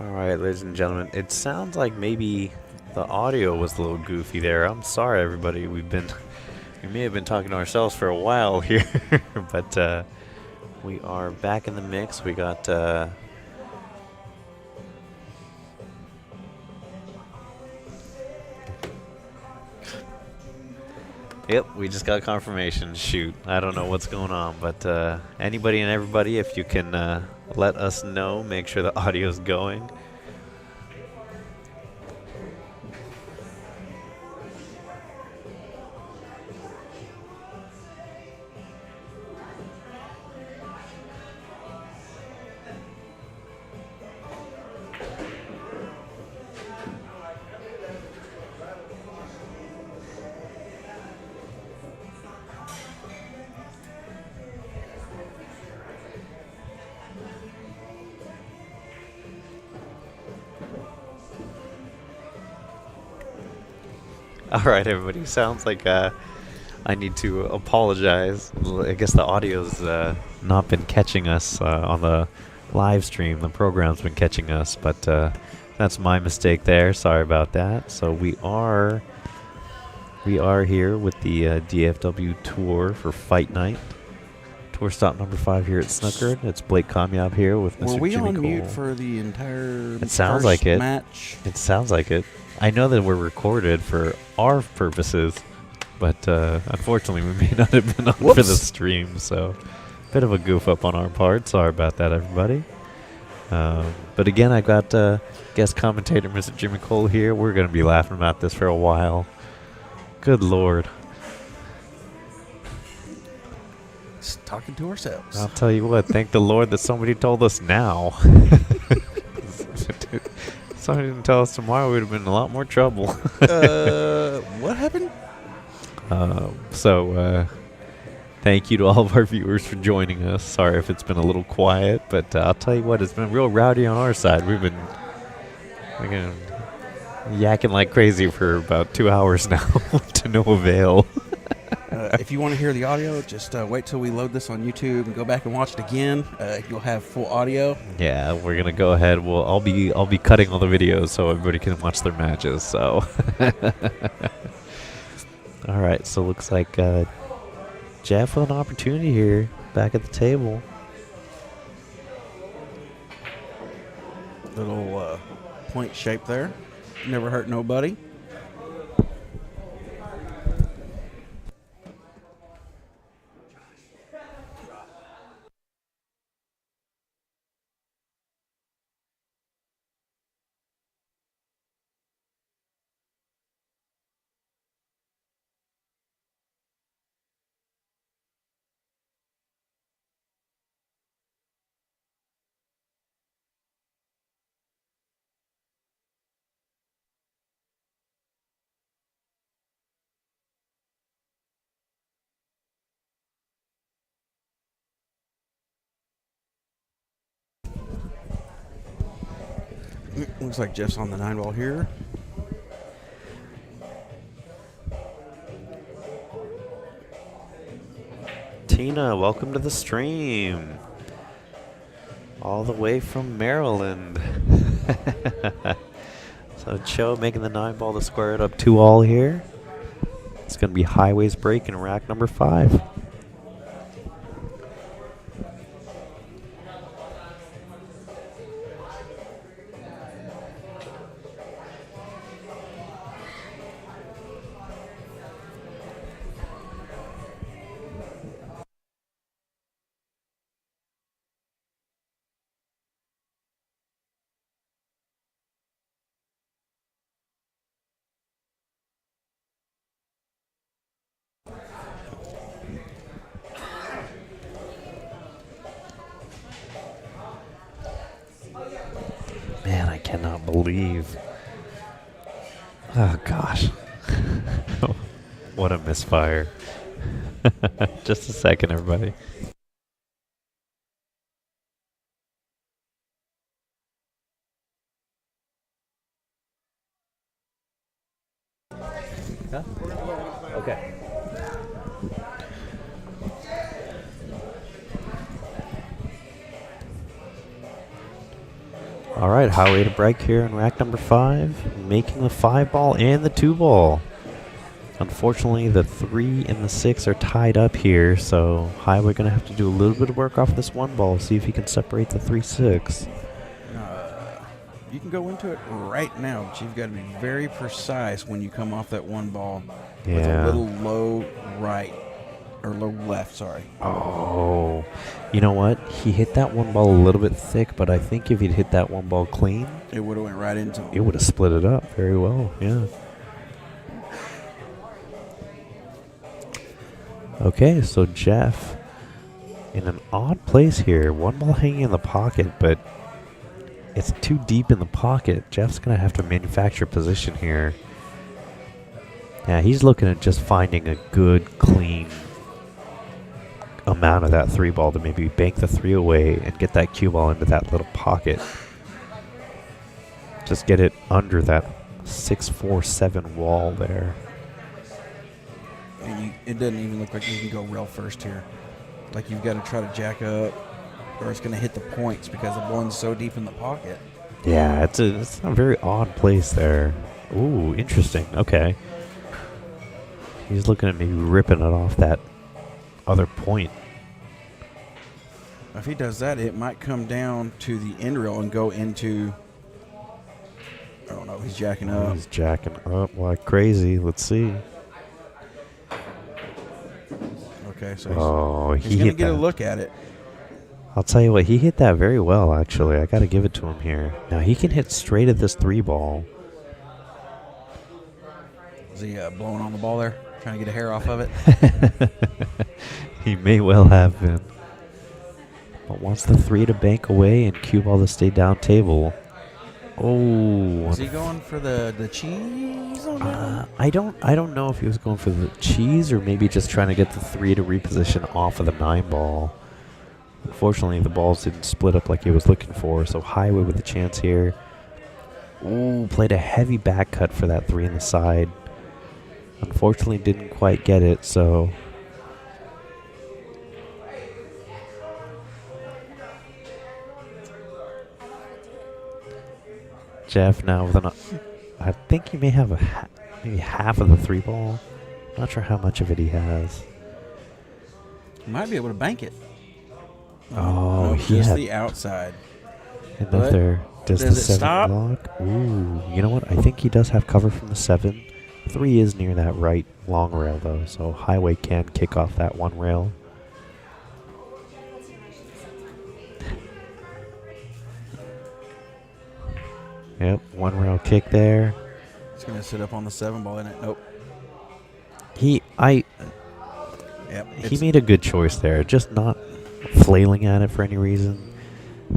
Alright, ladies and gentlemen, it sounds like maybe the audio was a little goofy there. I'm sorry, everybody. We may have been talking to ourselves for a while here, but we are back in the mix. We got Yep, we just got confirmation. Shoot, I don't know what's going on, but anybody and everybody, if you can let us know, make sure the audio's going. Alright, everybody. Sounds like I need to apologize. I guess the audio's not been catching us on the live stream. The program's been catching us, but that's my mistake there. Sorry about that. So we are here with the DFW tour for Fight Night. Tour stop number 5 here at Snookered. It's Blake Comyab here with Mr. Were we Jimmy on Cole. mute for the entire It sounds like it. match? It sounds like it. I know that we're recorded for our purposes, but unfortunately we may not have been on for the stream, so bit of a goof up on our part. Sorry about that, everybody. But again, I got guest commentator Mr. Jimmy Cole here. We're going to be laughing about this for a while. Good Lord. Just talking to ourselves. I'll tell you what, thank the Lord that somebody told us now. Somebody didn't tell us tomorrow, we'd have been in a lot more trouble. What happened? Thank you to all of our viewers for joining us. Sorry if it's been a little quiet, but I'll tell you what, it's been real rowdy on our side. We've been yakking like crazy for about 2 hours now to no avail. If you want to hear the audio, just wait till we load this on YouTube and go back and watch it again. You'll have full audio. Yeah, we're gonna go ahead. I'll be cutting all the videos so everybody can watch their matches. So, all right. So looks like Jeff with an opportunity here, back at the table. Little point shape there. Never hurt nobody. Looks like Jeff's on the 9-ball here. Tina, welcome to the stream. All the way from Maryland. So Cho making the 9-ball to square it up 2-all here. It's going to be Highways break in rack number 5. Man, I cannot believe. Oh, gosh. What a misfire. Just a second, everybody. Huh? Okay. All right, highway to break here in rack number 5, making the 5 ball and the 2 ball. Unfortunately, the 3 and the 6 are tied up here, so highway going to have to do a little bit of work off this 1 ball, see if he can separate the 3-6. You can go into it right now, but you've got to be very precise when you come off that 1 ball with a little low right, or low left, sorry. Oh, you know what? He hit that 1 ball a little bit thick, but I think if he'd hit that 1 ball clean, it would have went right into him. It would have split it up very well, yeah. Okay, so Jeff in an odd place here. 1 ball hanging in the pocket, but it's too deep in the pocket. Jeff's going to have to manufacture position here. Yeah, he's looking at just finding a good, clean amount of that 3 ball to maybe bank the 3 away and get that cue ball into that little pocket. Just get it under that 6-4-7 wall there. And it doesn't even look like you can go rail first here. Like you've got to try to jack up, or it's going to hit the points because the one's so deep in the pocket. Yeah, it's a very odd place there. Ooh, interesting. Okay. He's looking at maybe ripping it off that other point. If he does that, it might come down to the end rail and go into... I don't know. He's jacking up. He's jacking up like crazy. Let's see. Okay, so he's he going to get a look at it. I'll tell you what, he hit that very well, actually. I got to give it to him here. Now, he can hit straight at this 3 ball. Is he blowing on the ball there? Trying to get a hair off of it? He may well have been. But wants the 3 to bank away and cue ball to stay down table. Oh. Is he going for the cheese on that? I don't know if he was going for the cheese or maybe just trying to get the 3 to reposition off of the 9 ball. Unfortunately, the balls didn't split up like he was looking for, so highway with a chance here. Ooh, played a heavy back cut for that 3 in the side. Unfortunately, didn't quite get it, so... Jeff now with an... I think he may have maybe half of the 3 ball. Not sure how much of it he has. He might be able to bank it. Oh, no, just the outside. And then there does the 7 stop? block. Ooh, you know what? I think he does have cover from the 7. 3 is near that right long rail though, so highway can kick off that 1 rail. Yep, 1 rail kick there. He's gonna sit up on the 7 ball, isn't it? Nope. He Yep. made a good choice there, just not flailing at it for any reason.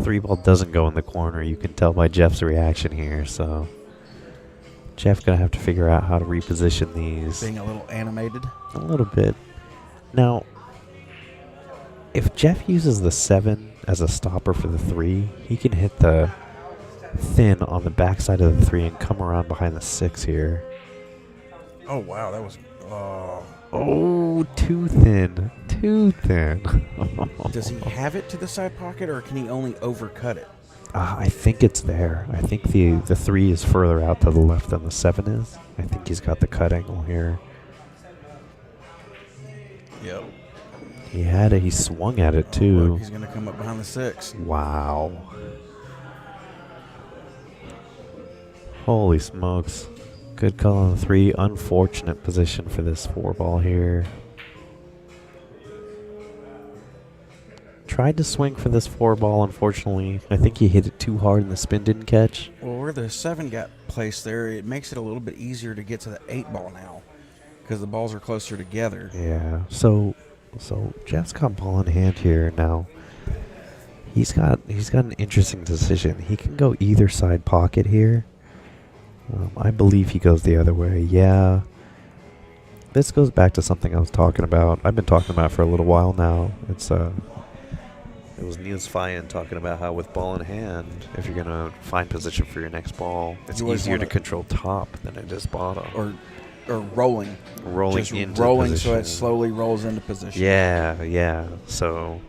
3 ball doesn't go in the corner. You can tell by Jeff's reaction here. So Jeff's gonna have to figure out how to reposition these. Being a little animated. A little bit. Now, if Jeff uses the 7 as a stopper for the 3, he can hit the thin on the backside of the 3 and come around behind the 6 here. Oh wow, that was. Oh, too thin. Too thin. Does he have it to the side pocket, or can he only overcut it? I think it's there. I think the 3 is further out to the left than the 7 is. I think he's got the cut angle here. Yep. He had it. He swung at it, too. Look, he's going to come up behind the 6. Wow. Holy smokes. Good call on the 3. Unfortunate position for this 4 ball here. Tried to swing for this 4 ball, unfortunately. I think he hit it too hard and the spin didn't catch. Well, where the 7 got placed there, it makes it a little bit easier to get to the 8 ball now because the balls are closer together. Yeah. So Jeff's got ball in hand here now. He's got an interesting decision. He can go either side pocket here. I believe he goes the other way. Yeah. This goes back to something I was talking about. I've been talking about for a little while now. It was Niels Fayen talking about how with ball in hand, if you're going to find position for your next ball, it's easier to control top than it is bottom. Or rolling. Rolling Just into rolling position. so it slowly rolls into position. Yeah. So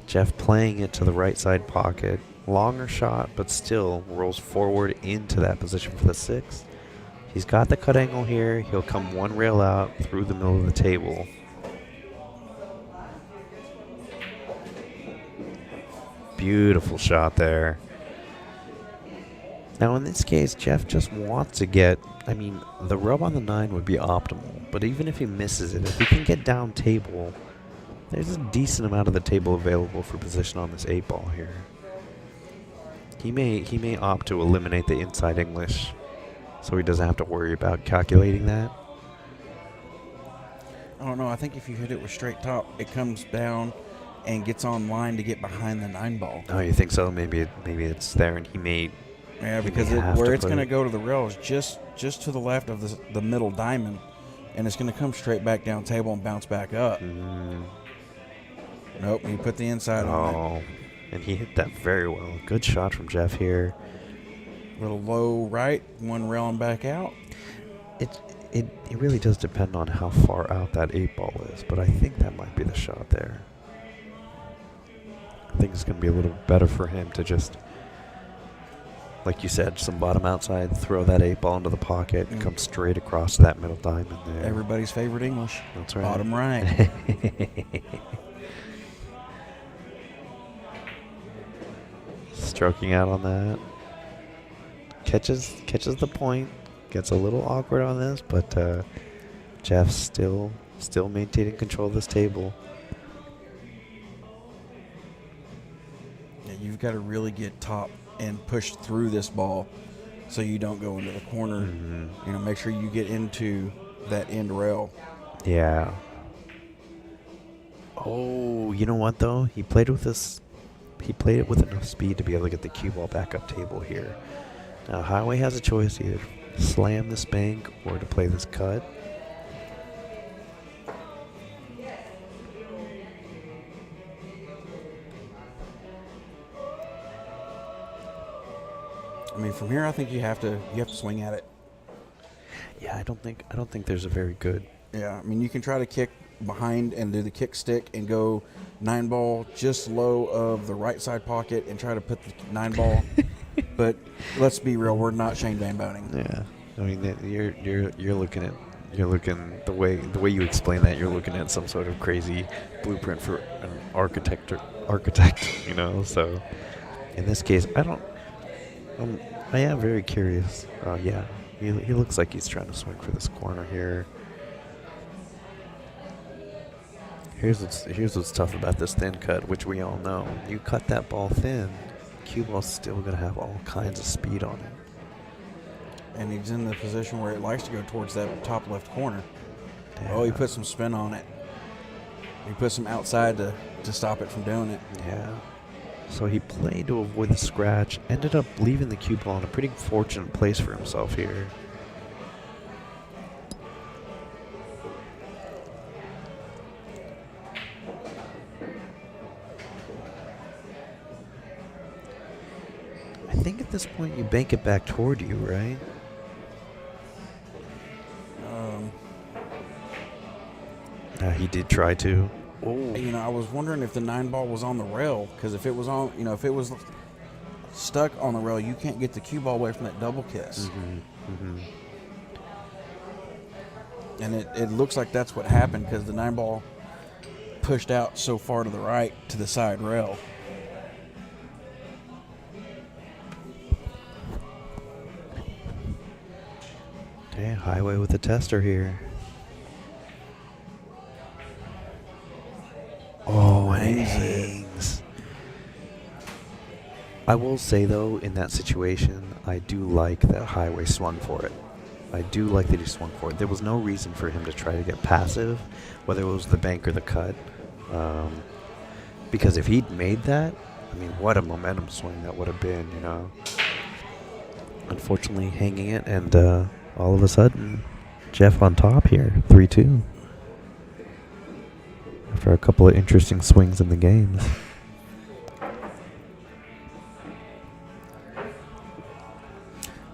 Jeff playing it to the right side pocket, longer shot, but still rolls forward into that position for the 6. He's got the cut angle here. He'll come one rail out through the middle of the table. Beautiful shot there. Now in this case, Jeff just wants to get, I mean, the rub on the 9 would be optimal, but even if he misses it, if he can get down table, there's a decent amount of the table available for position on this 8 ball here. He may opt to eliminate the inside English, so he doesn't have to worry about calculating that. I don't know. I think if you hit it with straight top, it comes down and gets on line to get behind the 9 ball. Oh, you think so? Maybe it's there, and he may. Yeah, because where it's going to go to the rail is just to the left of the middle diamond, and it's going to come straight back down table and bounce back up. Nope, he put the inside on it. Oh, and he hit that very well. Good shot from Jeff here. Little low right, one railing back out. It really does depend on how far out that 8 ball is, but I think that might be the shot there. I think it's going to be a little better for him to just, like you said, some bottom outside, throw that 8 ball into the pocket, and come straight across to that middle diamond there. Everybody's favorite English. That's right. Bottom right. Stroking out on that. Catches the point. Gets a little awkward on this, but Jeff's still maintaining control of this table. Yeah, you've got to really get top and push through this ball so you don't go into the corner. You know, make sure you get into that end rail. Yeah. Oh, you know what though? He played with this. He played it with enough speed to be able to get the cue ball back up table here. Now Highway has a choice: either slam this bank or to play this cut. I mean, from here, I think you have to swing at it. Yeah, I don't think there's a very good. Yeah, I mean, you can try to kick behind and do the kick stick and go 9 ball just low of the right side pocket and try to put the 9 ball. But let's be real, we're not Shane Van Boning. Yeah, I mean, you're looking the way you explain that, you're looking at some sort of crazy blueprint for an architect, you know. So in this case, I am very curious. Yeah, he looks like he's trying to swing for this corner here. Here's what's tough about this thin cut, which we all know. You cut that ball thin, cue ball's still going to have all kinds of speed on it. And he's in the position where it likes to go towards that top left corner. Yeah. Oh, he put some spin on it. He put some outside to stop it from doing it. Yeah. So he played to avoid the scratch, ended up leaving the cue ball in a pretty fortunate place for himself here. I think at this point you bank it back toward you, right? He did try to. Oh. You know, I was wondering if the 9 ball was on the rail, because if it was on, you know, if it was stuck on the rail, you can't get the cue ball away from that double kiss. And it looks like that's what happened, because the 9 ball pushed out so far to the right to the side rail. Okay, Highway with the tester here. Oh, and it hangs. I will say, though, in that situation, I do like that Highway swung for it. I do like that he swung for it. There was no reason for him to try to get passive, whether it was the bank or the cut. Because if he'd made that, I mean, what a momentum swing that would have been, you know. Unfortunately, hanging it, and all of a sudden, Jeff on top here, 3-2. After a couple of interesting swings in the games.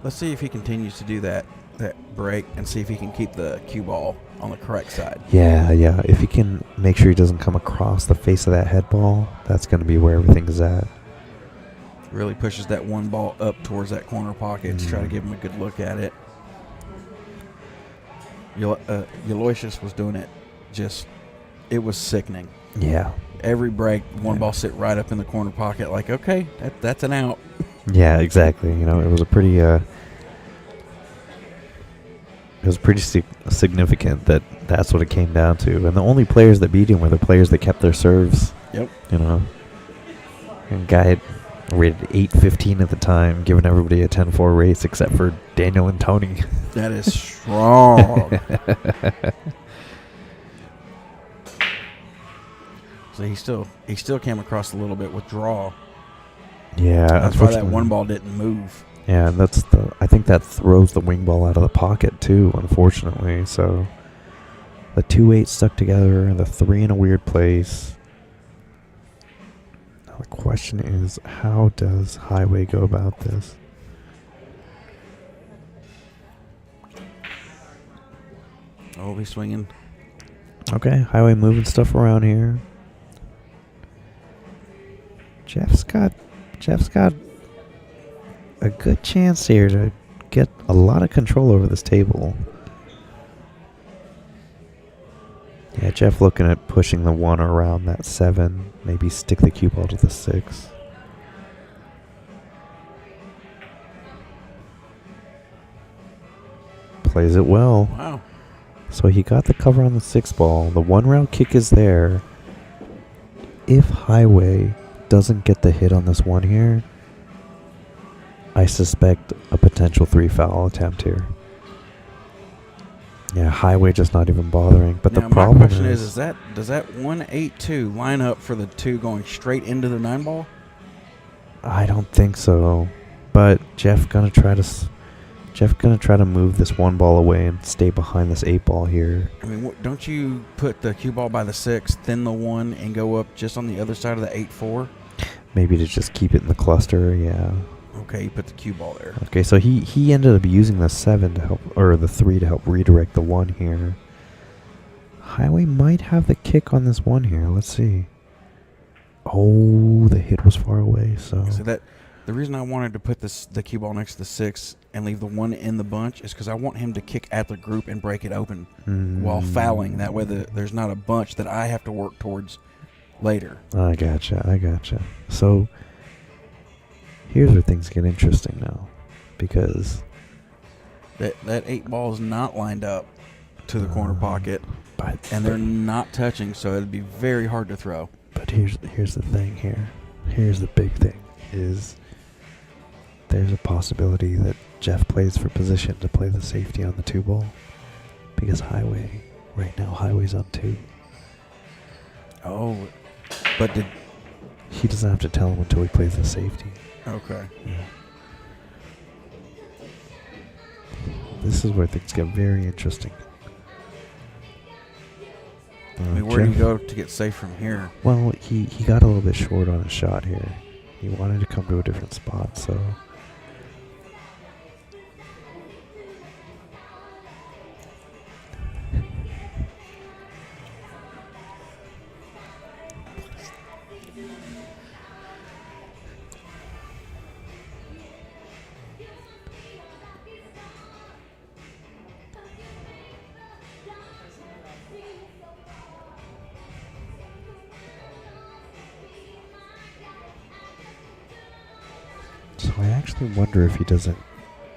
Let's see if he continues to do that break and see if he can keep the cue ball on the correct side. Yeah. If he can make sure he doesn't come across the face of that head ball, that's going to be where everything is at. Really pushes that one ball up towards that corner pocket to try to give him a good look at it. Aloysius was doing it it was sickening. Yeah. Every break, one ball sit right up in the corner pocket like, okay, that's an out. Yeah, exactly. You know, it was a pretty significant that that's what it came down to. And the only players that beat him were the players that kept their serves. Yep. You know. And guy had rated 8.15 at the time, giving everybody a 10-4 race except for Daniel and Tony. That is strong. So he still came across a little bit with draw. Yeah, that's why that one ball didn't move. Yeah, and I think that throws the wing ball out of the pocket too, unfortunately. So the 2-8 stuck together and the 3 in a weird place. Now the question is, how does Highway go about this? Oh, he's swinging. Okay, Highway moving stuff around here. Jeff's got a good chance here to get a lot of control over this table. Yeah, Jeff looking at pushing the 1 around that 7. Maybe stick the cue ball to the 6. Plays it well. Wow. So he got the cover on the 6 ball. The 1 round kick is there. If Highway doesn't get the hit on this 1 here, I suspect a potential 3 foul attempt here. Yeah, Highway just not even bothering. But now, the problem my question is that does that 1-8-2 line up for the 2 going straight into the 9 ball? I don't think so. But Jeff gonna try to move this 1 ball away and stay behind this 8 ball here. I mean, don't you put the cue ball by the 6, thin the 1, and go up just on the other side of the 8-4? Maybe to just keep it in the cluster, yeah. Okay, you put the cue ball there. Okay, so he ended up using the 7 to help, or the 3 to help redirect the 1 here. Highway might have the kick on this 1 here. Let's see. Oh, the hit was far away. So that the reason I wanted to put the cue ball next to the 6 and leave the 1 in the bunch is because I want him to kick at the group and break it open while fouling. That way there's not a bunch that I have to work towards later. I gotcha. So here's where things get interesting now, because that 8 ball is not lined up to the corner pocket, and they're not touching, so it'd be very hard to throw. But here's the thing here. Here's the big thing is there's a possibility that Jeff plays for position to play the safety on the 2 ball, because Highway's on 2. Oh, but he doesn't have to tell him until he plays the safety. Okay. Yeah. This is where things get very interesting. I mean, where do you go to get safe from here? Well, he got a little bit short on his shot here. He wanted to come to a different spot, so... So I actually wonder if he doesn't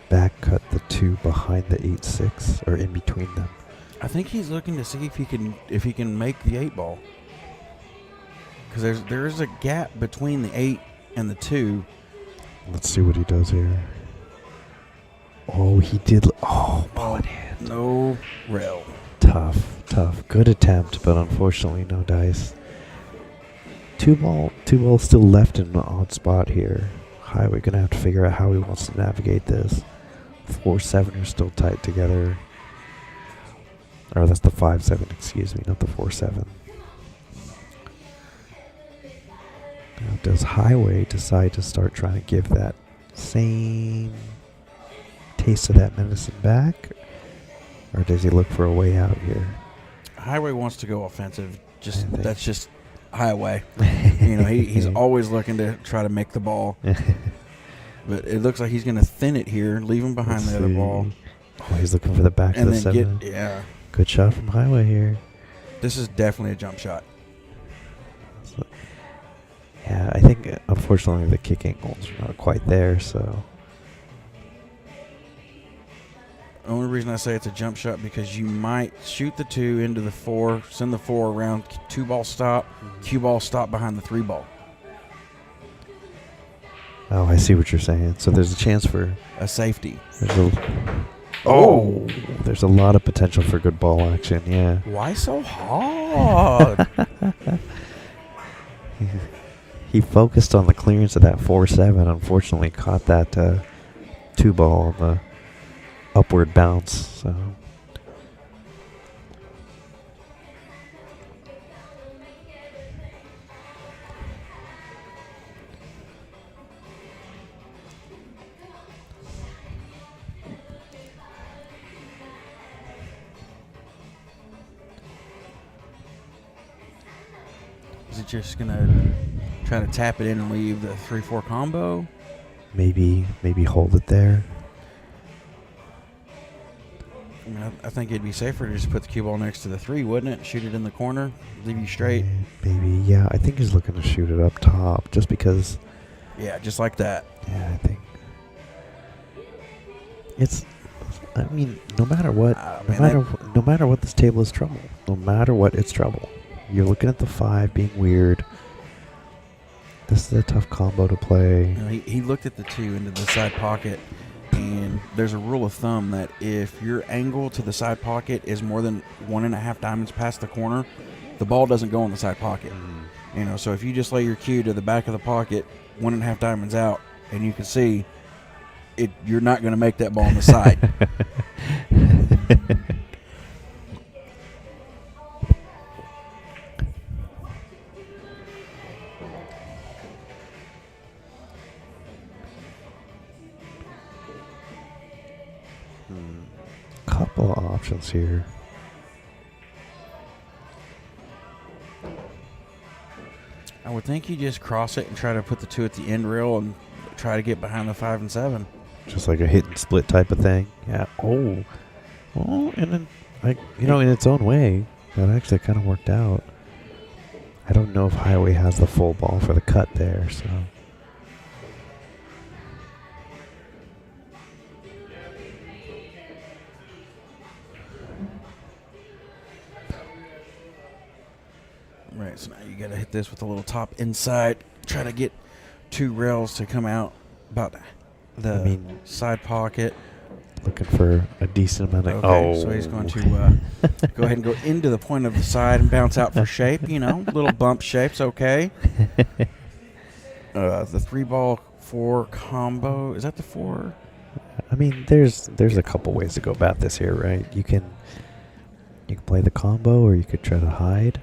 back cut the 2 behind the 8-6 or in between them. I think he's looking to see if he can make the 8 ball, because there is a gap between the 8 and the 2. Let's see what he does here. Oh, he did. Oh, ball in hand. No rail. Tough. Good attempt, but unfortunately no dice. 2 ball still left in an odd spot here. Highway gonna have to figure out how he wants to navigate this. 4-7 are still tight together. Or that's the 5-7, excuse me, not the 4-7. Now, does Highway decide to start trying to give that same taste of that medicine back? Or does he look for a way out here? Highway wants to go offensive. That's just highway. He's always looking to try to make the ball. But it looks like he's going to thin it here, leave him behind the other ball. Oh, he's looking for the back of the 7. Good shot from Highway here. This is definitely a jump shot. Yeah, I think, unfortunately, the kick angles are not quite there, so. The only reason I say it's a jump shot because you might shoot the 2 into the 4, send the 4 around, 2 ball stop, cue ball stop behind the 3 ball. Oh, I see what you're saying. So there's a chance for a safety. There's a lot of potential for good ball action, yeah. Why so hard? He focused on the clearance of that 4-7. Unfortunately, caught that 2 ball on the upward bounce. So. Is it just going to try to tap it in and leave the 3-4 combo? Maybe hold it there. I think it'd be safer to just put the cue ball next to the 3, wouldn't it? Shoot it in the corner, leave you straight. Maybe, yeah. I think he's looking to shoot it up top just because. Yeah, just like that. Yeah, I think. No matter what, no matter what, this table is trouble. No matter what, it's trouble. You're looking at the 5 being weird. This is a tough combo to play. He looked at the 2 into the side pocket, and there's a rule of thumb that if your angle to the side pocket is more than 1.5 diamonds past the corner, the ball doesn't go in the side pocket. So if you just lay your cue to the back of the pocket, 1.5 diamonds out, and you can see it, you're not going to make that ball on the side. Couple of options here. I would think you just cross it and try to put the 2 at the end rail and try to get behind the 5 and 7. Just like a hit and split type of thing. Yeah. And then, in its own way, that actually kind of worked out. I don't know if Highway has the full ball for the cut there, so. Right, so now you got to hit this with a little top inside. Try to get 2 rails to come out about the side pocket. Looking for a decent amount of... Okay, so he's going to go ahead and go into the point of the side and bounce out for shape, little bump shape's okay. The 3-ball 4 combo, is that the 4? There's a couple ways to go about this here, right? You can play the combo, or you could try to hide.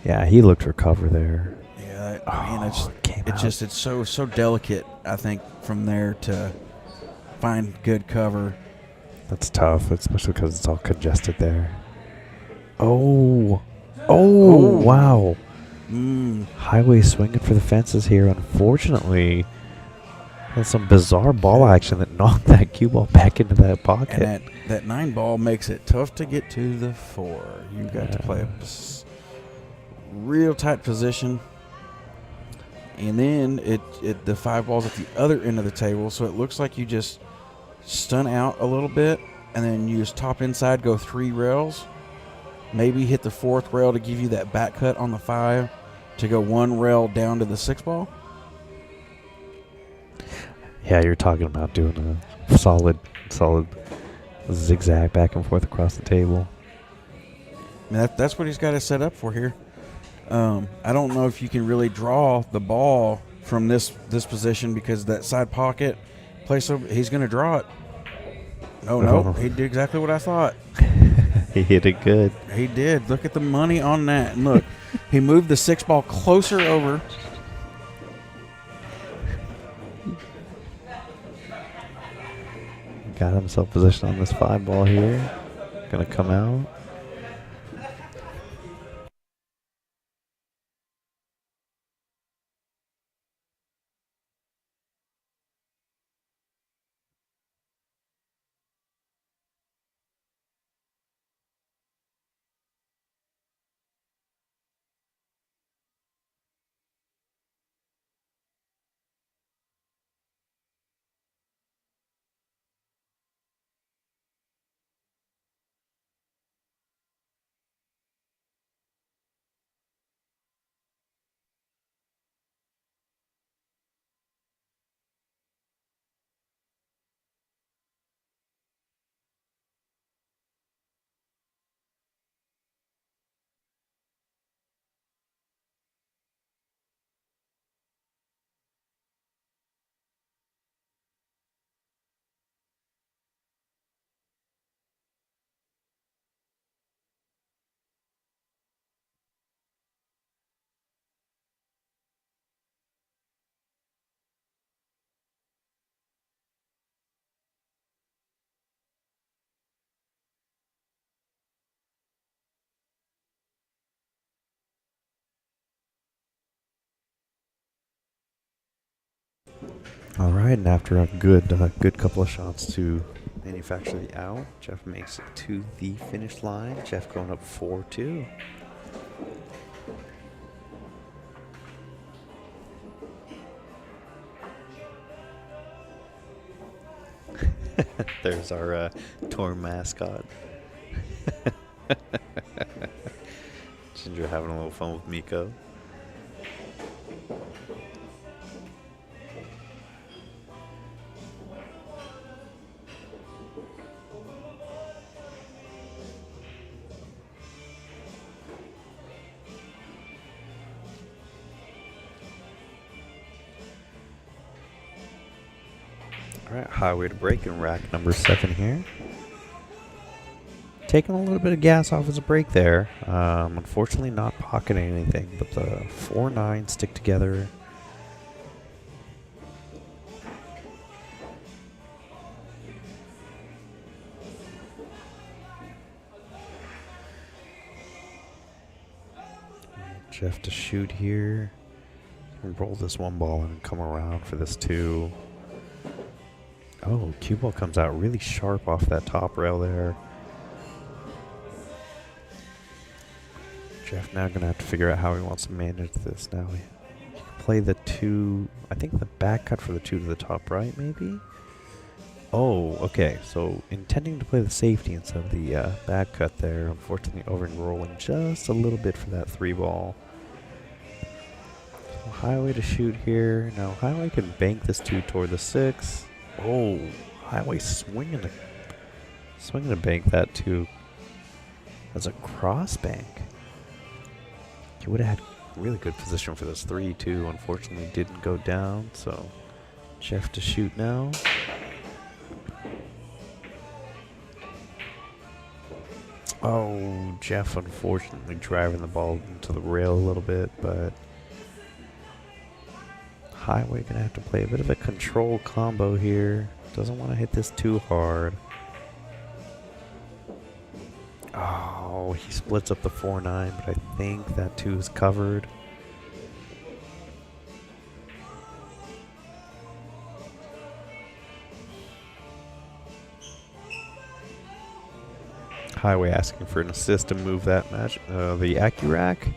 Yeah, he looked for cover there. Yeah, it's so delicate, I think, from there to find good cover. That's tough, especially because it's all congested there. Wow. Highway swinging for the fences here. Unfortunately, there's some bizarre ball action that knocked that cue ball back into that pocket. And that 9 ball makes it tough to get to the 4. You've got to play a real tight position. And then the 5 ball's at the other end of the table, so it looks like you just stun out a little bit, and then you just top inside, go 3 rails. Maybe hit the 4th rail to give you that back cut on the 5 to go 1 rail down to the 6 ball. Yeah, you're talking about doing a solid zigzag back and forth across the table. That's what he's got to set up for here. I don't know if you can really draw the ball from this position because that side pocket place he's going to draw it. No, he did exactly what I thought. He hit it good. He did. Look at the money on that. And look, he moved the 6 ball closer over. Got himself positioned on this 5 ball here. Gonna come out. All right, and after a good couple of shots to manufacture the out, Jeff makes it to the finish line. Jeff going up 4-2. There's our tour mascot. Ginger having a little fun with Miko. Alright, highway to break in rack number 7 here. Taking a little bit of gas off as a break there. Unfortunately not pocketing anything, but the 4-9 stick together. Jeff to shoot here. Roll this one ball and come around for this 2. Oh, cue ball comes out really sharp off that top rail there. Jeff now gonna have to figure out how he wants to manage this. Now he can play the 2. I think the back cut for the 2 to the top right, maybe. Oh, okay. So intending to play the safety instead of the back cut there. Unfortunately, over-rolling just a little bit for that 3 ball. So highway to shoot here. Now highway can bank this 2 toward the 6. Oh, highway swinging to bank that 2 as a cross bank. He would have had really good position for this 3 too. Unfortunately, didn't go down. So Jeff to shoot now. Oh, Jeff unfortunately driving the ball into the rail a little bit, but highway gonna have to play a bit of a control combo here. Doesn't want to hit this too hard. Oh, he splits up the 4-9, but I think that 2 is covered. Highway asking for an assist to move that match, the Accurac.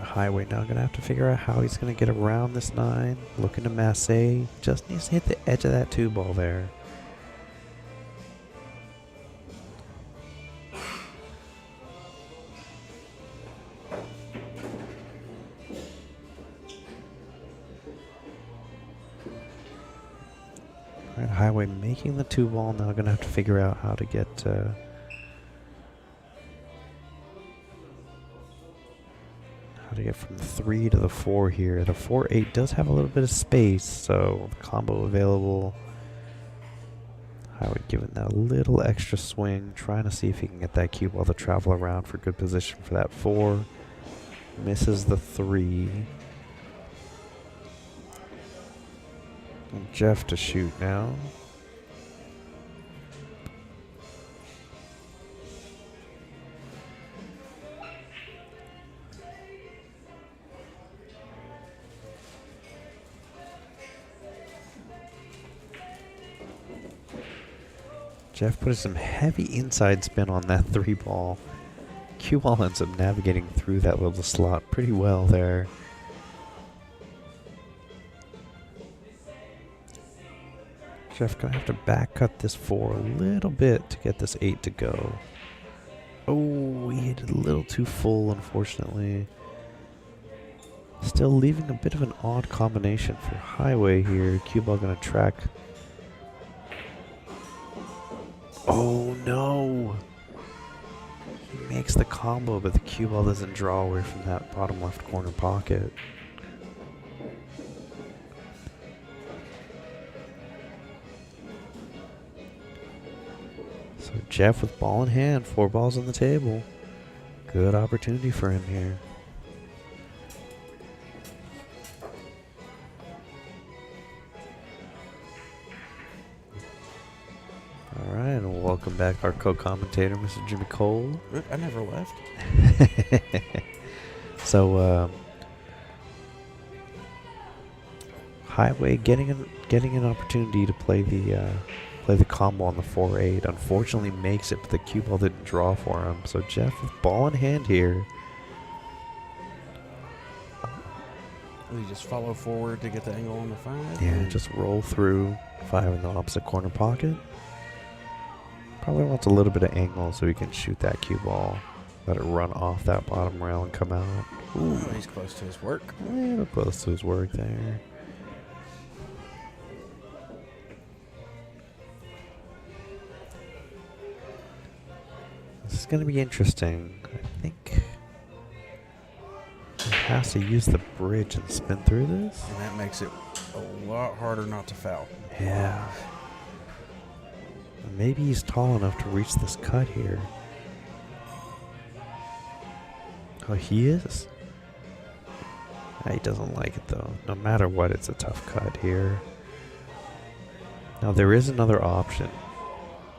Highway now gonna have to figure out how he's gonna get around this 9. Looking to Massey. Just needs to hit the edge of that 2 ball there. Alright, highway making the 2 ball. Now gonna have to figure out how to get from the 3 to the 4 here. The 4-8 does have a little bit of space, so the combo available. Highway giving that a little extra swing, trying to see if he can get that cue ball to travel around for good position for that 4. Misses the 3. And Jeff to shoot now. Jeff put some heavy inside spin on that 3 ball. Cue ball ends up navigating through that little slot pretty well there. Jeff gonna have to back cut this 4 a little bit to get this 8 to go. Oh, he hit it a little too full, unfortunately. Still leaving a bit of an odd combination for highway here. Cue ball gonna track. Oh no! He makes the combo, but the cue ball doesn't draw away from that bottom left corner pocket. So Jeff with ball in hand, 4 balls on the table. Good opportunity for him here. Alright, and welcome back our co-commentator, Mr. Jimmy Cole. I never left. So, Highway getting an opportunity to play the combo on the 4-8. Unfortunately makes it, but the cue ball didn't draw for him. So Jeff with ball in hand here. Will you just follow forward to get the angle on the 5? Yeah, just roll through 5 in the opposite corner pocket. Probably wants a little bit of angle so he can shoot that cue ball. Let it run off that bottom rail and come out. Ooh, he's close to his work. A little close to his work there. This is going to be interesting. I think he has to use the bridge and spin through this. And that makes it a lot harder not to foul. Yeah. Maybe he's tall enough to reach this cut here. Oh, he is? He doesn't like it though. No matter what, it's a tough cut here. Now there is another option.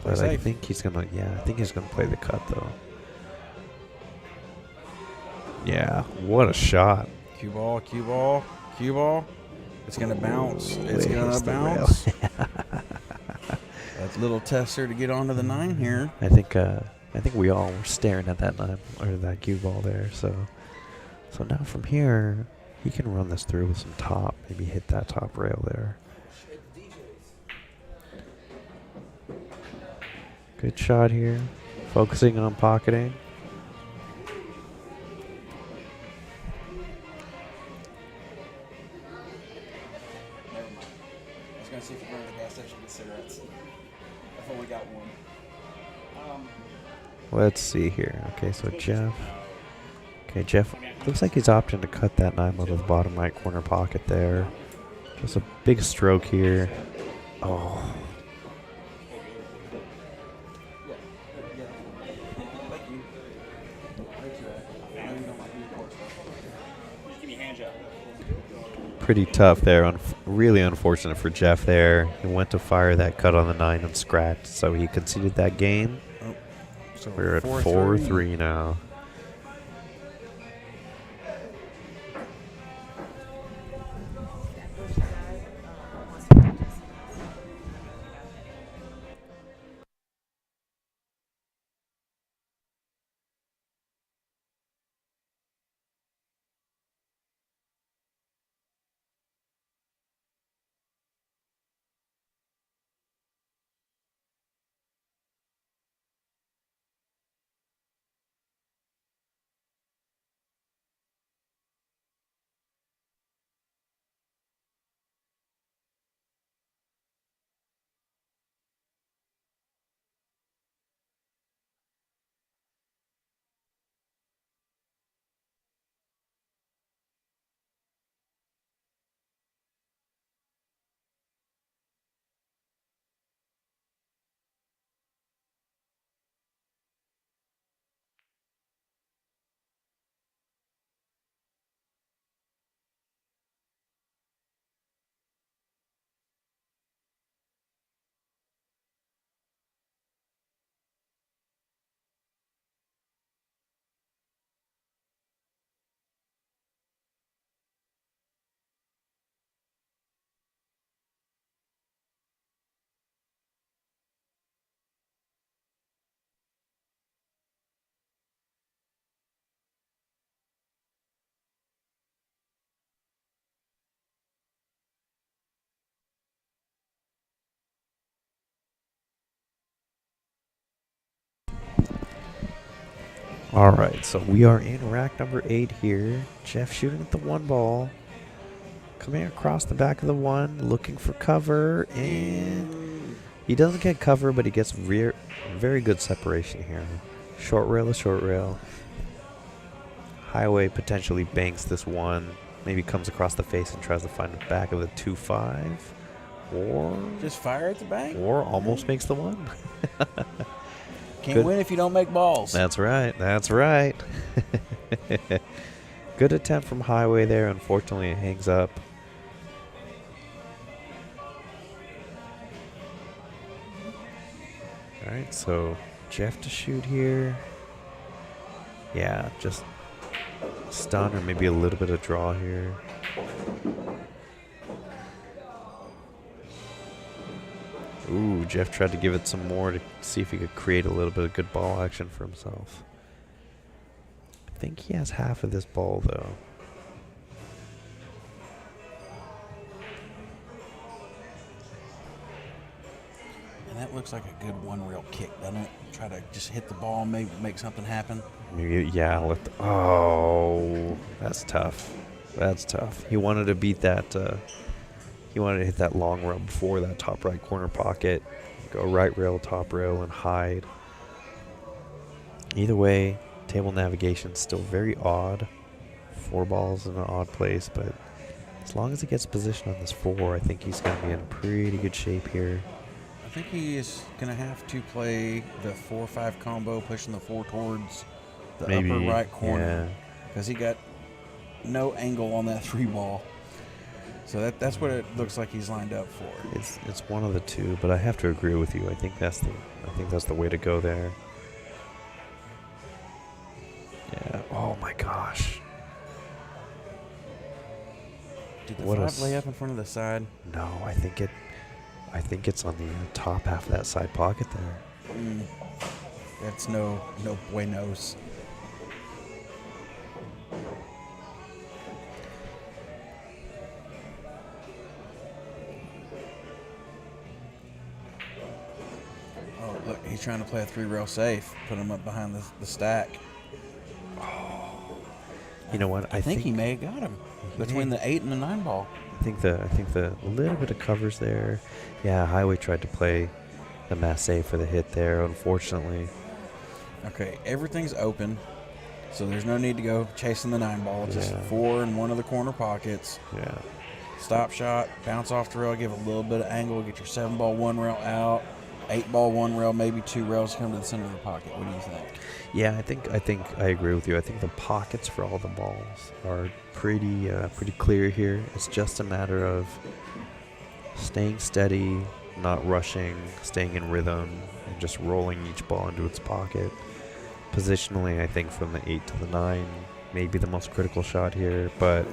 But I think he's gonna play the cut though. Yeah, what a shot. Cue ball, cue ball, cue ball. It's gonna bounce. It's gonna bounce. That little tester to get onto the 9 here. I think we all were staring at that 9 or that cue ball there. So now from here, he can run this through with some top. Maybe hit that top rail there. Good shot here. Focusing on pocketing. Never mind. I was gonna see if you run to the gas station get cigarettes. I've only got one. Let's see here. Okay, so Jeff. Okay, Jeff looks like he's opting to cut that 9 out of the bottom right corner pocket there. Just a big stroke here. Oh. Pretty tough there. Really unfortunate for Jeff there. He went to fire that cut on the 9 and scratched, so he conceded that game. Oh, so we're at 4-3 now. All right, so we are in rack number 8 here. Jeff shooting at the 1 ball. Coming across the back of the 1, looking for cover, and he doesn't get cover, but he gets very good separation here. Short rail to short rail. Highway potentially banks this 1, maybe comes across the face and tries to find the back of the 2-5, or just fire at the bank, or almost makes the 1. Can't win if you don't make balls. That's right. That's right. Good attempt from Highway there. Unfortunately, it hangs up. All right, so Jeff to shoot here. Yeah, just stun or maybe a little bit of draw here. Ooh, Jeff tried to give it some more to see if he could create a little bit of good ball action for himself. I think he has half of this ball, though. And that looks like a good one-rail kick, doesn't it? Try to just hit the ball and maybe make something happen. Maybe, yeah. Oh, that's tough. That's tough. He wanted to beat that. He wanted to hit that long rail before that top right corner pocket. Go right rail, top rail, and hide. Either way, table navigation's still very odd. 4 balls in an odd place, but as long as he gets position on this 4, I think he's going to be in pretty good shape here. I think he is going to have to play the 4-5 combo, pushing the 4 towards the Maybe, upper right corner. yeah. Because he got no angle on that 3 ball. So that's what it looks like he's lined up for. It's one of the two, but I have to agree with you. I think that's the way to go there. Yeah. Oh my gosh. Did the What 5 lay up in front of the side? No, I think it's on the top half of that side pocket there. That's no buenos. Oh, look, he's trying to play a 3-rail safe. Put him up behind the stack. You know what? I think he may have got him between the 8 and the 9 ball. I think the little bit of covers there. Yeah, Highway tried to play the Massey for the hit there, unfortunately. Okay, everything's open, so there's no need to go chasing the 9 ball. Just 4 in one of the corner pockets. Yeah. Stop shot, bounce off the rail, give a little bit of angle, get your 7 ball 1 rail out, 8 ball 1 rail, maybe 2 rails come to the center of the pocket. What do you think? Yeah, I think I agree with you. I think the pockets for all the balls are pretty clear here. It's just a matter of staying steady, not rushing, staying in rhythm, and just rolling each ball into its pocket. Positionally, I think from the 8 to the 9 may be the most critical shot here, but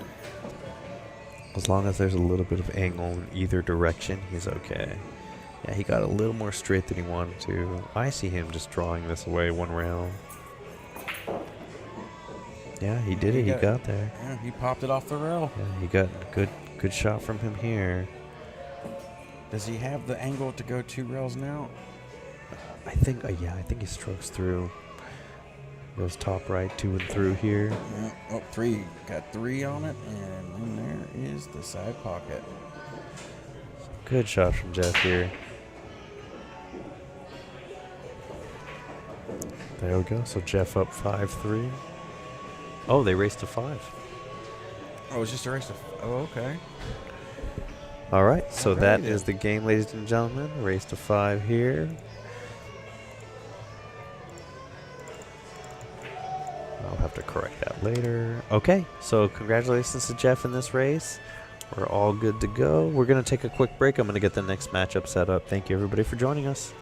as long as there's a little bit of angle in either direction, he's okay. Yeah, he got a little more straight than he wanted to. I see him just drawing this away 1 rail. Yeah, he did it. He got there. Yeah, he popped it off the rail. Yeah, he got a good shot from him here. Does he have the angle to go 2 rails now? I think he strokes through. Goes top right, 2 and through here. Oh, 3. Got 3 on it, and then there is the side pocket. Good shot from Jeff here. There we go. So Jeff up 5-3. Oh, they raced to 5. Oh, it's just a race to... Oh, okay. All right. So Alrighty that then. is the game, ladies and gentlemen. Race to 5 here. I'll have to correct that later. Okay. So congratulations to Jeff in this race. We're all good to go. We're going to take a quick break. I'm going to get the next matchup set up. Thank you, everybody, for joining us.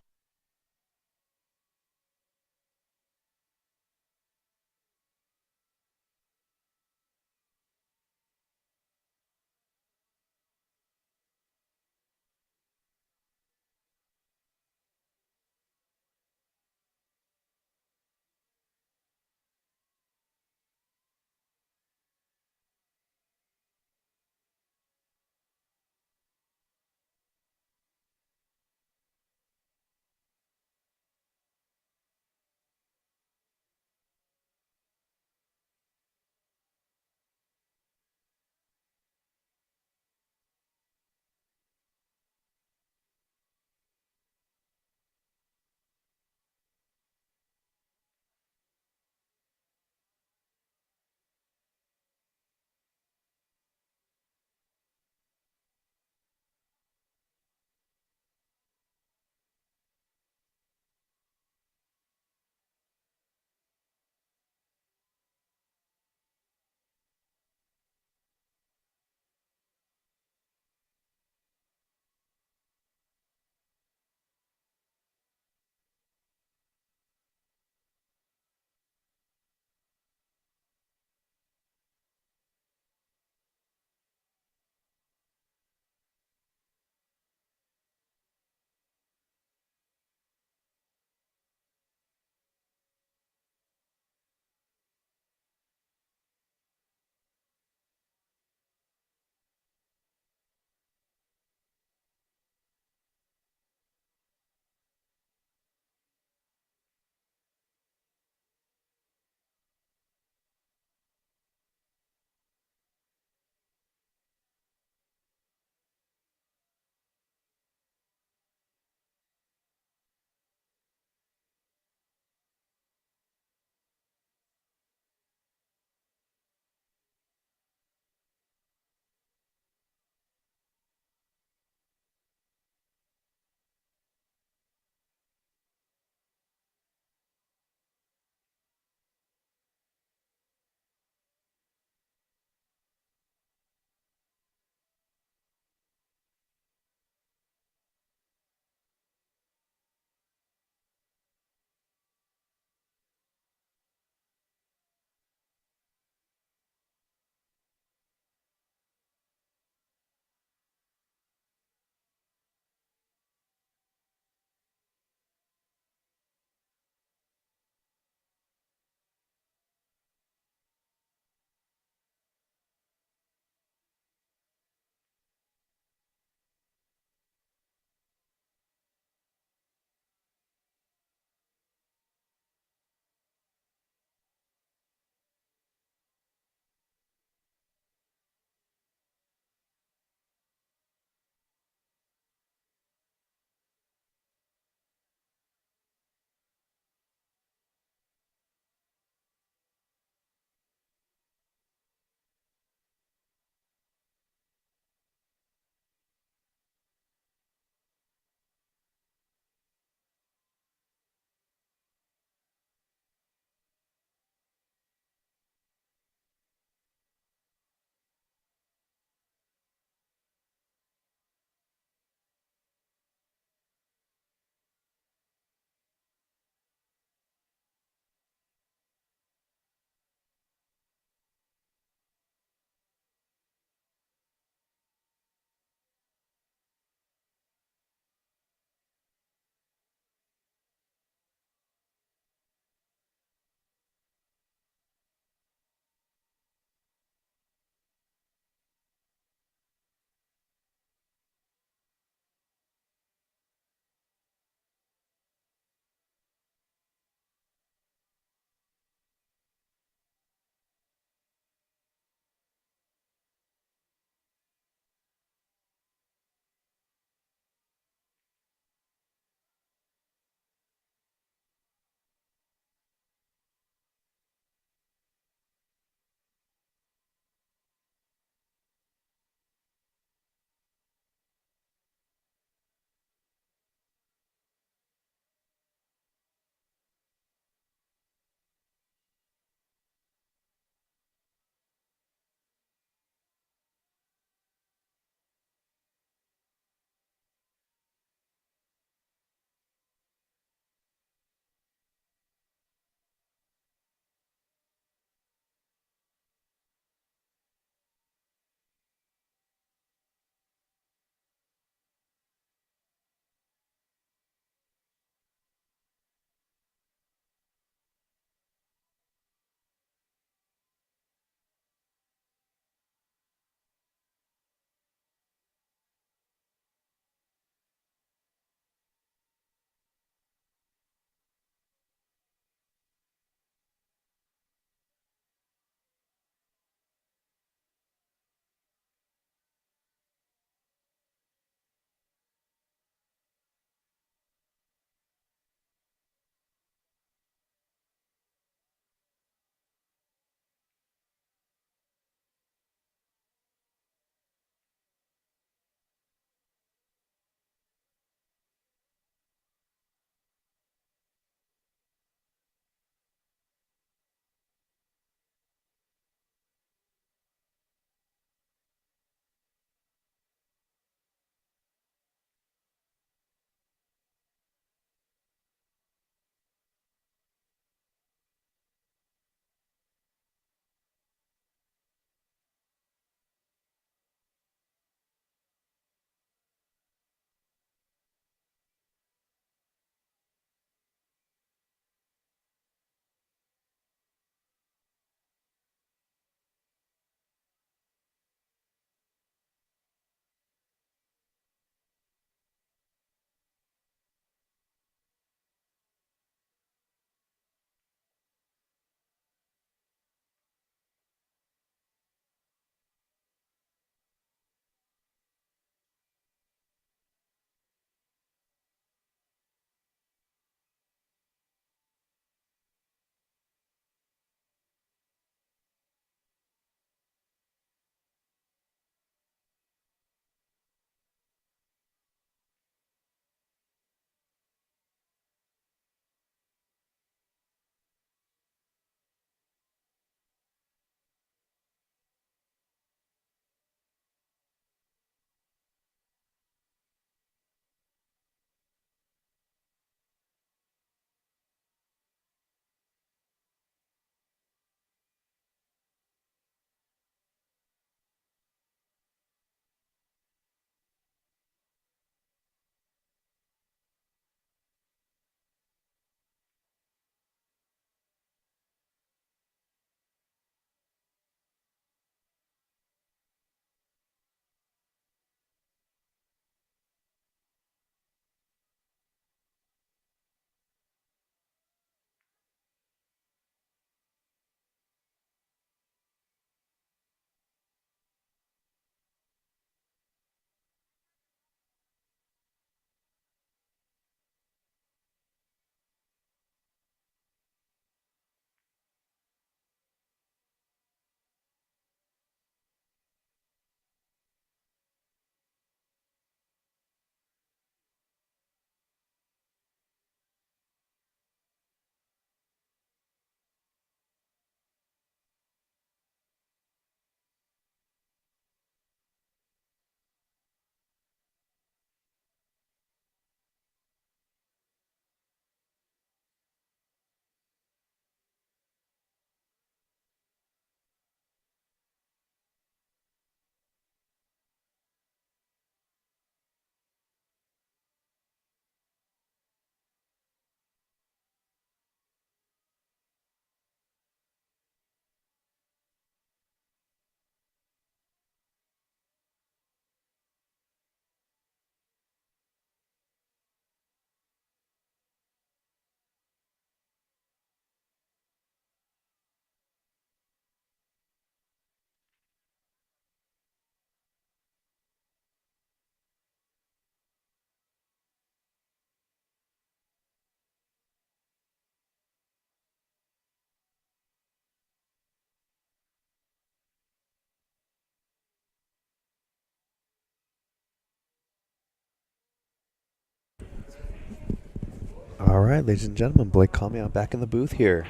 All right, ladies and gentlemen, Blake Comey back in the booth here.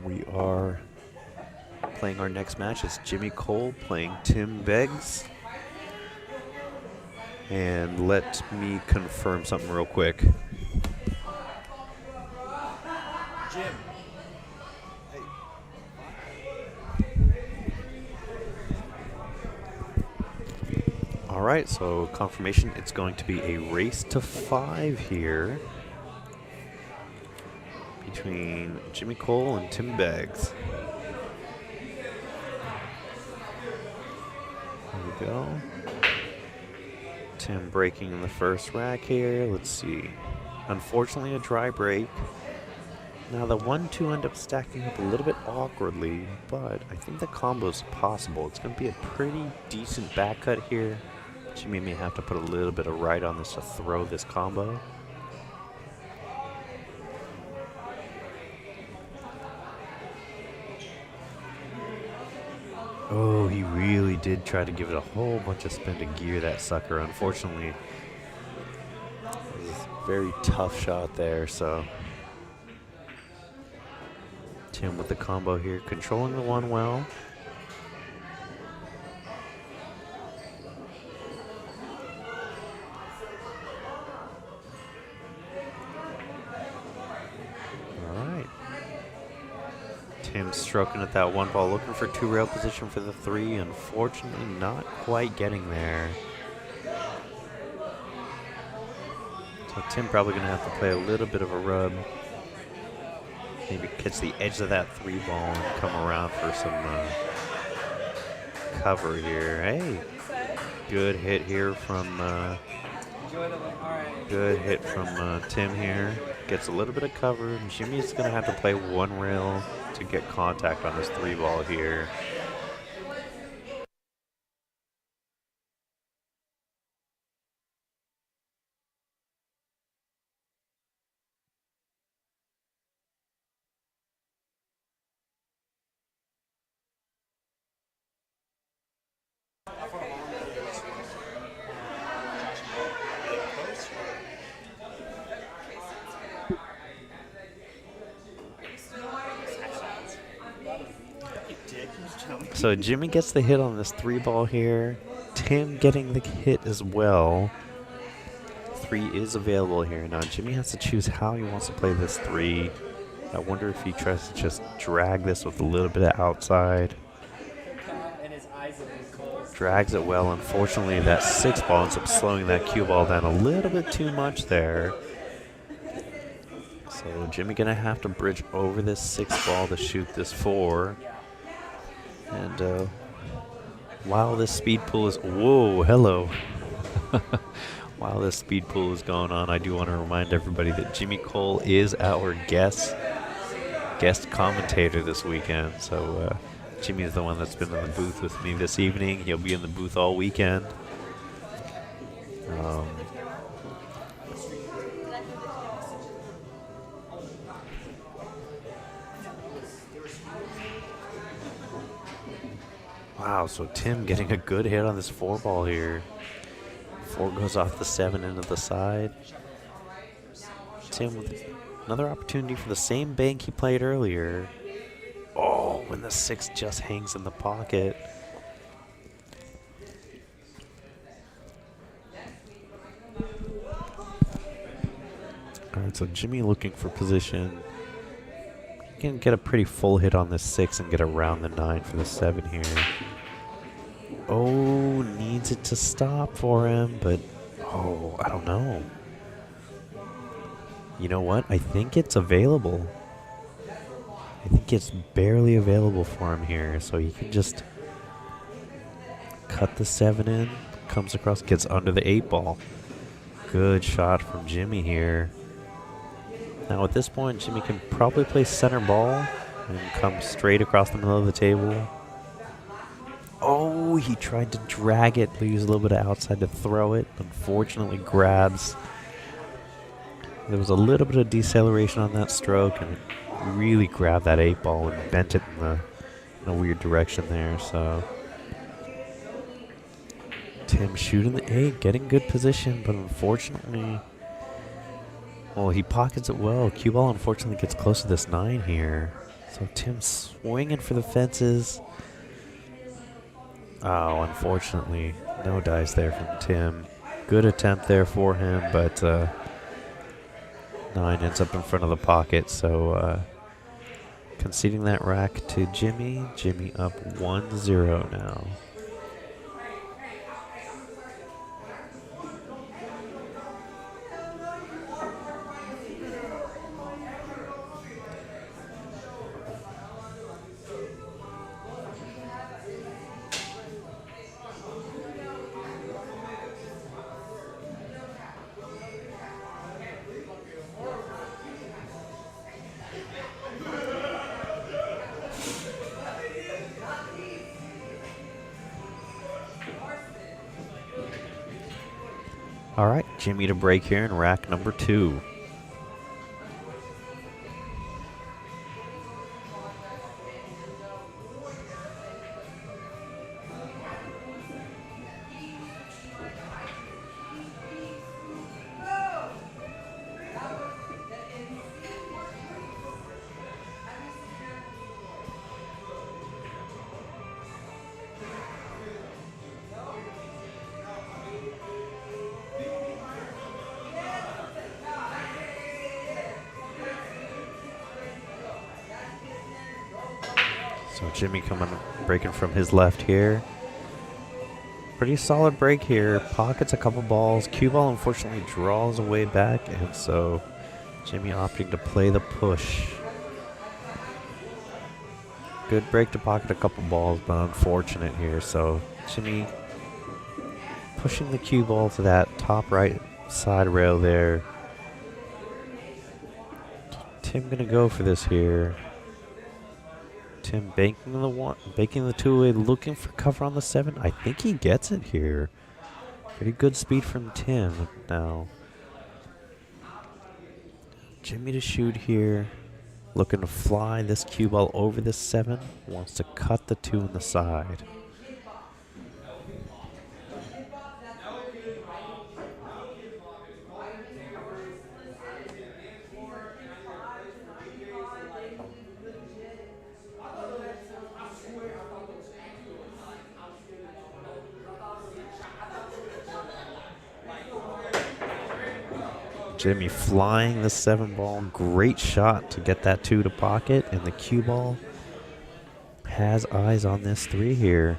We are playing our next match. It's Jimmy Cole playing Tim Beggs. And let me confirm something real quick. Jim. All right, so confirmation, it's going to be a race to 5 here between Jimmy Cole and Tim Beggs. Here we go. Tim breaking in the first rack here. Let's see. Unfortunately, a dry break. Now, the 1-2 end up stacking up a little bit awkwardly, but I think the combo is possible. It's going to be a pretty decent back cut here. Jimmy may have to put a little bit of right on this to throw this combo. Oh, he really did try to give it a whole bunch of spin to gear that sucker. Unfortunately, it was a very tough shot there, so Tim with the combo here, controlling the one well. Tim stroking at that one ball, looking for 2-rail position for the 3. Unfortunately, not quite getting there. So Tim probably going to have to play a little bit of a rub. Maybe catch the edge of that 3 ball and come around for some cover here. Hey, good hit here from Tim here. Gets a little bit of cover. And Jimmy's going to have to play 1 rail to get contact on this 3 ball here. So Jimmy gets the hit on this 3 ball here. Tim getting the hit as well. 3 is available here. Now Jimmy has to choose how he wants to play this 3. I wonder if he tries to just drag this with a little bit of outside. Drags it well. Unfortunately, that 6 ball ends up slowing that cue ball down a little bit too much there. So Jimmy gonna have to bridge over this 6 ball to shoot this 4. And while this speed pool is, whoa, hello. While this speed pool is going on, I do want to remind everybody that Jimmy Cole is our guest commentator this weekend. So Jimmy is the one that's been in the booth with me this evening. He'll be in the booth all weekend. Wow, so Tim getting a good hit on this 4 ball here. 4 goes off the 7 into the side. Tim with another opportunity for the same bank he played earlier. Oh, when the 6 just hangs in the pocket. All right, so Jimmy looking for position. He can get a pretty full hit on this 6 and get around the 9 for the 7 here. Oh, needs it to stop for him, but oh, I don't know. You know what? I think it's available. I think it's barely available for him here, so he can just cut the 7 in, comes across, gets under the 8 ball. Good shot from Jimmy here. Now at this point, Jimmy can probably play center ball and come straight across the middle of the table. Oh, he tried to drag it, but use a little bit of outside to throw it. Unfortunately, grabs. There was a little bit of deceleration on that stroke, and it really grabbed that 8 ball and bent it in a weird direction there. So Tim shooting the 8, getting good position, but unfortunately Well, he pockets it well. Cue ball unfortunately gets close to this 9 here. So Tim swinging for the fences. Oh, unfortunately, no dice there from Tim. Good attempt there for him, but 9 ends up in front of the pocket. So conceding that rack to Jimmy. Jimmy up 1-0 now. All right, Jimmy to break here in rack number 2. So Jimmy breaking from his left here. Pretty solid break here. Pockets a couple balls. Cue ball unfortunately draws away back, and so Jimmy opting to play the push. Good break to pocket a couple balls, but unfortunate here. So Jimmy pushing the cue ball to that top right side rail there. Tim gonna go for this here. Tim banking the 2 away, looking for cover on the 7. I think he gets it here. Pretty good speed from Tim now. Jimmy to shoot here. Looking to fly this cue ball over this 7. Wants to cut the 2 on the side. Jimmy flying the 7 ball. Great shot to get that 2 to pocket. And the cue ball has eyes on this 3 here.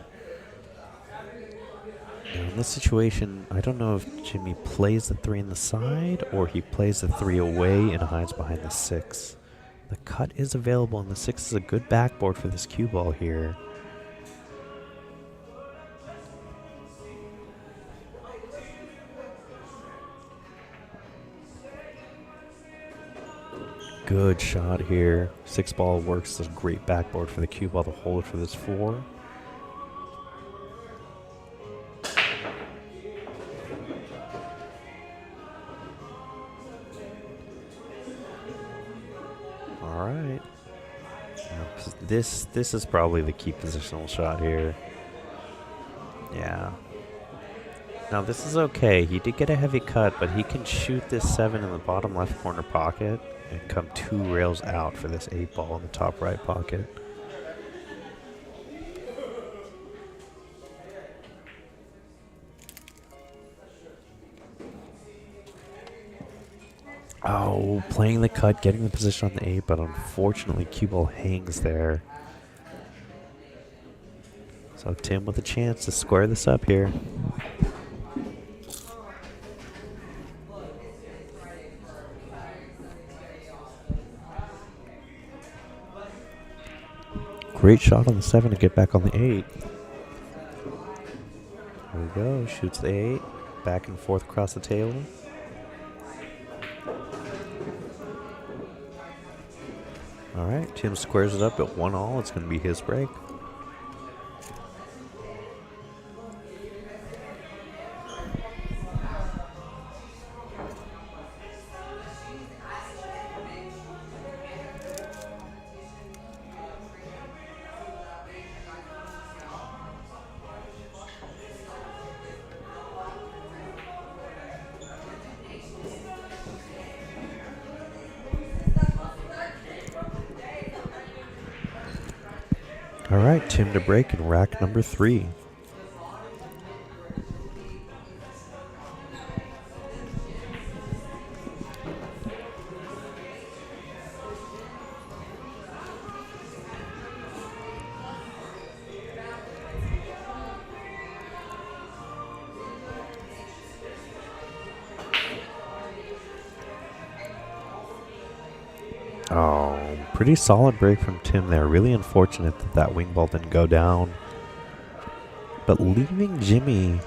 Now in this situation, I don't know if Jimmy plays the 3 in the side or he plays the 3 away and hides behind the 6. The cut is available, and the 6 is a good backboard for this cue ball here. Good shot here. 6 ball works as a great backboard for the cue ball to hold it for this 4. All right. Now, this is probably the key positional shot here. Yeah. Now this is okay. He did get a heavy cut, but he can shoot this 7 in the bottom left corner pocket and come 2 rails out for this 8 ball in the top right pocket. Oh, playing the cut, getting the position on the 8, but unfortunately cue ball hangs there. So Tim with a chance to square this up here. Great shot on the 7 to get back on the 8. There we go. Shoots the 8. Back and forth across the table. All right. Tim squares it up at 1-all. It's going to be his break. All right, Tim to break in rack number 3. Oh, pretty solid break from Tim there. Really unfortunate that that wing ball didn't go down. But leaving Jimmy,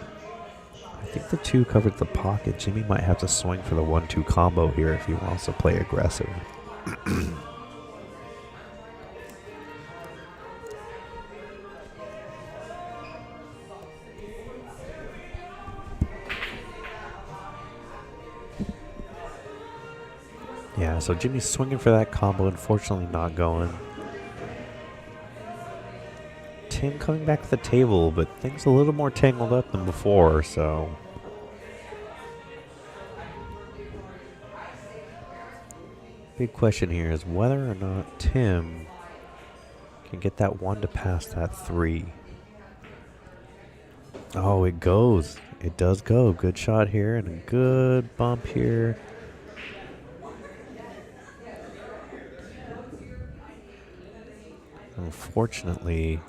I think the 2 covered the pocket. Jimmy might have to swing for the 1-2 combo here if he wants to play aggressive. Yeah, so Jimmy's swinging for that combo, unfortunately not going. Tim coming back to the table, but things a little more tangled up than before, so. Big question here is whether or not Tim can get that 1 to pass that 3. Oh, it goes. It does go. Good shot here and a good bump here. Unfortunately,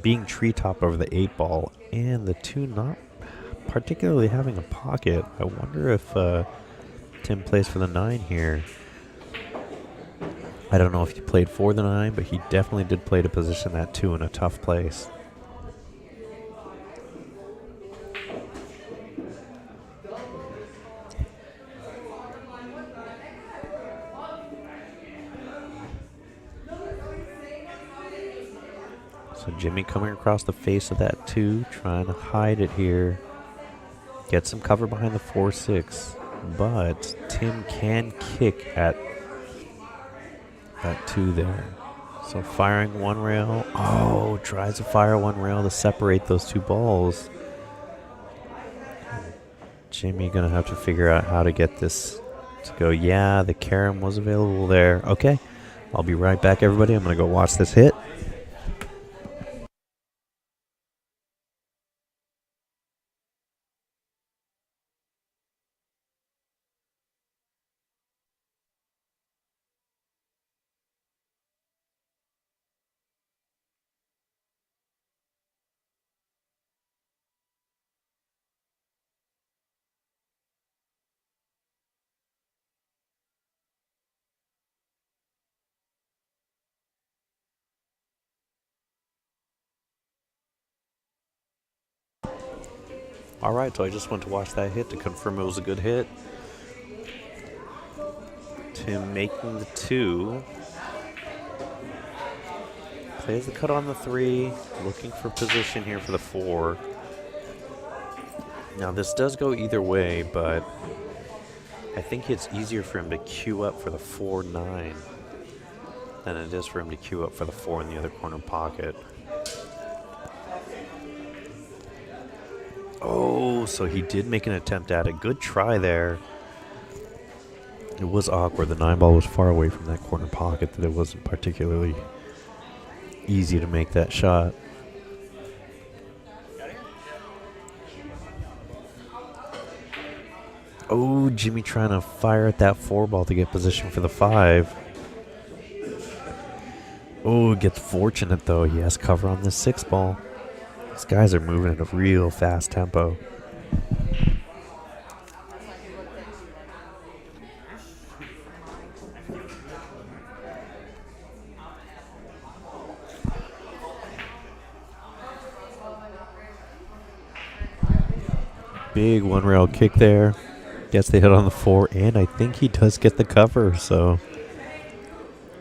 being treetop over the 8 ball and the 2 not particularly having a pocket, I wonder if Tim plays for the 9 here. I don't know if he played for the 9, but he definitely did play to position that 2 in a tough place. So Jimmy coming across the face of that 2, trying to hide it here. Get some cover behind the 4-6. But Tim can kick at that 2 there. So firing 1 rail. Oh, tries to fire 1 rail to separate those 2 balls. Jimmy gonna have to figure out how to get this to go. Yeah, the carom was available there. Okay, I'll be right back, everybody. I'm gonna go watch this hit. All right, so I just went to watch that hit to confirm it was a good hit. Tim making the 2. Plays the cut on the 3. Looking for position here for the 4. Now this does go either way, but I think it's easier for him to queue up for the 4-9 than it is for him to queue up for the 4 in the other corner pocket. Oh, so he did make an attempt at it. Good try there. It was awkward. The 9 ball was far away from that corner pocket that it wasn't particularly easy to make that shot. Oh, Jimmy trying to fire at that 4 ball to get position for the 5. Oh, gets fortunate though. He has cover on this 6 ball. These guys are moving at a real fast tempo. Big 1 rail kick there. Gets the hit on the 4, and I think he does get the cover. So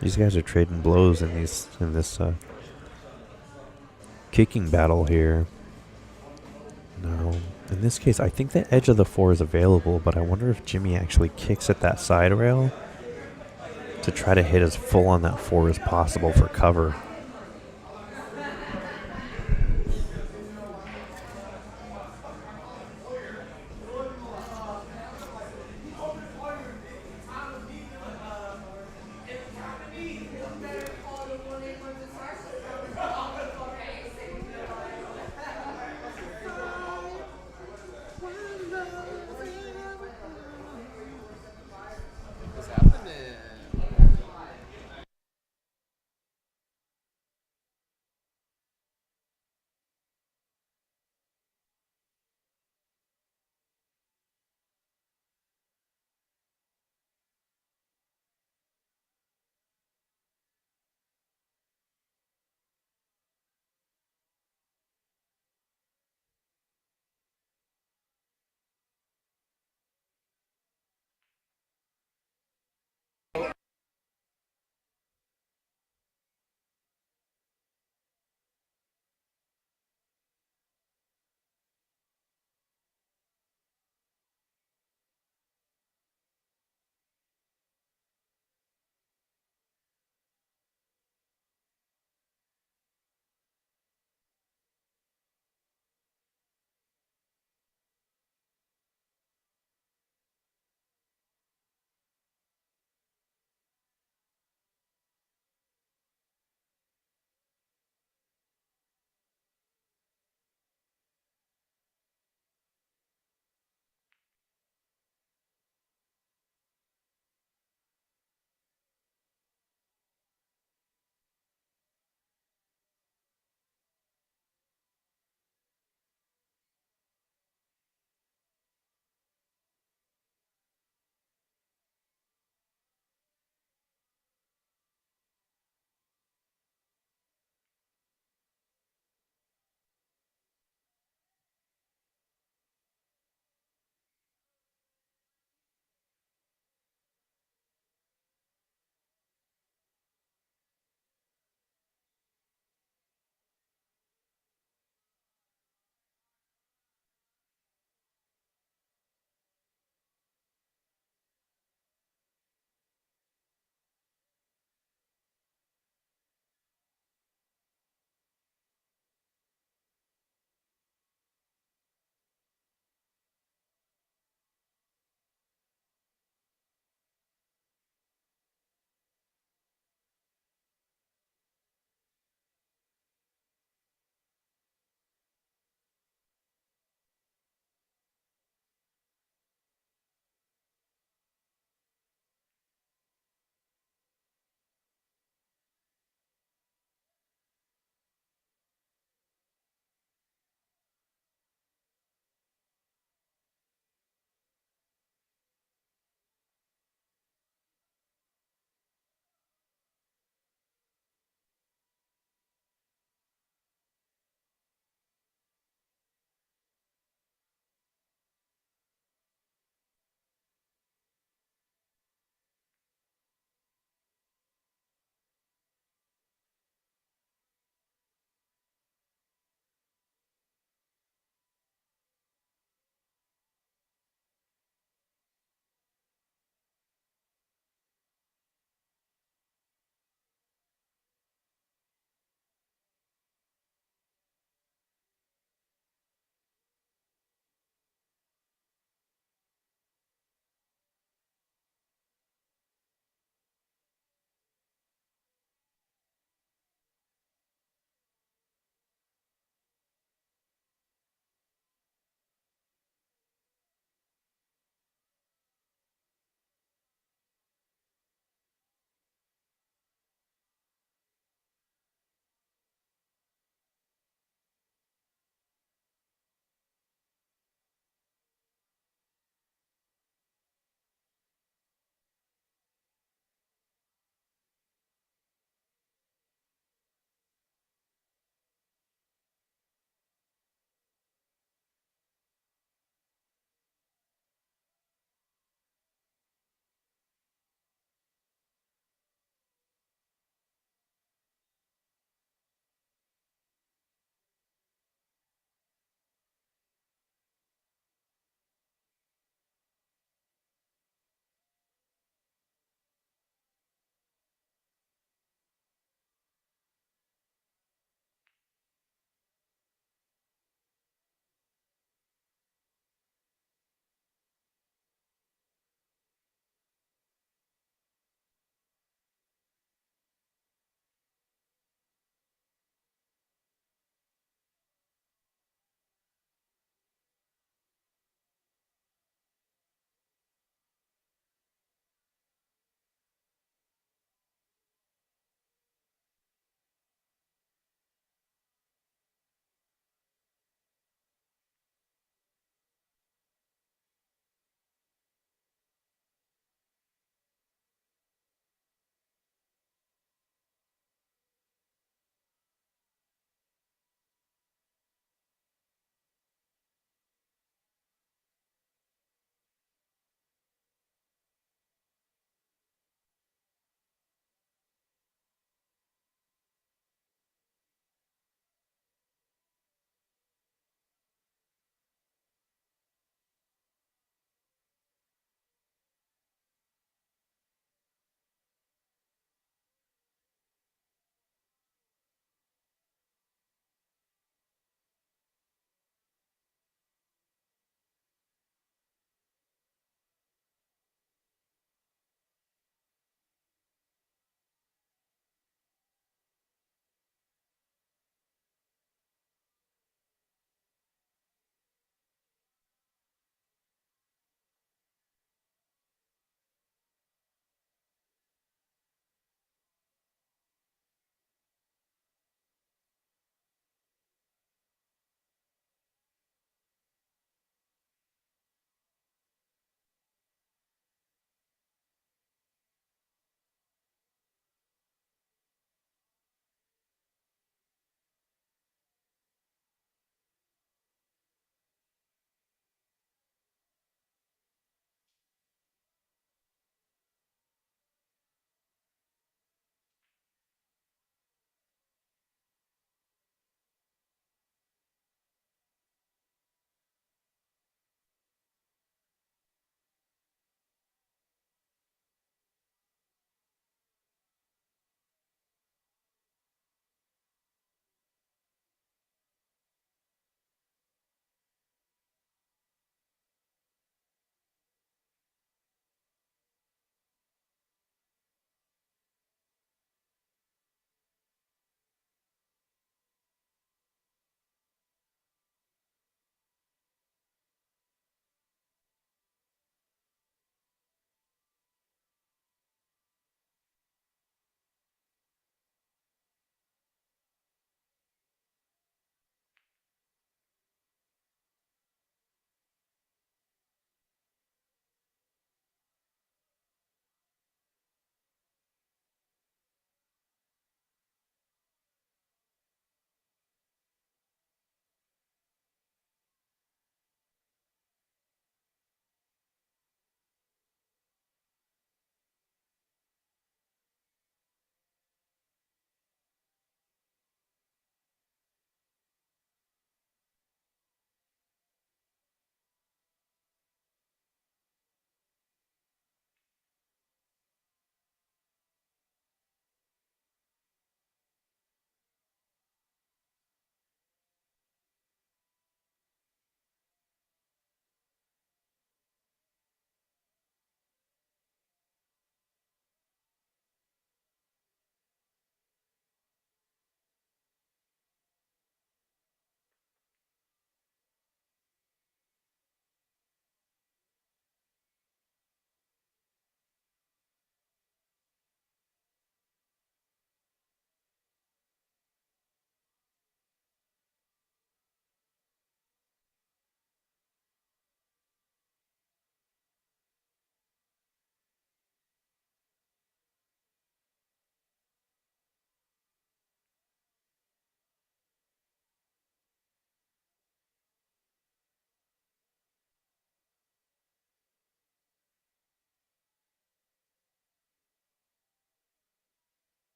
these guys are trading blows in this kicking battle here. No, in this case, I think the edge of the 4 is available, but I wonder if Jimmy actually kicks at that side rail to try to hit as full on that 4 as possible for cover.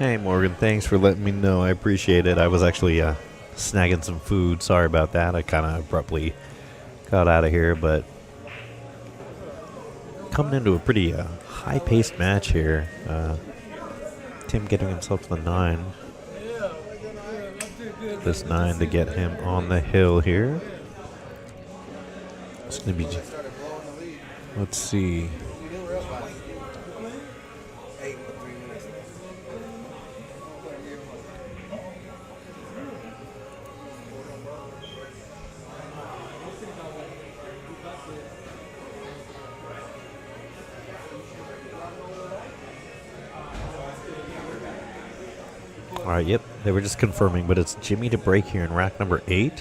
Hey, Morgan. Thanks for letting me know. I appreciate it. I was actually snagging some food. Sorry about that. I kind of abruptly got out of here, but coming into a pretty high-paced match here. Tim getting himself to the 9. This 9 to get him on the hill here. It's going to be... Let's see. All right, yep, they were just confirming, but it's Jimmy to break here in rack number 8.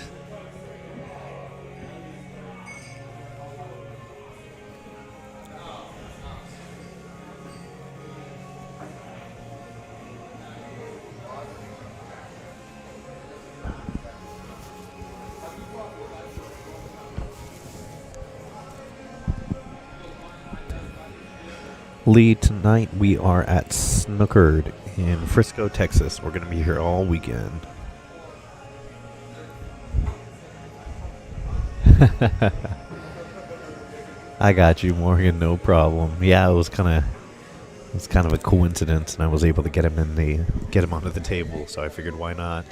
Lee, tonight we are at Snookered in Frisco, Texas. We're going to be here all weekend. I got you, Morgan. No problem. Yeah, it was kind of a coincidence, and I was able to get him onto the table. So I figured, why not?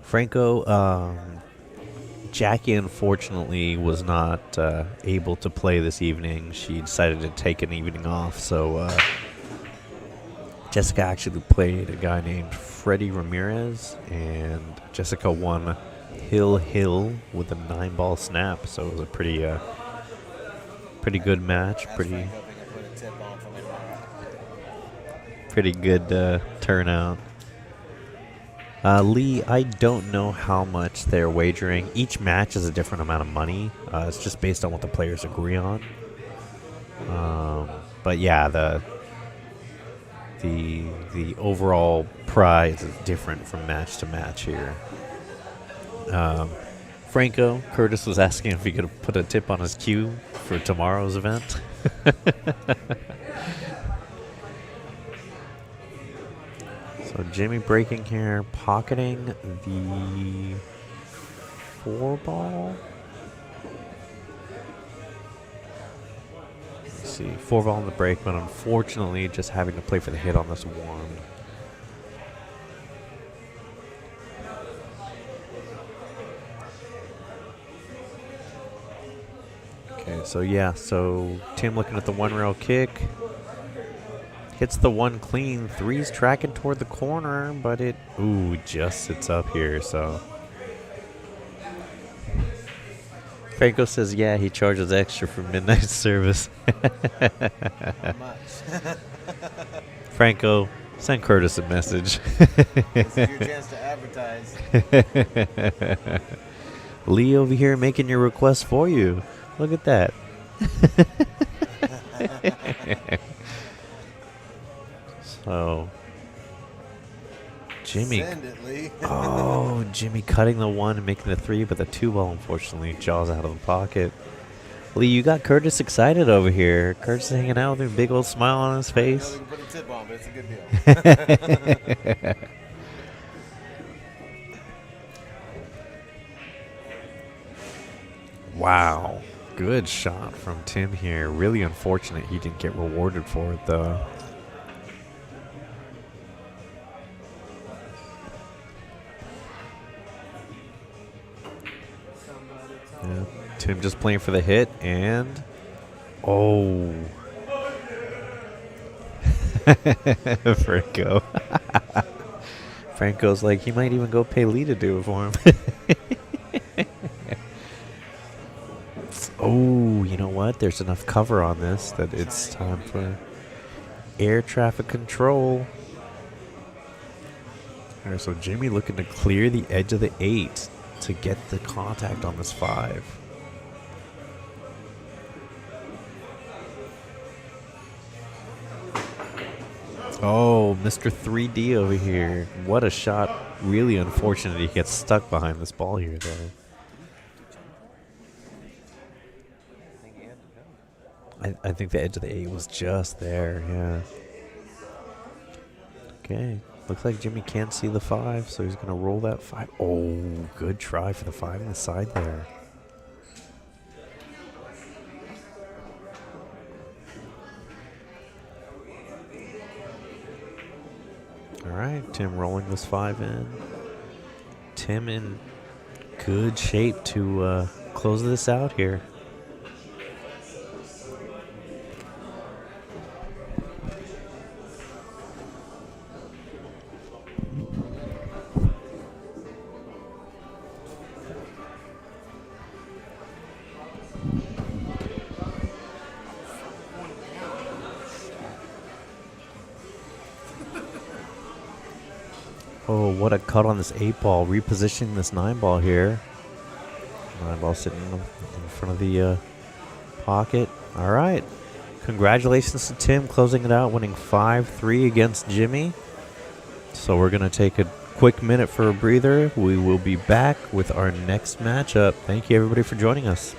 Franco, Jackie unfortunately was not able to play this evening. She decided to take an evening off, so Jessica actually played a guy named Freddie Ramirez, and Jessica won Hill with a 9-ball snap, so it was a pretty good match, pretty good turnout. Lee, I don't know how much they're wagering. Each match is a different amount of money. It's just based on what the players agree on. But yeah, the overall prize is different from match to match here. Franco, Curtis was asking if he could put a tip on his cue for tomorrow's event. So Jimmy breaking here, pocketing the 4-ball. Let's see, 4-ball in the break, but unfortunately just having to play for the hit on this 1. Okay, so yeah, so Tim looking at the 1-rail kick. Hits the 1 clean. 3's tracking toward the corner, but it just sits up here. So Franco says, yeah, he charges extra for midnight service. How much? Franco, send Curtis a message. This is your chance to advertise. Lee over here making your request for you. Look at that. So, Jimmy. Send it, Lee. Oh, Jimmy cutting the 1 and making the 3, but the 2-ball unfortunately jaws out of the pocket. Lee, you got Curtis excited over here. Curtis is hanging out with a big old smile on his face. We can put a tip on, but it's a good deal. Wow. Good shot from Tim here. Really unfortunate he didn't get rewarded for it, though. Yeah. Tim just playing for the hit, and oh, Franco. Franco's like, he might even go pay Lee to do it for him. Oh, you know what? There's enough cover on this that it's time for air traffic control. All right, so Jimmy looking to clear the edge of the 8 to get the contact on this 5. Oh, Mr. 3D over here. What a shot. Really unfortunate he gets stuck behind this ball here, though. I think the edge of the 8 was just there, yeah. Okay, looks like Jimmy can't see the 5, so he's going to roll that 5. Oh, good try for the 5 on the side there. All right, Tim rolling this 5 in. Tim in good shape to close this out here. Oh, what a cut on this 8 ball. Repositioning this 9 ball here. 9 ball sitting in front of the pocket. All right. Congratulations to Tim closing it out, winning 5-3 against Jimmy. So we're going to take a quick minute for a breather. We will be back with our next matchup. Thank you, everybody, for joining us.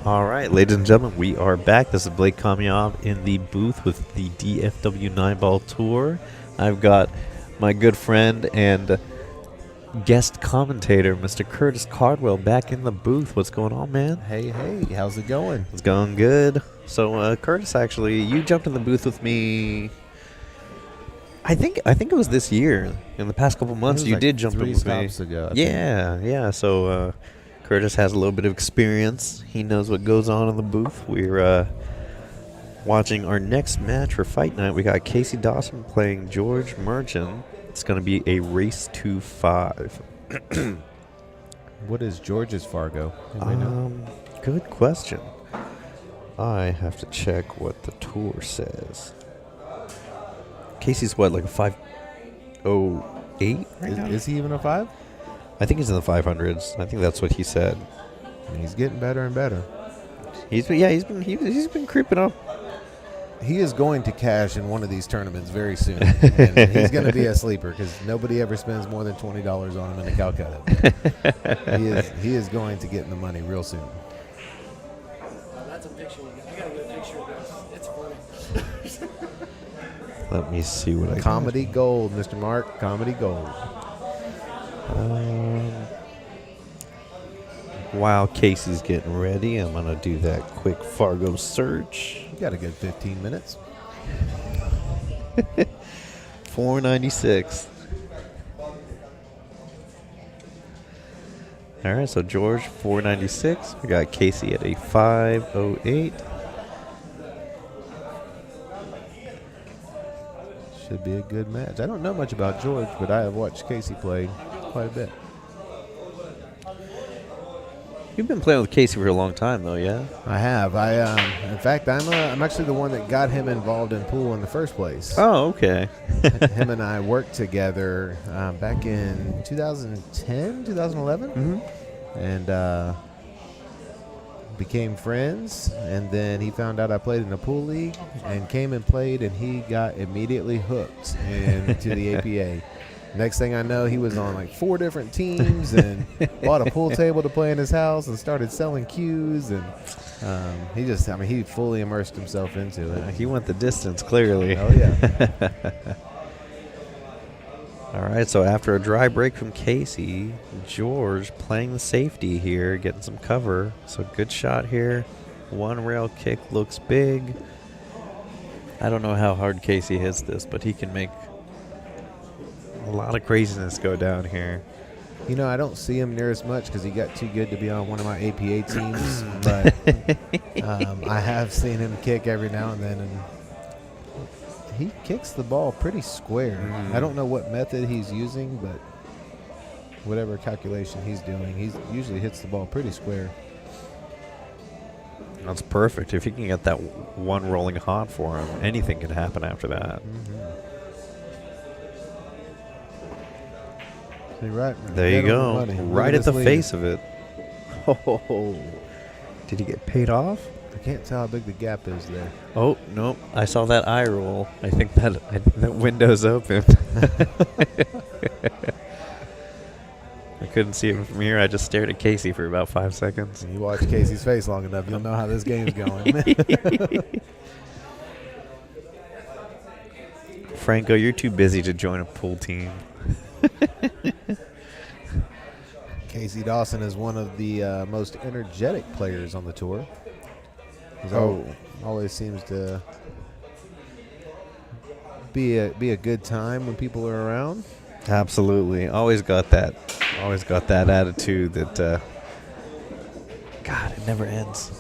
All right, ladies and gentlemen, we are back. This is Blake Kamyab in the booth with the DFW 9-Ball Tour. I've got my good friend and guest commentator, Mr. Curtis Cardwell, back in the booth. What's going on, man? Hey, how's it going? It's going good. So, Curtis, actually, you jumped in the booth with me. I think it was this year. In the past couple months, you did jump in with me. 3 stops ago. Yeah. So, Curtis has a little bit of experience. He knows what goes on in the booth. We're watching our next match for Fight Night. We got Casey Dawson playing George Merchant. It's going to be a race to 5. What is George's Fargo? Anybody know? Good question. I have to check what the tour says. Casey's what, like a 508 right now? Is he even a 5? I think he's in the 500s. I think that's what he said. He's getting better and better. He's been creeping up. He is going to cash in one of these tournaments very soon. And he's going to be a sleeper because nobody ever spends more than $20 on him in a Calcutta. He is going to get in the money real soon. That's a picture. I got a good picture of this. It's funny. Let me see what I got. Comedy gold, Mr. Mark. Comedy gold. While Casey's getting ready, I'm going to do that quick Fargo search. You got a good 15 minutes. 496. All right, so George, 496. We got Casey at a 508. Should be a good match. I don't know much about George, but I have watched Casey play quite a bit. You've been playing with Casey for a long time, though, yeah? I have. In fact, I'm actually the one that got him involved in pool in the first place. Oh, okay. Him and I worked together back in 2010, 2011, and became friends. And then he found out I played in a pool league and came and played, and he got immediately hooked into the APA. Next thing I know, he was on like 4 different teams and bought a pool table to play in his house and started selling cues. And he fully immersed himself into it. He went the distance, clearly. Oh, yeah. All right, so after a dry break from Casey, George playing the safety here, getting some cover. So good shot here. One rail kick looks big. I don't know how hard Casey hits this, but he can make a lot of craziness go down here. You know, I don't see him near as much because he got too good to be on one of my APA teams. But I have seen him kick every now and then, and he kicks the ball pretty square. I don't know what method he's using, but whatever calculation he's doing, he usually hits the ball pretty square. That's perfect. If he can get that one rolling hot for him, anything can happen after that. Right. There you go. Money. Right at the face of it. Oh, did he get paid off? I can't tell how big the gap is there. Oh, nope. I saw that eye roll. I think that window's open. I couldn't see it from here. I just stared at Casey for about 5 seconds. You watch Casey's face long enough, you'll know how this game's going. Franco, you're too busy to join a pool team. Casey Dawson is one of the most energetic players on the tour. He always seems to be a good time when people are around. Absolutely. Always got that attitude that God, it never ends.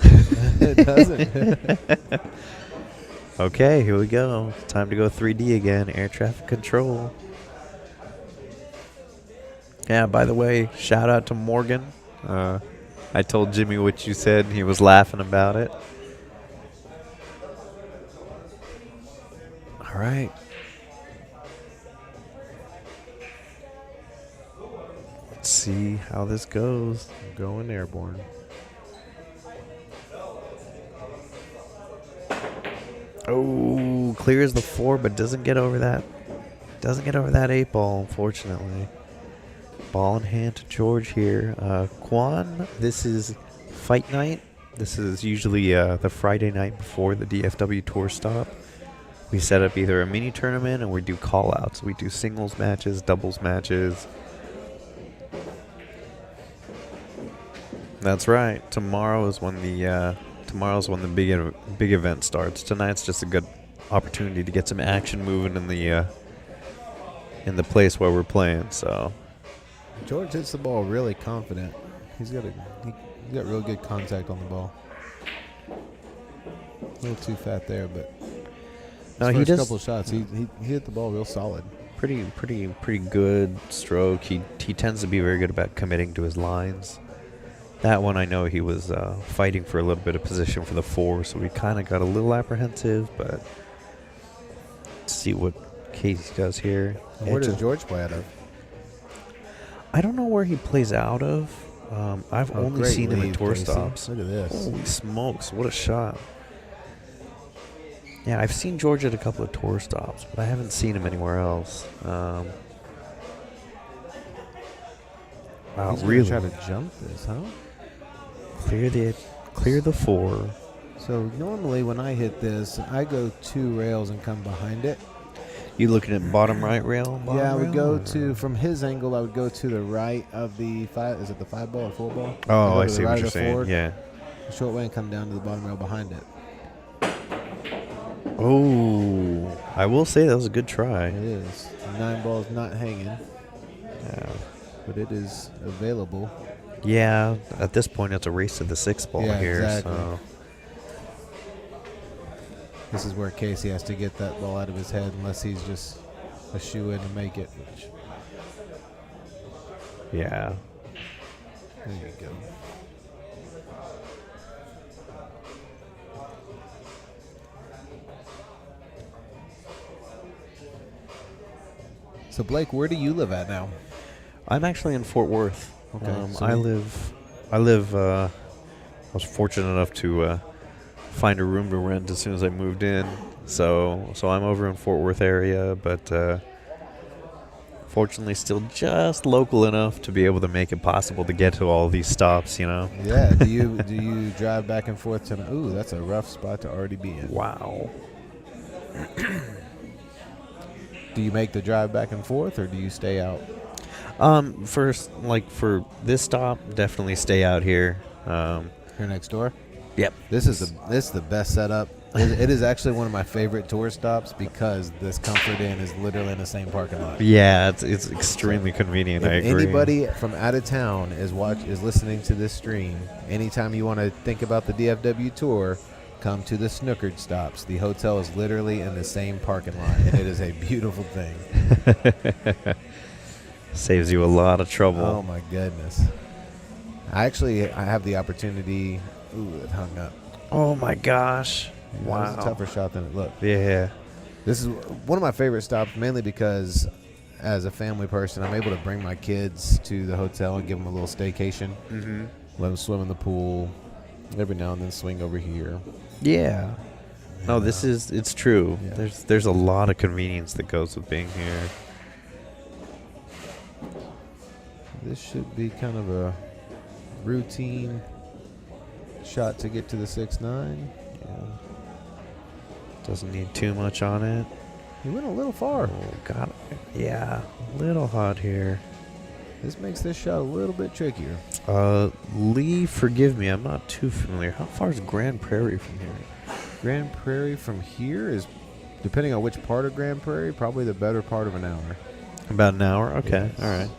It doesn't. Okay, here we go. Time to go 3D again. Air traffic control. Yeah, by the way, shout out to Morgan. I told Jimmy what you said, and he was laughing about it. All right. Let's see how this goes. I'm going airborne. Oh, clears the 4, but doesn't get over that. Doesn't get over that 8 ball, unfortunately. Ball in hand to George here. Quan, this is Fight Night. This is usually the Friday night before the DFW tour stop. We set up either a mini tournament, and we do call-outs. We do singles matches, doubles matches. That's right. Tomorrow's when the big event starts. Tonight's just a good opportunity to get some action moving in the place where we're playing. So George hits the ball really confident. He's got real good contact on the ball. A little too fat there, but no, his he first does couple of shots, he hit the ball real solid. pretty good stroke. He tends to be very good about committing to his lines. That one I know he was fighting for a little bit of position for the 4, so we kind of got a little apprehensive, but let's see what Casey does here. Where does George play out of? I don't know where he plays out of. I've only great seen him at lead, tour Casey. stops. Look at this. Holy smokes, what a shot. Yeah, I've seen George at a couple of tour stops, but I haven't seen him anywhere else. Wow, He's really? try to jump this, huh? Clear the 4. So normally when I hit this, I go 2 rails and come behind it. You looking at bottom right rail? Yeah, I would rail, go or- to, from his angle, I would go to the right of the 5, is it the 5 ball or 4 ball? Oh, go I to the see right what of you're the saying. forward, Yeah. short way and come down to the bottom rail behind it. Oh, I will say that was a good try. It is. The 9 ball is not hanging, Yeah. but it is available. Yeah, at this point, it's a race to the 6 ball Yeah, here. exactly. So This is where Casey has to get that ball out of his head unless he's just a shoe-in to make it. Which, yeah, there you go. So Blake, where do you live at now? I'm actually in Fort Worth. Okay, so I was fortunate enough to find a room to rent as soon as I moved in. So I'm over in Fort Worth area, but fortunately still just local enough to be able to make it possible to get to all these stops, you know. Yeah. Do you drive back and forth to? Ooh, that's a rough spot to already be in. Wow. Do you make the drive back and forth, or do you stay out? First, like for this stop, definitely stay out here. Here next door. Yep. This is the best setup. It is actually one of my favorite tour stops because this Comfort Inn is literally in the same parking lot. Yeah, it's extremely convenient. I If agree. anybody from out of town is listening to this stream, anytime you want to think about the DFW tour, come to the Snookered stops. The hotel is literally in the same parking lot, and it is a beautiful thing. Saves you a lot of trouble. Oh my goodness! I have the opportunity. Ooh, it hung up. Oh my gosh! That Wow. was a tougher shot than it looked. Yeah. This is one of my favorite stops, mainly because as a family person, I'm able to bring my kids to the hotel and give them a little staycation. Mm-hmm. Let them swim in the pool. Every now and then swing over here. Yeah. No, it's true. Yeah. There's a lot of convenience that goes with being here. This should be kind of a routine shot to get to the 6-9. Yeah. Doesn't need too much on it. He went a little far. Oh god. Yeah. A little hot here. This makes this shot a little bit trickier. Lee, forgive me, I'm not too familiar. How far is Grand Prairie from here? Grand Prairie from here is, depending on which part of Grand Prairie, probably the better part of an hour. About an hour? Okay. Yes. All right.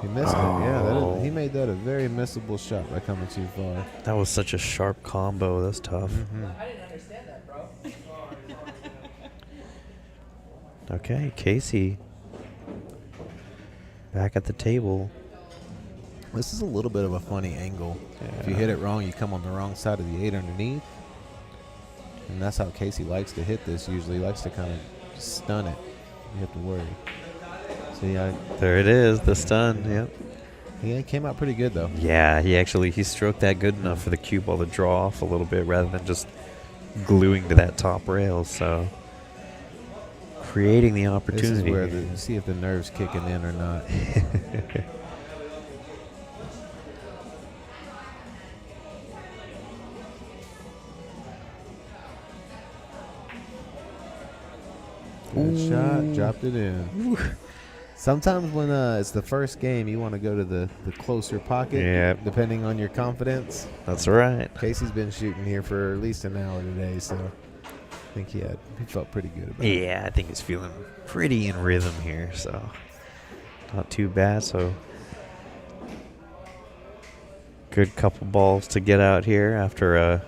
He missed it. Yeah, Oh. he made that a very missable shot by coming too far. That was such a sharp combo. That's tough. I didn't understand that, bro. Okay, Casey. Back at the table. This is a little bit of a funny angle. If you Yeah. hit it wrong, you come on the wrong side of the 8 underneath. And that's how Casey likes to hit this usually. He likes to kind of stun it. You have to worry. So yeah, There it is, the stun. Yep. he came out pretty good though. Yeah, he stroked that good enough for the cue ball to draw off a little bit rather than just gluing to that top rail. So creating the This is opportunity. where see if the nerves kicking in or not. Good shot. Dropped it in. Sometimes when it's the first game, you want to go to the closer pocket, depending on your confidence. That's right. Casey's been shooting here for at least an hour today, so I think he felt pretty good about it. Yeah, I think he's feeling pretty in rhythm here, so not too bad. So good couple balls to get out here after a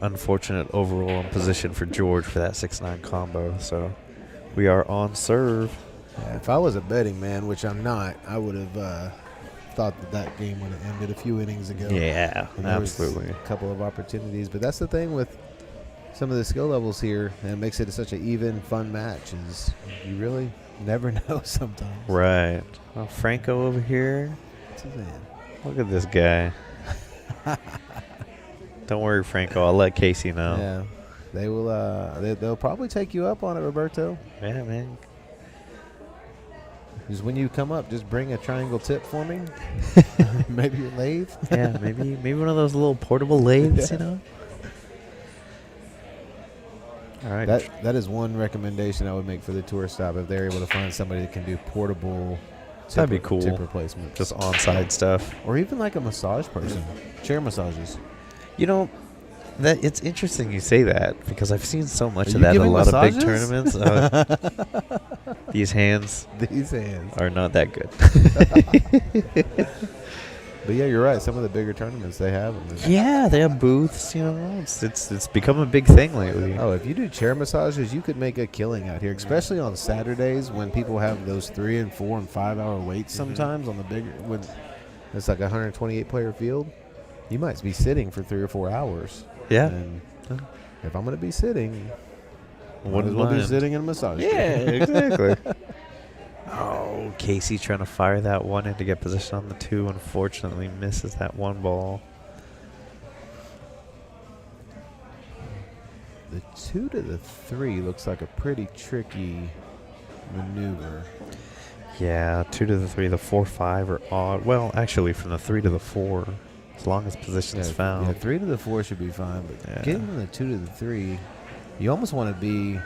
unfortunate overall position for George for that 6-9 combo. So we are on serve. Yeah, if I was a betting man, which I'm not, I would have thought that game would have ended a few innings ago. Yeah, And there was absolutely. a couple of opportunities, but that's the thing with some of the skill levels here, and it makes it such an even, fun match. Is you really never know sometimes. Right. Well, Franco over here. What's his name? Look at this guy. Don't worry, Franco. I'll let Casey know. Yeah, they will. They'll probably take you up on it, Roberto. Yeah, man. Just when you come up, just bring a triangle tip for me. Maybe your lathe. Yeah, maybe one of those little portable lathes, you know. All right. That is one recommendation I would make for the tour stop if they're able to find somebody that can do portable. That'd be cool. Tip replacements. Just on-side stuff. Or even like a massage person. Chair massages. You know, that it's interesting you say that because I've seen so much Are of you that in a giving lot of big massages? tournaments. These hands These hands. are not that good. But yeah, you're right. Some of the bigger tournaments, they have them. Yeah, they have booths. You know, it's become a big thing lately. Oh, if you do chair massages, you could make a killing out here, especially on Saturdays when people have those 3 and 4 and 5 hour waits sometimes on the bigger, when it's like a 128 player field. You might be sitting for 3 or 4 hours. Yeah. And if I'm going to be sitting, Wouldn't might as well be mind. sitting in a massage Yeah, chair. exactly. Oh, Casey trying to fire that one in to get position on the 2. Unfortunately, misses that one ball. The 2 to the 3 looks like a pretty tricky maneuver. Yeah, 2 to the 3, the 4-5 are odd. Well, actually, from the 3 to the 4, as long as position's found. Yeah, 3 to the 4 should be fine, but Yeah. getting from the 2 to the 3, you almost want to be.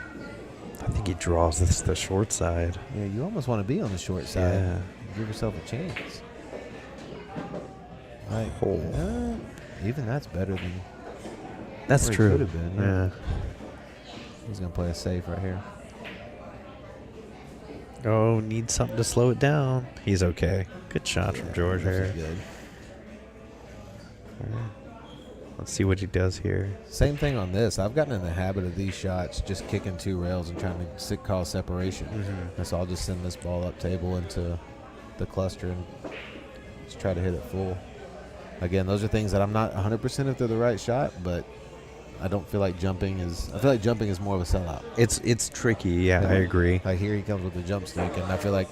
I think he draws this the short side. Yeah, you almost want to be on the short side. Yeah. Give yourself a chance. Like, Oh. even that's better than. That's where he true. could have been. Yeah. He's gonna play a safe right here. Oh, needs something to slow it down. He's okay. Good shot from George This is here. good. Let's see what he does here. Same thing on this. I've gotten in the habit of these shots, just kicking 2 rails and trying to cause separation. And so I'll just send this ball up table into the cluster and just try to hit it full. Again, those are things that I'm not 100% if they're the right shot, but I don't feel like jumping is. I feel like jumping is more of a sellout. It's tricky. Yeah, I agree. Like here he comes with the jump stick, and I feel like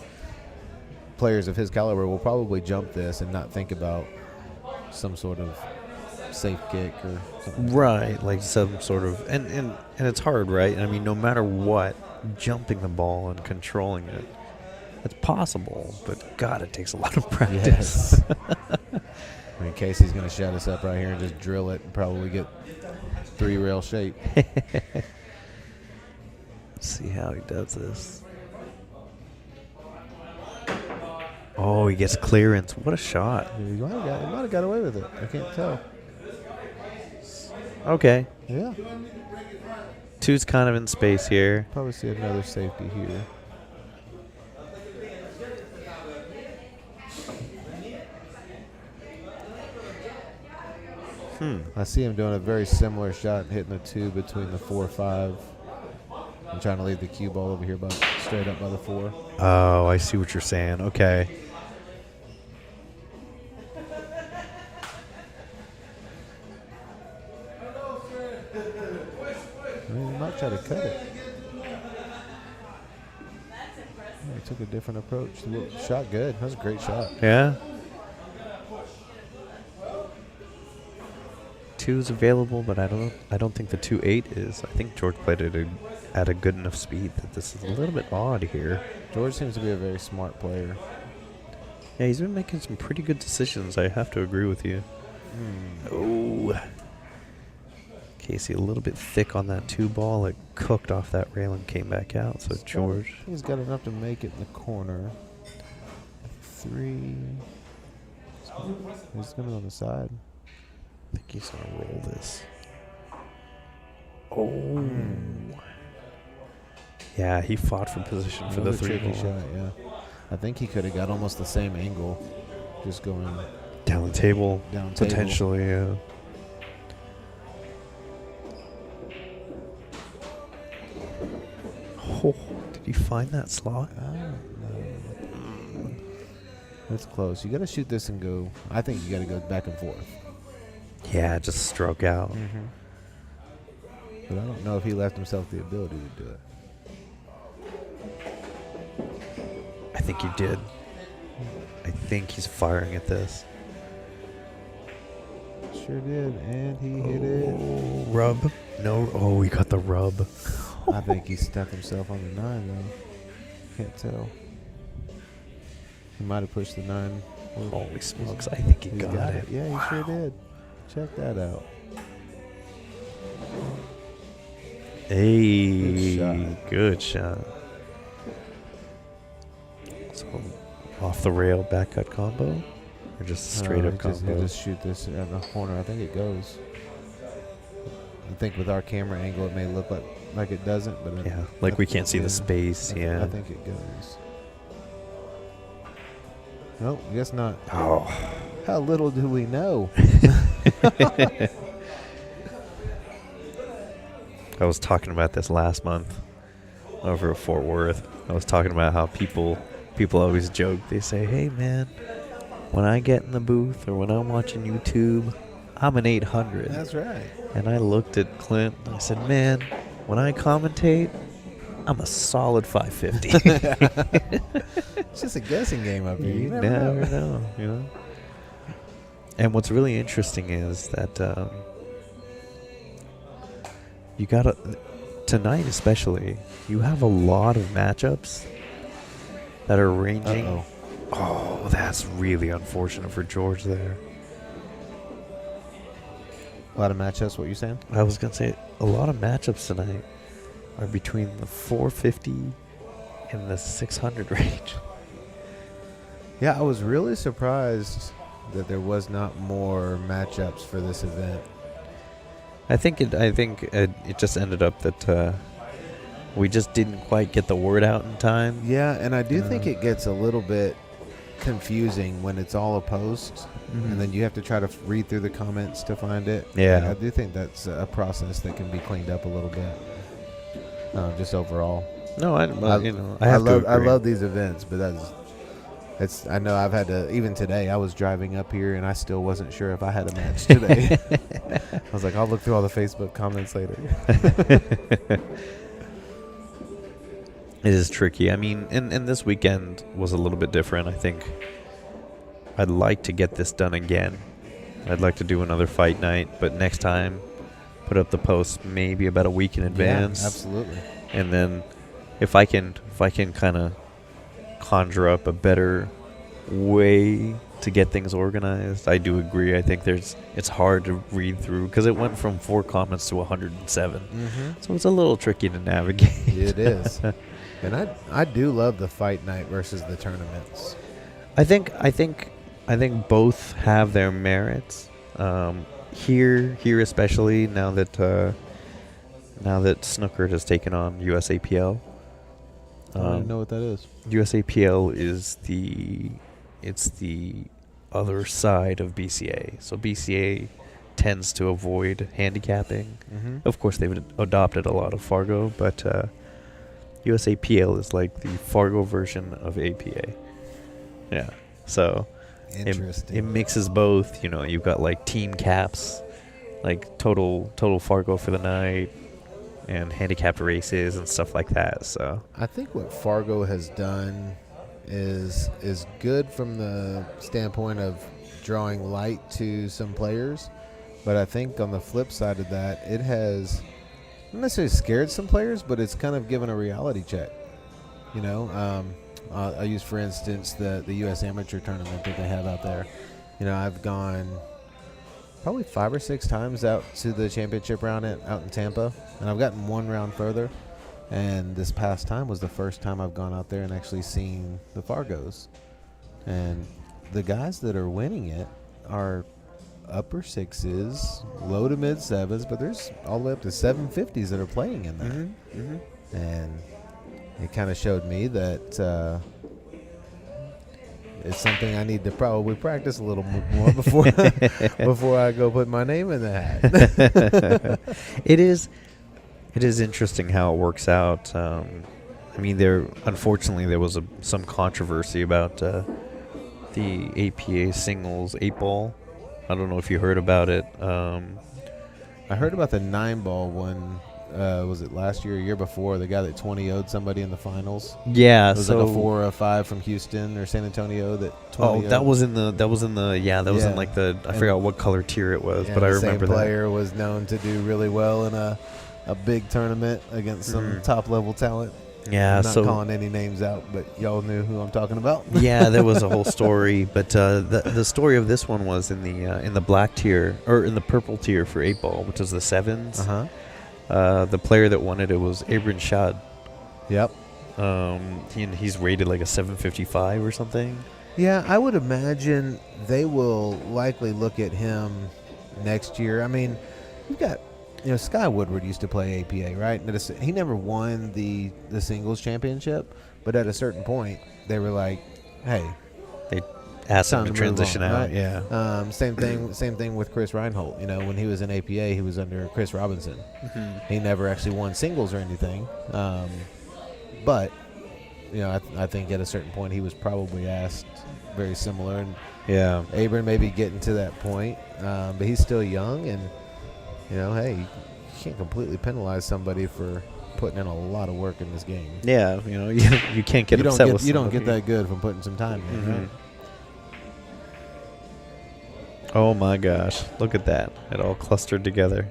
players of his caliber will probably jump this and not think about some sort of safe kick or something. Right, like some sort of, and it's hard, right? I mean, no matter what, jumping the ball and controlling it, it's possible, but God, it takes a lot of practice. Yes. I mean, Casey's going to shut us up right here and just drill it and probably get 3 rail shape. Let's see how he does this. Oh, he gets clearance. What a shot. He might have got away with it. I can't tell. Okay. Yeah. 2's kind of in space here. Probably see another safety here. I see him doing a very similar shot, hitting a 2 between the 4-5. I'm trying to leave the cue ball over here straight up by the 4. Oh, I see what you're saying. Okay. I mean, he might try to cut it. Yeah, he took a different approach. Shot good. That was a great shot. Yeah. 2's available, but I don't think the 2-8 is. I think George played it at a good enough speed that this is a little bit odd here. George seems to be a very smart player. Yeah, he's been making some pretty good decisions. I have to agree with you. Oh. Casey a little bit thick on that 2-ball. It cooked off that rail and came back out. So George. He's got enough to make it in the corner. 3. He's going to go on the side. I think he's going to roll this. Oh. Yeah, he fought for position for the Another 3 tricky ball. shot, yeah. I think he could have got almost the same angle, just going Down the table. down table. Potentially, yeah. Oh, did he find that slot? I don't know. That's close. You got to shoot this and go. I think you got to go back and forth. Yeah, just stroke out. But I don't know if he left himself the ability to do it. I think he did. I think he's firing at this. Sure did, and he hit it. Oh, rub. No. Oh, he got the rub. I think he stuck himself on the 9, though. Can't tell. He might have pushed the 9. Holy smokes, I think he He got it. Yeah, he sure did. Check that out. Hey, Good good shot. So, off the rail back cut combo? Or just straight up combo? He just shoot this in the corner. I think it goes. I think with our camera angle, it may look like it doesn't, but Yeah, like we can't see the space, yeah. I think it goes. Nope, guess not. Oh. How little do we know? I was talking about this last month over at Fort Worth. I was talking about how people always joke. They say, "Hey man, when I get in the booth or when I'm watching YouTube, I'm an 800." That's right. And I looked at Clint and I said, "Man, when I commentate, I'm a solid 550." It's just a guessing game up here. You never know, you know. And what's really interesting is that you gotta tonight, especially, you have a lot of matchups that are ranging. Uh-oh. Oh, that's really unfortunate for George there. A lot of matchups, what you saying? I was gonna say a lot of matchups tonight are between the 450 and the 600 range. Yeah, I was really surprised that there was not more matchups for this event. I think it just ended up that we just didn't quite get the word out in time. Yeah, and I do think it gets a little bit confusing when it's all a post, and then you have to try to read through the comments to find it. Yeah. I do think that's a process that can be cleaned up a little bit, just overall. No, I I love these events, but I know I've had to, even today, I was driving up here and I still wasn't sure if I had a match today. I was like, I'll look through all the Facebook comments later. It is tricky. I mean, and this weekend was a little bit different. I think I'd like to get this done again. I'd like to do another fight night, but next time, put up the post maybe about a week in advance. Yeah, absolutely. And then if I can kind of conjure up a better way to get things organized, I do agree. I think it's hard to read through because it went from 4 comments to 107. So it's a little tricky to navigate. It is. And I do love the fight night versus the tournaments. I think both have their merits. Here especially now that Snookered has taken on USAPL. I don't even know what that is. USAPL is the other side of BCA. So BCA tends to avoid handicapping. Of course, they've adopted a lot of Fargo, but USAPL is like the Fargo version of APA. Yeah. So Interesting. it mixes both. You know, you've got like team caps, like total Fargo for the night, and handicapped races and stuff like that. So I think what Fargo has done is good from the standpoint of drawing light to some players, but I think on the flip side of that, it has not necessarily scared some players, but it's kind of given a reality check. You know, I'll use for instance the U.S. Amateur tournament that they have out there. You know, I've gone probably 5 or 6 times out to the championship round out in Tampa, and I've gotten one round further. And this past time was the first time I've gone out there and actually seen the Fargos. And the guys that are winning it are upper 6s, low to mid 7s, but there's all the way up to 750s that are playing in that. And it kind of showed me that it's something I need to probably practice a little more before I go put my name in the hat. It is interesting how it works out. I mean, unfortunately there was some controversy about the APA singles 8-ball. I don't know if you heard about it. I heard about the 9-ball one. Was it last year or year before? The guy that 20-0'd somebody in the finals. Yeah, it was like a 4 or a 5 from Houston or San Antonio that 20. Oh, that was in like the I forgot what color tier it was, but I remember the that. same player was known to do really well in a big tournament against some top level talent. Yeah, I'm not calling any names out, but y'all knew who I'm talking about. Yeah, there was a whole story, but the story of this one was in the black tier or in the purple tier for 8-ball, which is the 7s. The player that won it was Abram Shad. Yep. He's rated like a 755 or something. Yeah, I would imagine they will likely look at him next year. I mean, you've got, Sky Woodward used to play APA, right? He never won the singles championship, but at a certain point, they were like, hey. They asked him to move transition on, out, right? yeah. Same thing with Chris Reinhold. When he was in APA, he was under Chris Robinson. He never actually won singles or anything. But, I think at a certain point he was probably asked very similar. And yeah, Abram may be getting to that point, but he's still young. And, hey, you can't completely penalize somebody for putting in a lot of work in this game. Yeah, you can't get upset with somebody. You don't get that good from putting some time in, right? Oh my gosh, look at that. It all clustered together.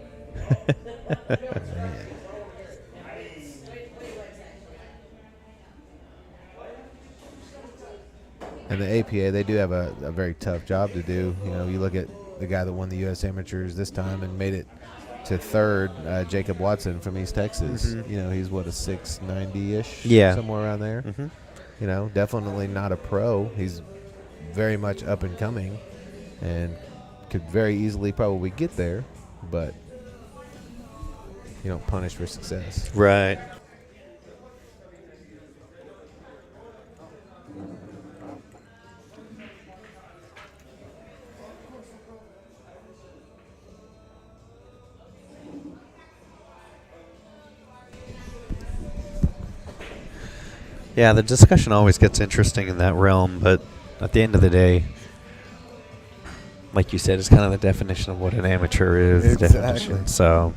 And the APA, they do have a very tough job to do. You look at the guy that won the U.S. Amateurs this time and made it to third, Jacob Watson from East Texas. He's what, a 690-ish? Yeah. Somewhere around there. Definitely not a pro. He's very much up and coming and could very easily probably get there, but you don't punish for success. Right. Yeah, the discussion always gets interesting in that realm, but at the end of the day, like you said, it's kind of the definition of what an amateur is. Exactly. So,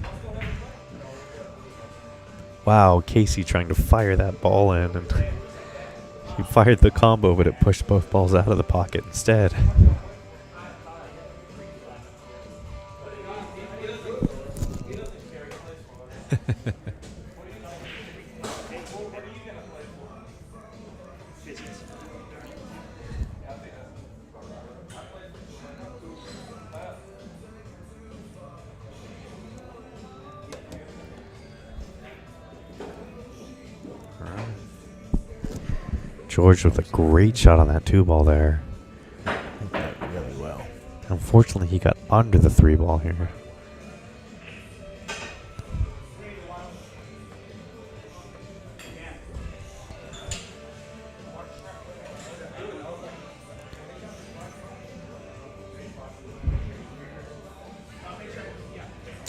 wow, Casey trying to fire that ball in, and he fired the combo, but it pushed both balls out of the pocket instead. George with a great shot on that 2-ball there. He got really well. Unfortunately, he got under the 3-ball here.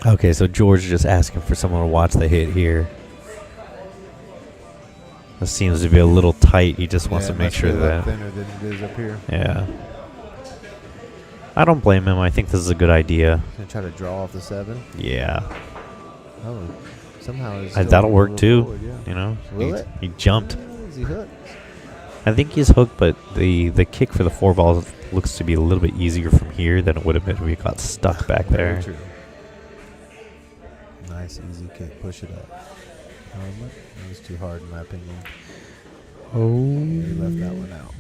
Okay, so George just asking for someone to watch the hit here. This seems to be a little tight. He just wants to make sure that. Thinner than it is up here. Yeah. I don't blame him. I think this is a good idea. Gonna try to draw off the 7. Yeah. Oh, somehow that'll work too. Forward, yeah. You know, Will it? He jumped. Is he hooked? I think he's hooked, but the kick for the 4-ball looks to be a little bit easier from here than it would have been if we got stuck back there. Very true. Nice, easy kick. Push it up. That was too hard in my opinion. Oh. He left that one out.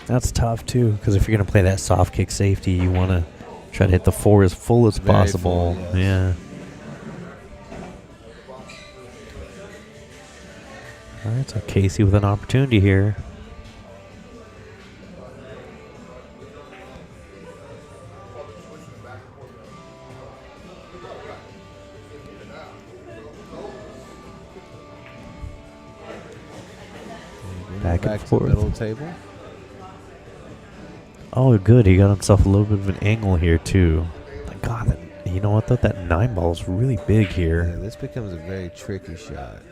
That's tough too, because if you're gonna play that soft kick safety, you want to try to hit the 4 as full as Very possible. full, yes. Yeah. All right, so Casey with an opportunity here. Back and to the forth. middle table. Oh, good. He got himself a little bit of an angle here, too. God, you know what, though? That 9 ball is really big Yeah, here. this becomes a very tricky shot.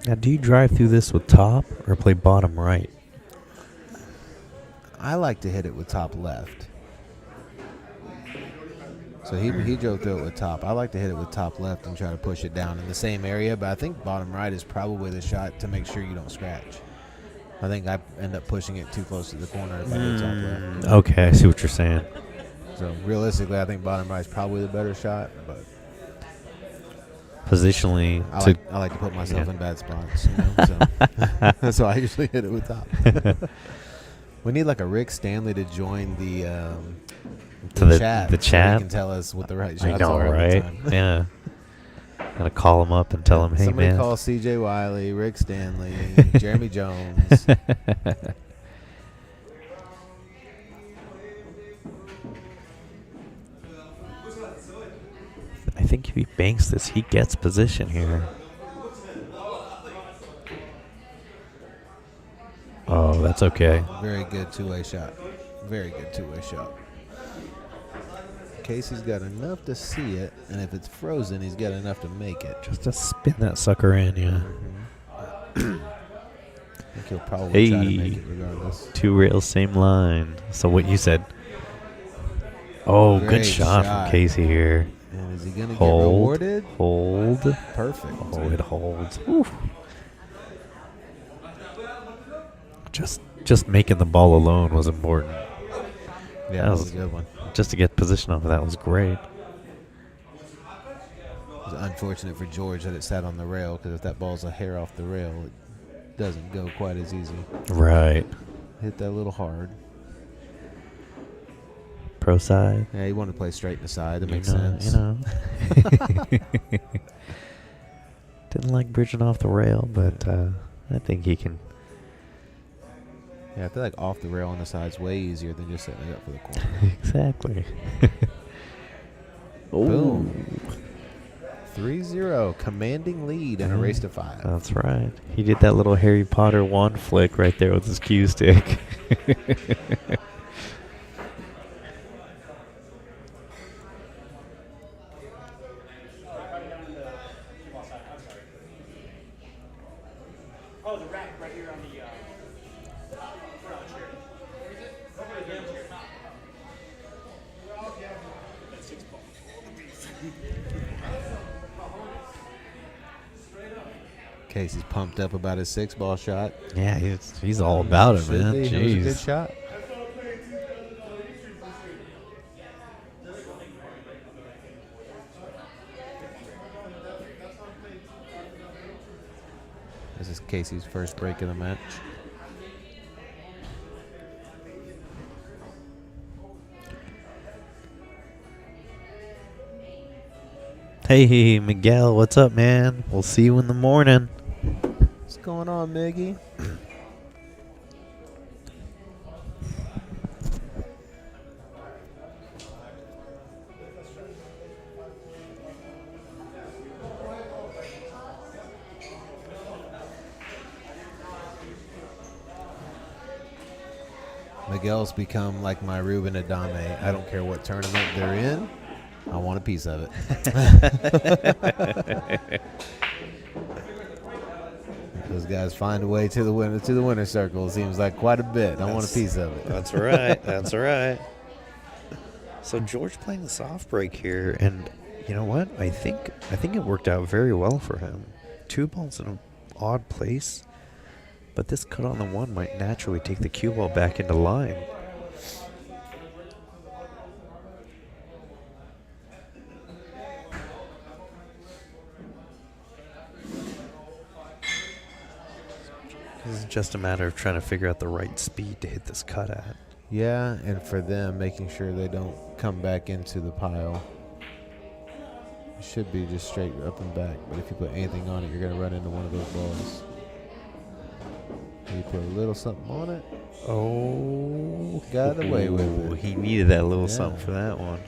Now, do you drive through this with top or play bottom right? I like to hit it with top left. So he drove through it with top. I like to hit it with top left and try to push it down in the same area, but I think bottom right is probably the shot to make sure you don't scratch. I think I end up pushing it too close to the corner if I hit top left. Okay, I see what you're saying. So realistically, I think bottom right is probably the better shot, but Positionally, I like to put myself in bad spots. You know, so I usually hit it with top. We need like a Rick Stanley to join the chat. The So chat. he can tell us what the right shots I know, are every right? time. Yeah. Gotta call him up and tell him, hey, Somebody man. call C.J. Wiley, Rick Stanley, Jeremy Jones. I think if he banks this, he gets position here. Oh, that's okay. Very good two-way shot. Very good two-way shot. Casey's got enough to see it, and if it's frozen, he's got enough to make it. Just to spin that sucker in, yeah. I think he'll probably try to Hey. make it regardless. 2 rails, same line. So what you said. Oh, Great good shot shot. from Casey here. And is he going to get Hold. rewarded? Hold. Perfect. Oh, it holds. Oof. Just making the ball alone was important. Yeah, that was a good one. Just to get position off of that was great. It was unfortunate for George that it sat on the rail, because if that ball's a hair off the rail, it doesn't go quite as easy. Right. Hit that a little hard. Pro side. Yeah, he wanted to play straight to the side. That makes You sense. know. Didn't like bridging off the rail, but I think he can. Yeah, I feel like off the rail on the side is way easier than just setting it up for the corner. Exactly. Boom. 3-0, commanding lead and a race to 5. That's right. He did that little Harry Potter wand flick right there with his cue stick. Oh, the rack right here on the front of the chair. That's 6 ball. Casey's pumped up about his 6-ball shot. Yeah, he's all about it, Should man. be. It was a Jeez. good shot. This is Casey's first break of the match. Hey, Miguel, what's up, man? We'll see you in the morning. What's going on, Miggy? Miguel's become like my Ruben Adame. I don't care what tournament they're in. I want a piece of it. Those guys find a way to the winner circle. It seems like quite a bit. I want a piece of it. That's right. That's right. So George playing the soft break here, and you know what? I think it worked out very well for him. 2 balls in an odd place, but this cut on the 1 might naturally take the cue ball back into line. This is just a matter of trying to figure out the right speed to hit this cut at. Yeah, and for them, making sure they don't come back into the pile. It should be just straight up and back, but if you put anything on it, you're going to run into one of those balls. You put a little something on it. Oh. Got away with it. He needed that little Yeah. something for that one.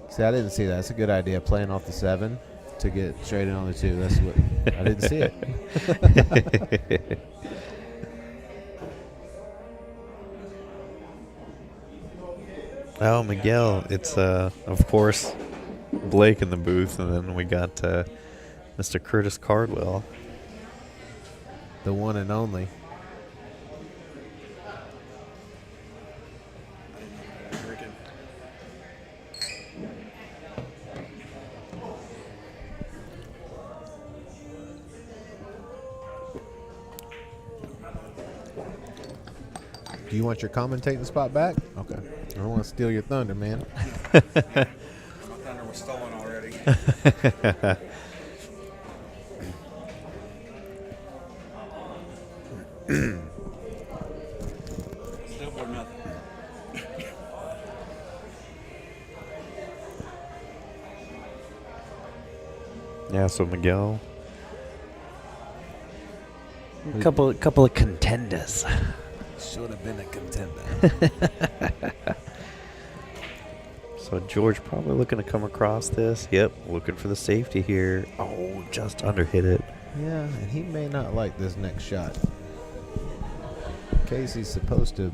See, I didn't see that. That's a good idea, playing off the 7 to get straight in on the 2. That's what I didn't see it. Oh, Miguel. It's, of course, Blake in the booth, and then we got Mr. Curtis Cardwell. The one and only. Do you want your commentating spot back? Okay. I don't want to steal your thunder, man. My thunder was stolen already. Still for nothing. Yeah, so Miguel. Couple of contenders. Should have been a contender. So George probably looking to come across this. Yep, looking for the safety here. Oh, just under hit it. Yeah, and he may not like this next shot. Casey's supposed to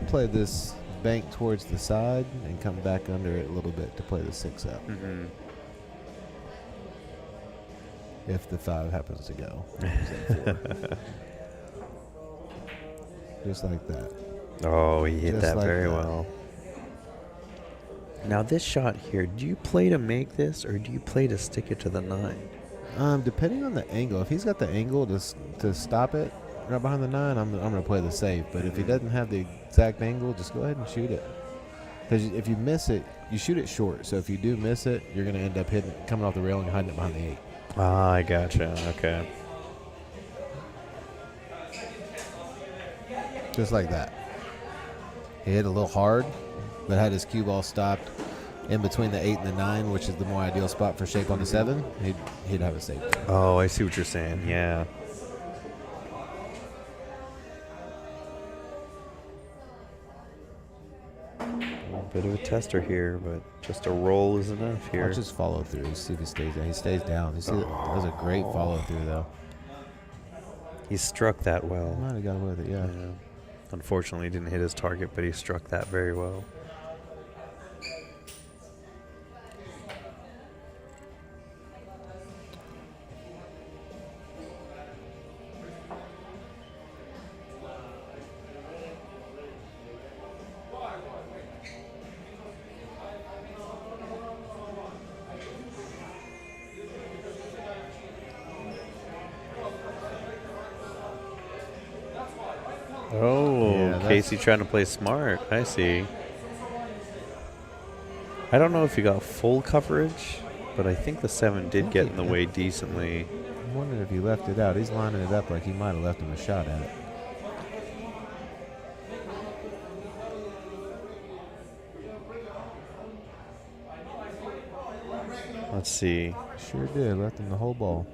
play this bank towards the side and come back under it a little bit to play the 6 out. Mm-hmm. If the 5 happens to go. Just like that. Oh, he hit Just that like very that. well. Now this shot here, do you play to make this or do you play to stick it to the 9? Depending on the angle. If he's got the angle to stop it right behind the 9, I'm going to play the safe. But if he doesn't have the exact angle, just go ahead and shoot it. Because if you miss it, you shoot it short. So if you do miss it, you're going to end up coming off the railing and hiding it behind the 8. Ah, I gotcha. Okay. Just like that. He hit a little hard, but had his cue ball stopped in between the 8 and the 9, which is the more ideal spot for shape on the 7. He'd have a safe. Oh, I see what you're saying. Yeah. A bit of a tester here, but just a roll is enough here. Watch his follow through. See if he stays down. He stays down. You see, that was a great follow through though. He struck that well. Might have got away with it, yeah. Unfortunately, he didn't hit his target, but he struck that very well. Oh, Yeah, Casey trying to play smart. I see. I don't know if he got full coverage, but I think the 7 did get in the way decently. I'm wondering if he left it out. He's lining it up like he might have left him a shot at it. Let's see. Sure did. Left him the whole ball.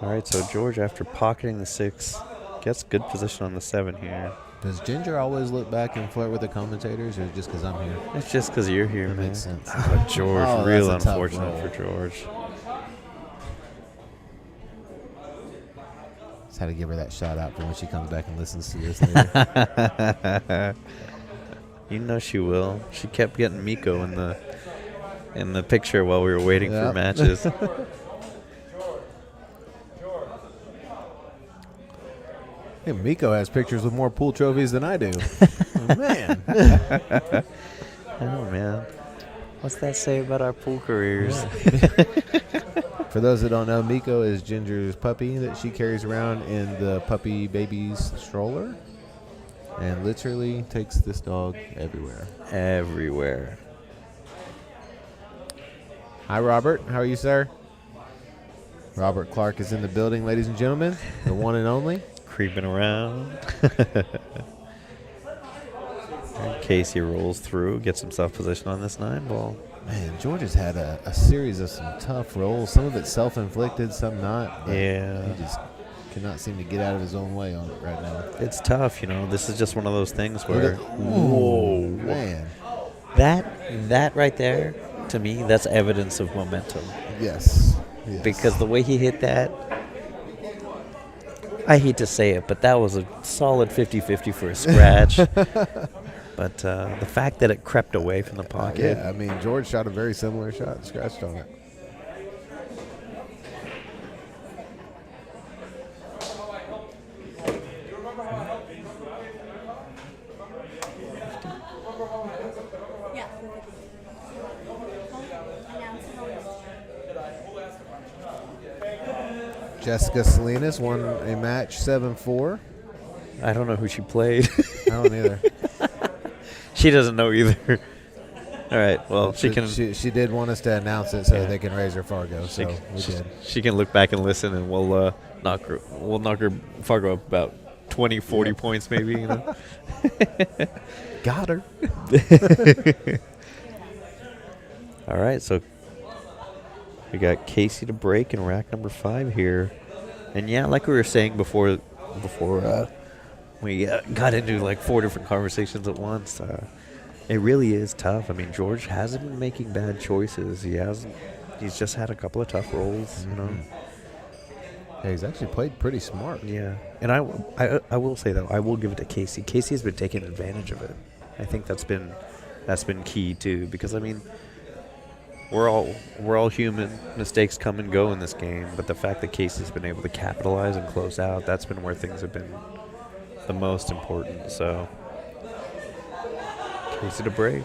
All right, so George, after pocketing the 6, gets good position on the 7 here. Does Ginger always look back and flirt with the commentators, or just because I'm here? It's just because you're here, That man. makes sense. Oh, George, Oh, real that's a tough unfortunate roll. for George. Just had to give her that shout out for when she comes back and listens to this later. You know she will. She kept getting Miko in the picture while we were waiting for Yep. matches. Hey, Miko has pictures with more pool trophies than I do. Man. Oh man, what's that say about our pool careers? For those that don't know, Miko is Ginger's puppy that she carries around in the puppy baby's stroller, and literally takes this dog everywhere. Everywhere. Hi, Robert. How are you, sir? Robert Clark is in the building, ladies and gentlemen. The one and only. Creeping around. And Casey rolls through, gets himself positioned on this 9-ball. Man, George has had a series of some tough rolls. Some of it self-inflicted, some not. Yeah. He just cannot seem to get out of his own way on it right now. It's tough, you know. This is just one of those things Look where, at- Whoa, man. that right there, to me, that's evidence of momentum. Yes. Because the way he hit that, I hate to say it, but that was a solid 50-50 for a scratch. But the fact that it crept away from the pocket. Yeah, I mean, George shot a very similar shot, scratched on it. Yeah. Jessica Salinas won a match 7-4. I don't know who she played. I don't either. She doesn't know either. All right. Well, she can. She did want us to announce it so Yeah. they can raise her Fargo. So we did. She can look back and listen, and we'll knock her Fargo up about 20, 40 points maybe. You know. Got her. All right. So we got Casey to break in rack number 5 here, and yeah, like we were saying before we got into like 4 different conversations at once. It really is tough. I mean, George hasn't been making bad choices. He's just had a couple of tough rolls, you know. Yeah, he's actually played pretty smart. Yeah, and I will say though, I will give it to Casey. Casey has been taking advantage of it. I think that's been key too, because I mean, we're all human. Mistakes come and go in this game, but the fact that Casey's been able to capitalize and close out, that's been where things have been the most important. So Casey to break.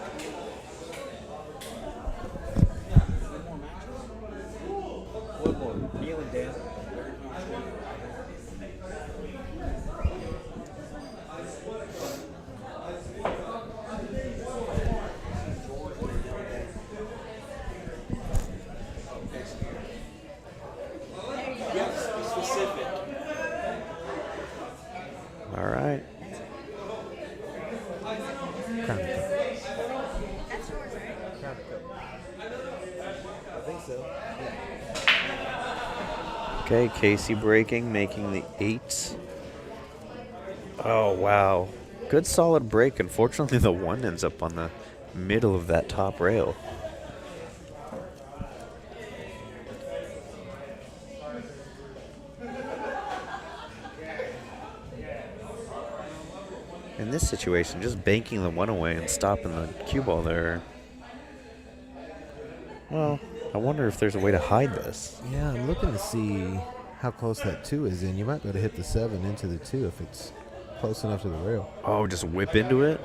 All right. That's yours, right? I think so. Okay, Casey breaking, making the 8. Oh, wow. Good solid break. Unfortunately, the 1 ends up on the middle of that top rail. In this situation, just banking the 1 away and stopping the cue ball there. Well, I wonder if there's a way to hide this. Yeah, I'm looking to see how close that 2 is in. You might be able to hit the 7 into the 2 if it's close enough to the rail. Oh, just whip into it?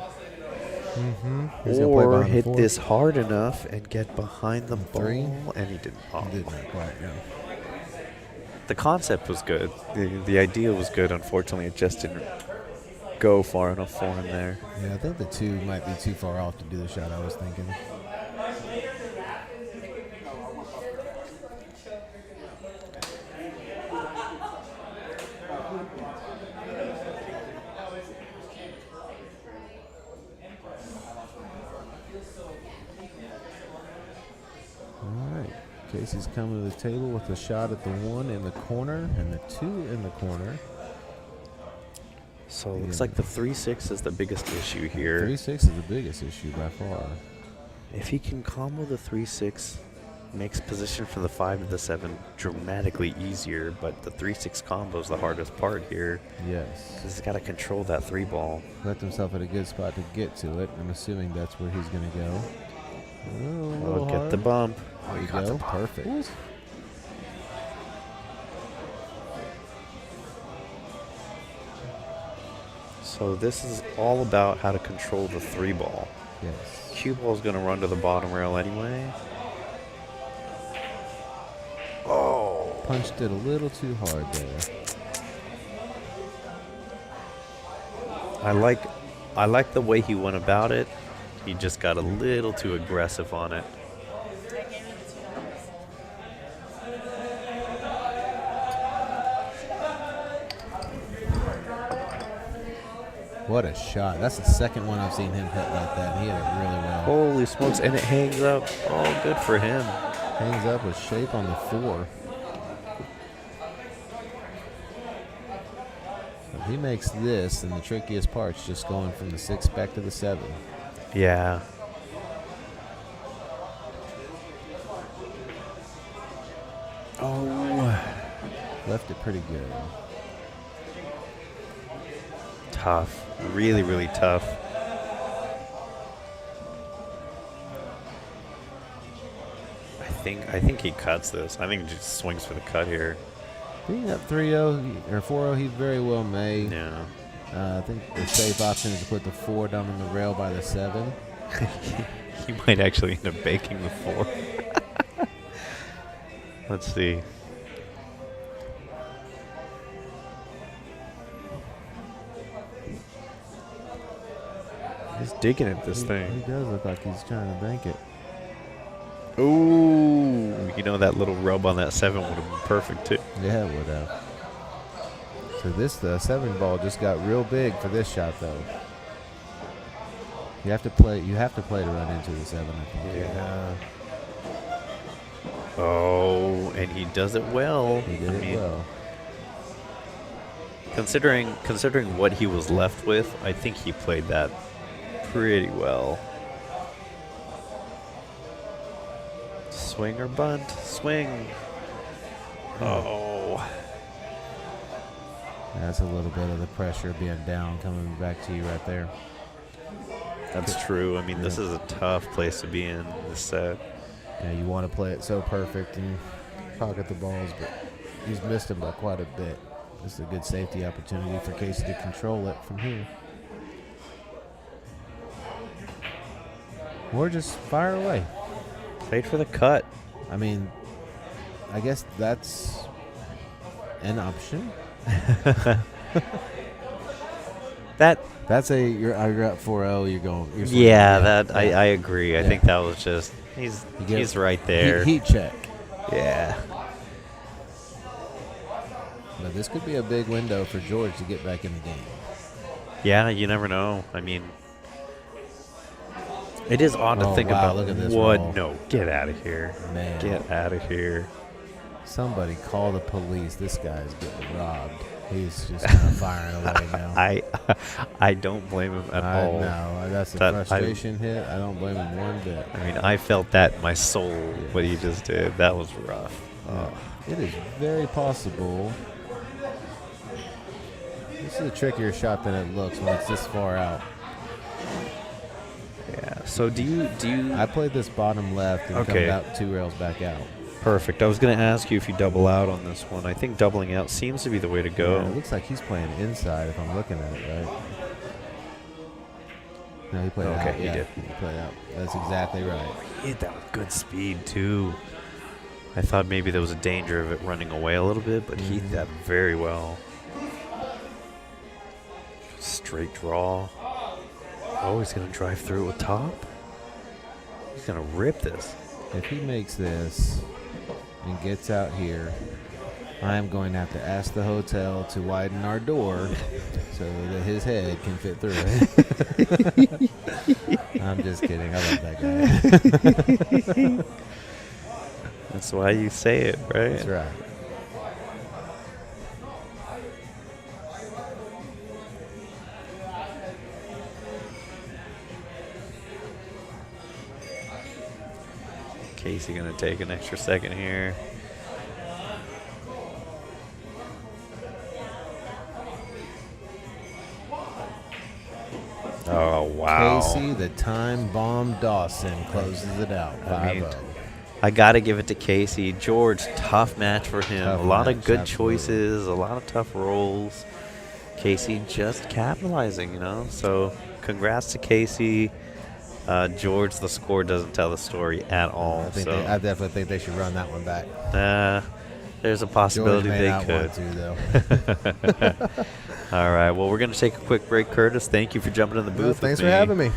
He's gonna play Or behind the hit 4. this hard enough and get behind the ball. 3. And he didn't. Oh. Did not quite, yeah. The concept was good. The idea was good. Unfortunately, it just didn't go far enough for him there. Yeah, I think the 2 might be too far off to do the shot I was thinking. All right, Casey's coming to the table with a shot at the 1 in the corner and the 2 in the corner. So it looks Yeah. like the 3-6 is the biggest issue here. 3-6 is the biggest issue by far. If he can combo the 3-6, makes position for the 5 to the 7 dramatically easier, but the 3-6 combo is the hardest part here. Yes. He's got to control that 3 ball. Left himself at a good spot to get to it. I'm assuming that's where he's going to go. Oh, get the bump. There you Got the go. bump. Perfect. So this is all about how to control the 3 ball. Yes. Cue ball's going to run to the bottom rail anyway. Oh, punched it a little too hard there. I like the way he went about it. He just got a little too aggressive on it. What a shot. That's the second one I've seen him hit like that. He hit it really well. Holy smokes, and it hangs up. Oh, good for him. Hangs up with shape on the 4. If he makes this, then the trickiest part's just going from the 6 back to the 7. Yeah. Oh. Left it pretty good. Tough. Really, really tough. I think he cuts this. I think he just swings for the cut here. Being up 3-0 or 4-0, he very well may. Yeah. I think the safe option is to put the 4 down on the rail by the 7. He might actually end up baking the 4. Let's see. He's digging at this He thing. does look like he's trying to bank it. Ooh. You know, that little rub on that 7 would have been perfect, too. Yeah, it would have. So the 7 ball just got real big for this shot, though. You have to play to run into the 7, I think. Yeah. Oh, and he does it well. He did it well. Considering what he was left with, I think he played that pretty well. Swing or bunt? Swing. Oh. That's a little bit of the pressure being down coming back to you right there. That's true. I mean, this is a tough place to be in this set. Yeah, you want to play it so perfect and pocket the balls, but he's missed them by quite a bit. This is a good safety opportunity for Casey to control it from here. Or just fire away. Played for the cut. I mean, I guess that's an option. That's you're at 4-0. You're swinging. Yeah, I agree. I think that was just he's right there. Heat check. Yeah. But this could be a big window for George to get back in the game. Yeah, you never know. I mean, it is odd to think wow, about. look at this What? roll. No, get out of here. Man. Get out of here. Somebody call the police. This guy's getting robbed. He's just kind of firing away now. I don't blame him at all. No, that's a That- frustration hit. I don't blame him one bit. I mean, I felt that in my soul, what he just did. That was rough. It is very possible. This is a trickier shot than it looks when it's this far out. Yeah. So do you? I played this bottom left and Okay. come out 2 rails back out. Perfect. I was going to ask you if you double out on this one. I think doubling out seems to be the way to go. Yeah, it looks like he's playing inside if I'm looking at it right. No, he played out. Okay, he Yeah, did. He played out. That's exactly right. He hit that with good speed too. I thought maybe there was a danger of it running away a little bit, but he hit that very well. Straight draw. Oh, he's going to drive through it with top. He's going to rip this. If he makes this and gets out here, I am going to have to ask the hotel to widen our door so that his head can fit through it. I'm just kidding. I love that guy. That's why you say it, right? That's right. Casey going to take an extra second here. Oh, wow. Casey, the time bomb Dawson closes it out. 5-0. I mean, I got to give it to Casey. George, tough match for him. Tough a lot match, of good absolutely. choices, a lot of tough rolls. Casey just capitalizing, you know. So congrats to Casey. George, the score doesn't tell the story at all. I definitely think they should run that one back. There's a George possibility may they not could. want to, though. All right. Well, we're going to take a quick break, Curtis. Thank you for jumping in the booth. Thanks with for me. having me.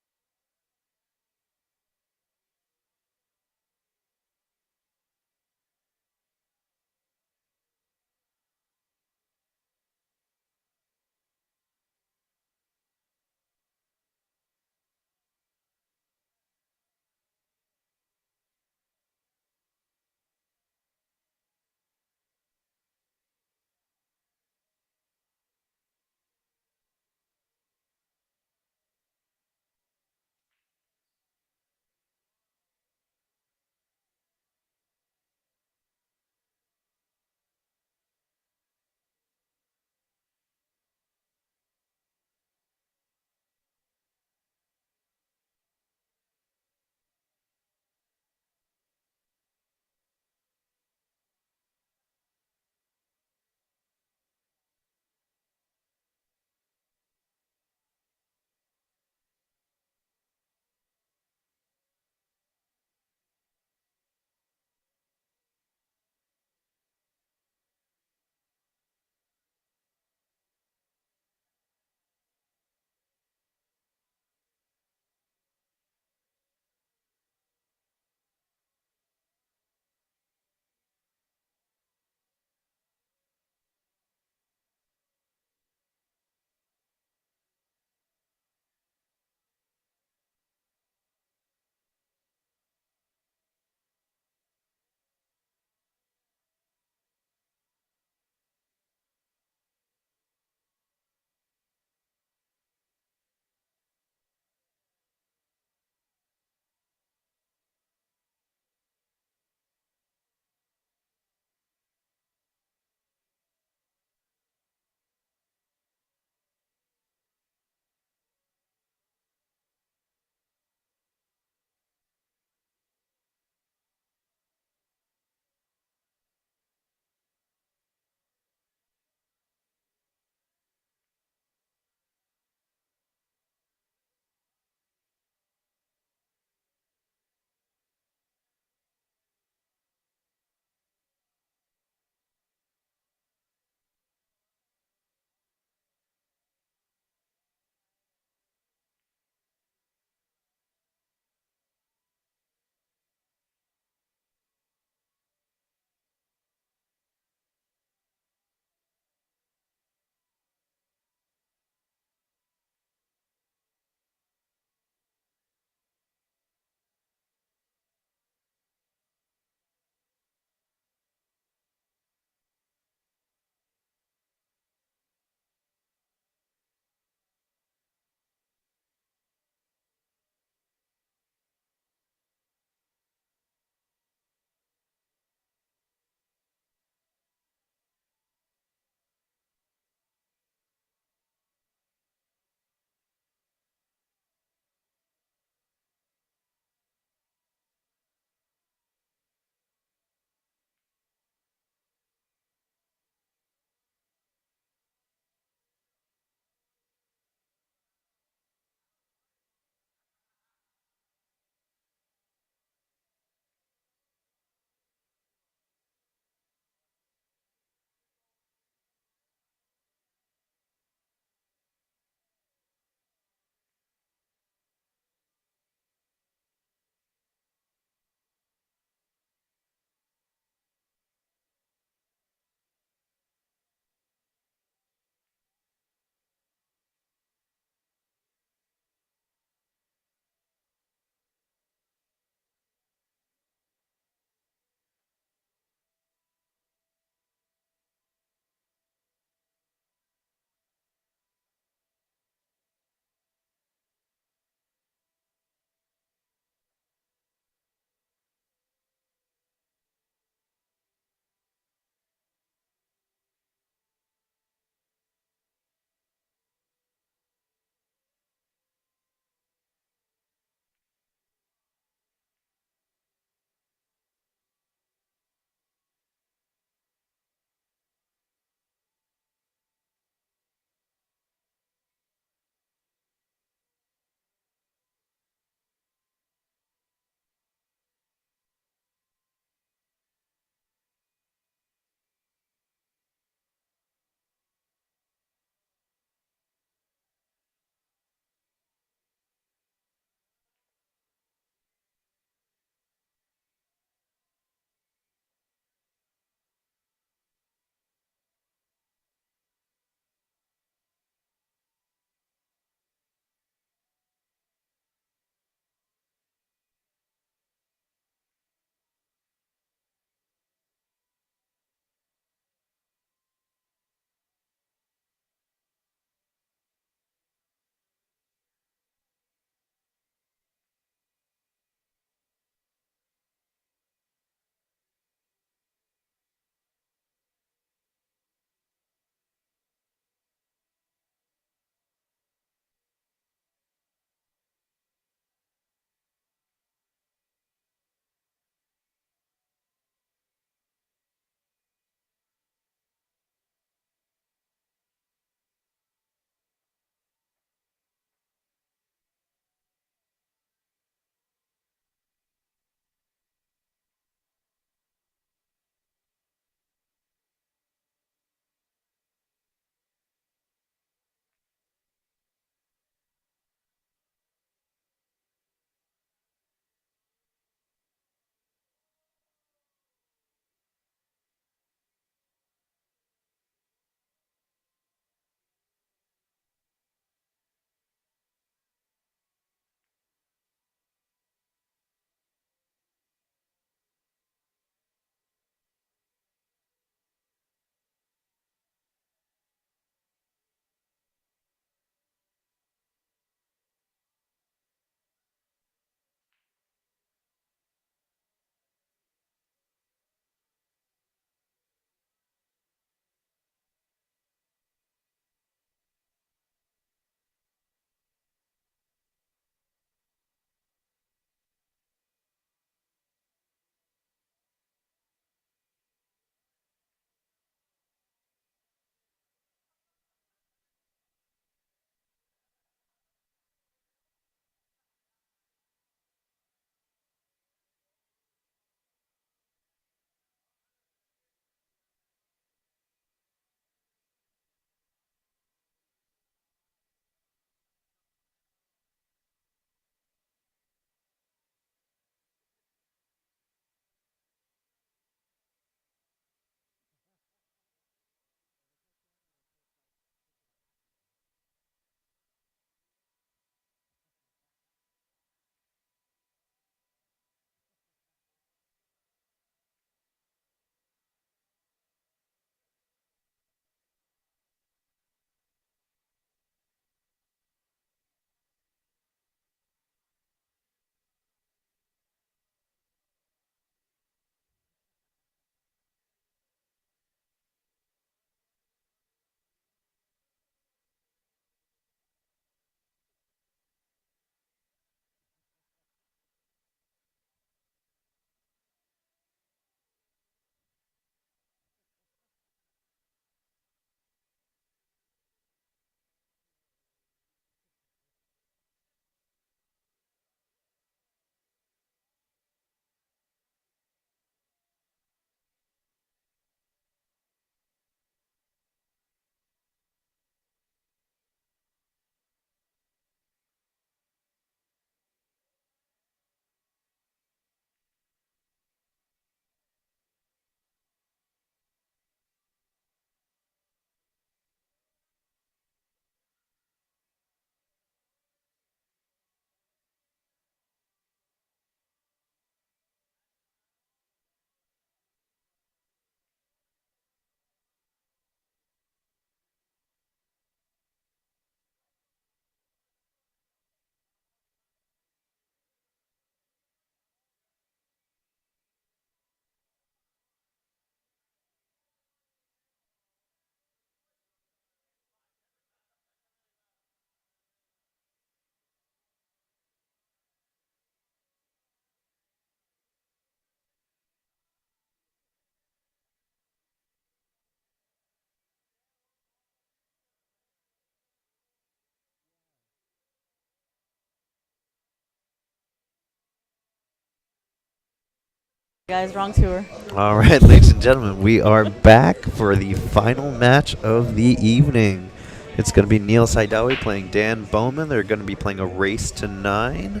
Guys, wrong tour. All right, ladies and gentlemen, we are back for the final match of the evening. It's going to be Neil Sadawi playing Dan Bowman. They're going to be playing a race to 9.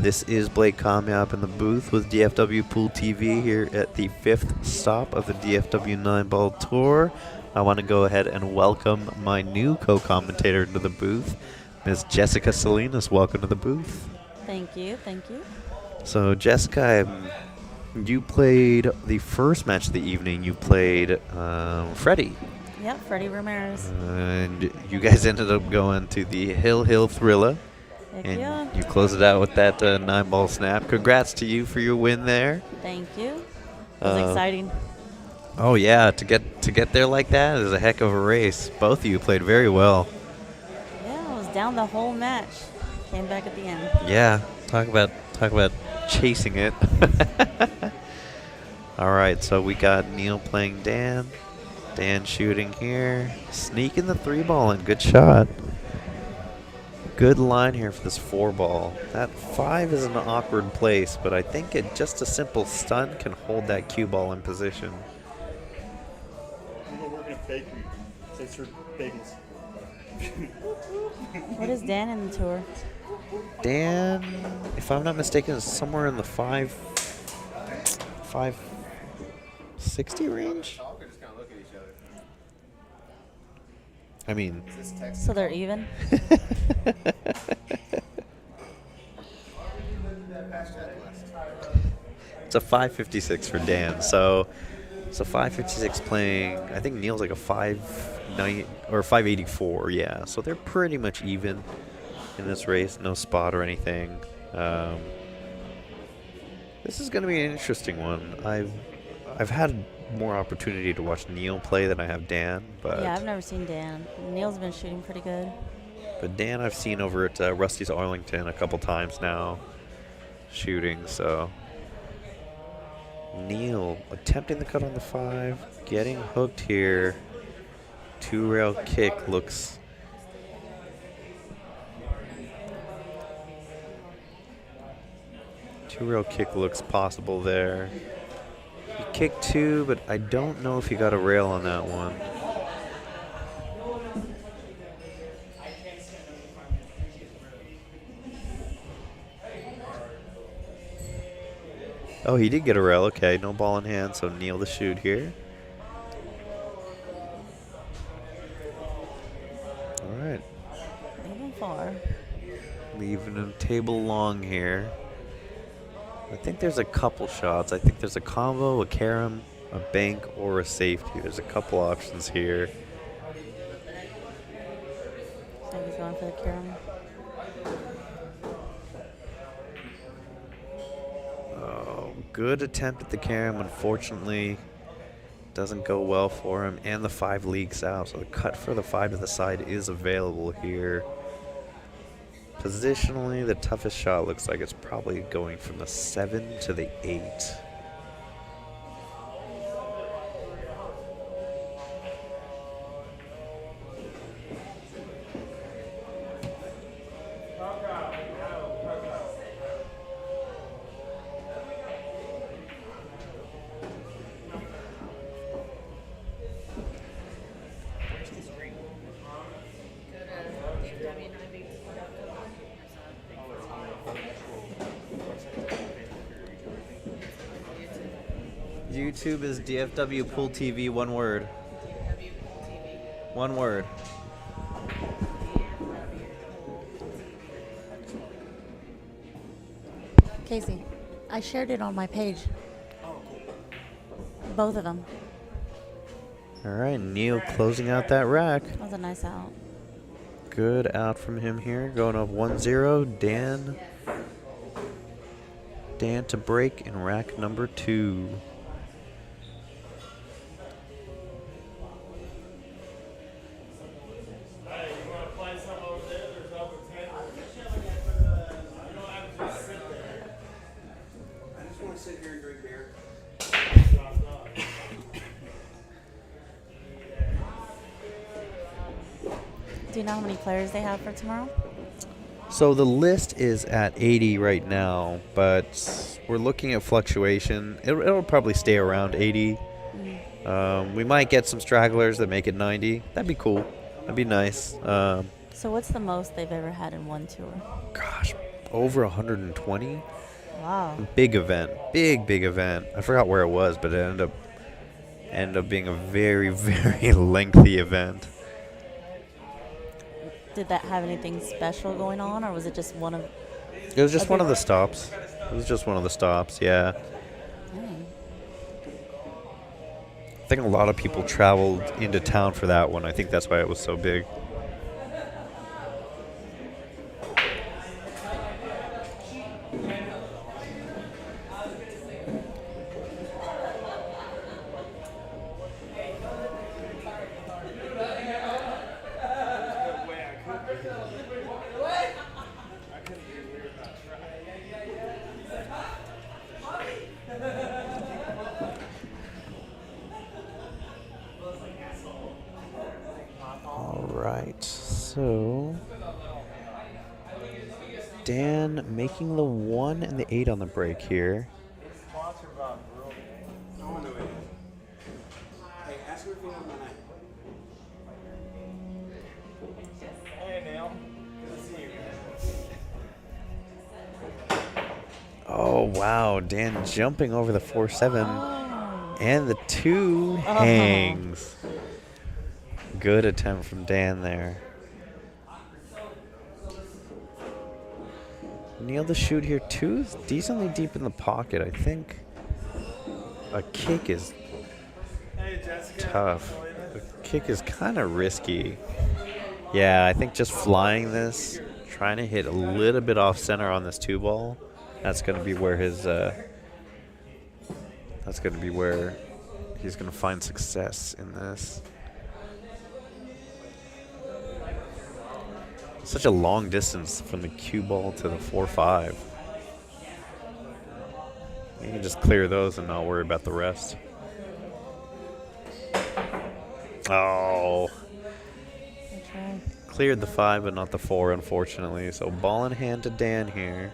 This is Blake Kamyap in the booth with DFW Pool TV here at the 5th stop of the DFW 9-ball tour. I want to go ahead and welcome my new co-commentator to the booth, Ms. Jessica Salinas. Welcome to the booth. Thank you, thank you. So, Jessica, you played the first match of the evening. You played Freddie. Yep, Freddie Ramirez. And you guys ended up going to the Hill Thriller. Heck And yeah. you closed it out with that 9-ball snap. Congrats to you for your win there. Thank you. It was exciting. Oh yeah, to get there like that is a heck of a race. Both of you played very well. Yeah, I was down the whole match. Came back at the end. Yeah, talk about chasing it. All right, so we got Neil playing Dan. Dan shooting here, sneaking the 3-ball in. Good shot. Good line here for this 4-ball. That 5 is an awkward place, but I think just a simple stun can hold that cue ball in position. I'm gonna work in a bakery. They serve bagels. What is Dan in the tour? Dan, if I'm not mistaken, is somewhere in the 560 range. I mean, So they're even? it's a 556 for Dan. So it's a 556 playing. I think Neil's like a 590 or 584. Yeah, so they're pretty much even in this race. No spot or anything. This is going to be an interesting one. I've had more opportunity to watch Neil play than I have Dan, but Yeah, I've never seen Dan. Neil's been shooting pretty good. But Dan I've seen over at Rusty's Arlington a couple times now shooting, so Neil attempting the cut on the 5, getting hooked here. 2-rail kick looks possible there. He kicked 2, but I don't know if he got a rail on that one. Oh, he did get a rail. Okay, no ball in hand, so Neil the shoot here. All right. Even far. Leaving a table long here. I think there's a couple shots. I think there's a combo, a carom, a bank, or a safety. There's a couple options here. So he's going for the carom. Oh, good attempt at the carom. Unfortunately, doesn't go well for him, and the 5 leaks out. So the cut for the 5 to the side is available here. Positionally, the toughest shot looks like it's probably going from the 7 to the 8. YouTube is DFW Pool TV, one word. One word. Casey, I shared it on my page. Both of them. All right, Neil closing out that rack. That was a nice out. Good out from him here. Going up 1-0. Dan to break in rack number 2. Do you know how many players they have for tomorrow? So the list is at 80 right now, but we're looking at fluctuation. It'll probably stay around 80. We might get some stragglers that make it 90. That'd be cool. That'd be nice. So what's the most they've ever had in one tour? Gosh, over 120. Wow. Big event. Big event. I forgot where it was, but it ended up being a very, very lengthy event. Did that have anything special going on, or was it just one of... It was just one of the stops. It was just one of the stops, yeah. Dang. I think a lot of people traveled into town for that one. I think that's why it was so big. So, Dan making the 1 and the 8 on the break here. Oh, wow. Dan jumping over the 4-7. And the 2 hangs. Good attempt from Dan there. Nailed the shoot here. 2 is decently deep in the pocket. I think a kick is tough. A kick is kind of risky. Yeah, I think just flying this, trying to hit a little bit off center on this 2 ball, that's going to be where his that's going to be where he's going to find success in this. Such a long distance from the cue ball to the 4-5. You can just clear those and not worry about the rest. Oh. Cleared the 5, but not the 4, unfortunately. So ball in hand to Dan here.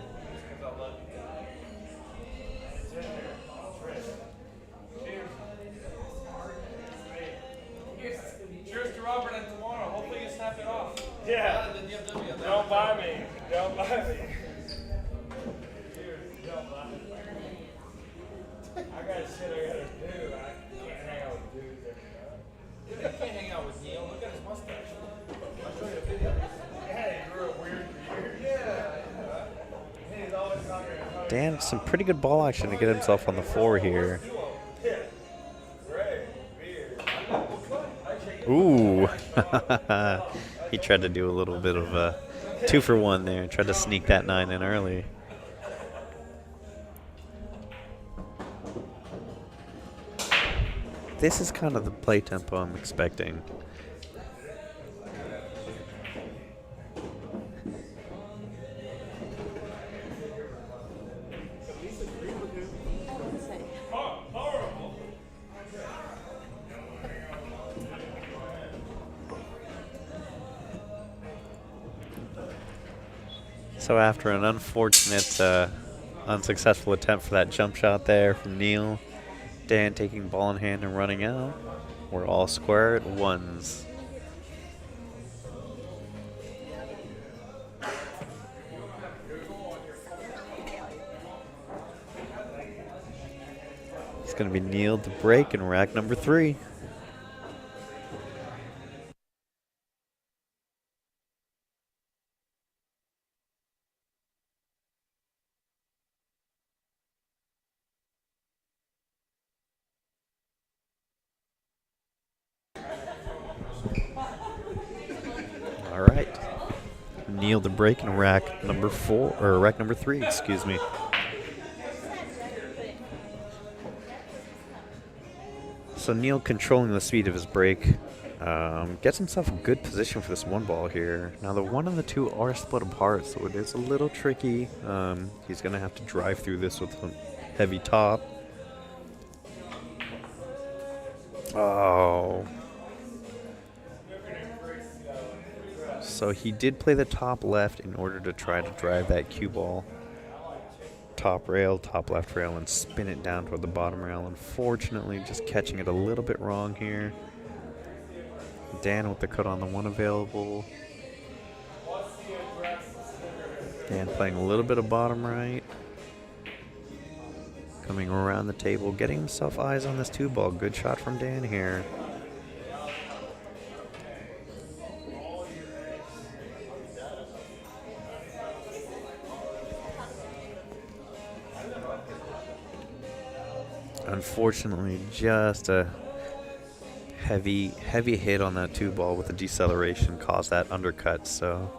Cheers to Robert and tomorrow. Hopefully you snap it off. Yeah. Don't buy me. Don't buy me. I got shit I gotta do. I can't hang out with dudes every night. You can't hang out with Neil. Look at his mustache. I'll show you a video. Yeah, he grew a weird beard. Yeah. He's always talking about Dan, some pretty good ball action to get himself on the 4 here. Ooh. He tried to do a little bit of a 2-for-1 there. Tried to sneak that 9 in early. This is kind of the play tempo I'm expecting. So after an unfortunate, unsuccessful attempt for that jump shot there from Neil, Dan taking ball in hand and running out. We're all square at 1s. It's going to be Neil to break in rack number 3. All right. Neil the break in rack number 4, or rack number 3, excuse me. So Neil controlling the speed of his break, gets himself a good position for this 1 ball here. Now the 1 and the 2 are split apart, so it is a little tricky. He's going to have to drive through this with a heavy top. Oh. So he did play the top left in order to try to drive that cue ball top rail, top left rail, and spin it down toward the bottom rail. Unfortunately, just catching it a little bit wrong here. Dan with the cut on the one available. Dan playing a little bit of bottom right. Coming around the table, getting himself eyes on this two ball. Good shot from Dan here. Unfortunately, just a heavy hit on that two ball with the deceleration caused that undercut, so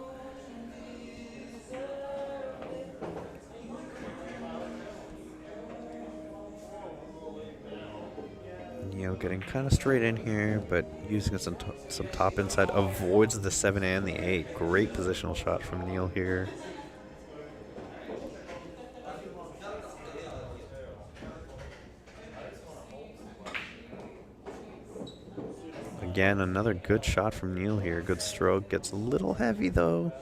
Neo getting kind of straight in here, but using some top inside, avoids the 7 and the 8. Great positional shot from Neil here. Again, another good shot from Neil here. Good stroke. Gets a little heavy, though.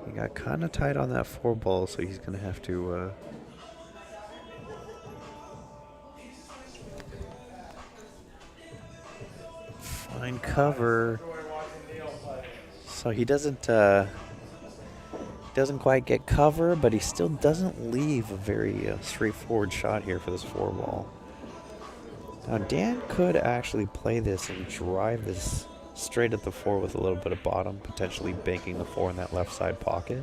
He got kind of tight on that 4 ball, so he's going to have to... find cover. So he doesn't quite get cover, but he still doesn't leave a very straightforward shot here for this 4 ball. Now, Dan could actually play this and drive this straight at the 4 with a little bit of bottom, potentially banking the 4 in that left side pocket.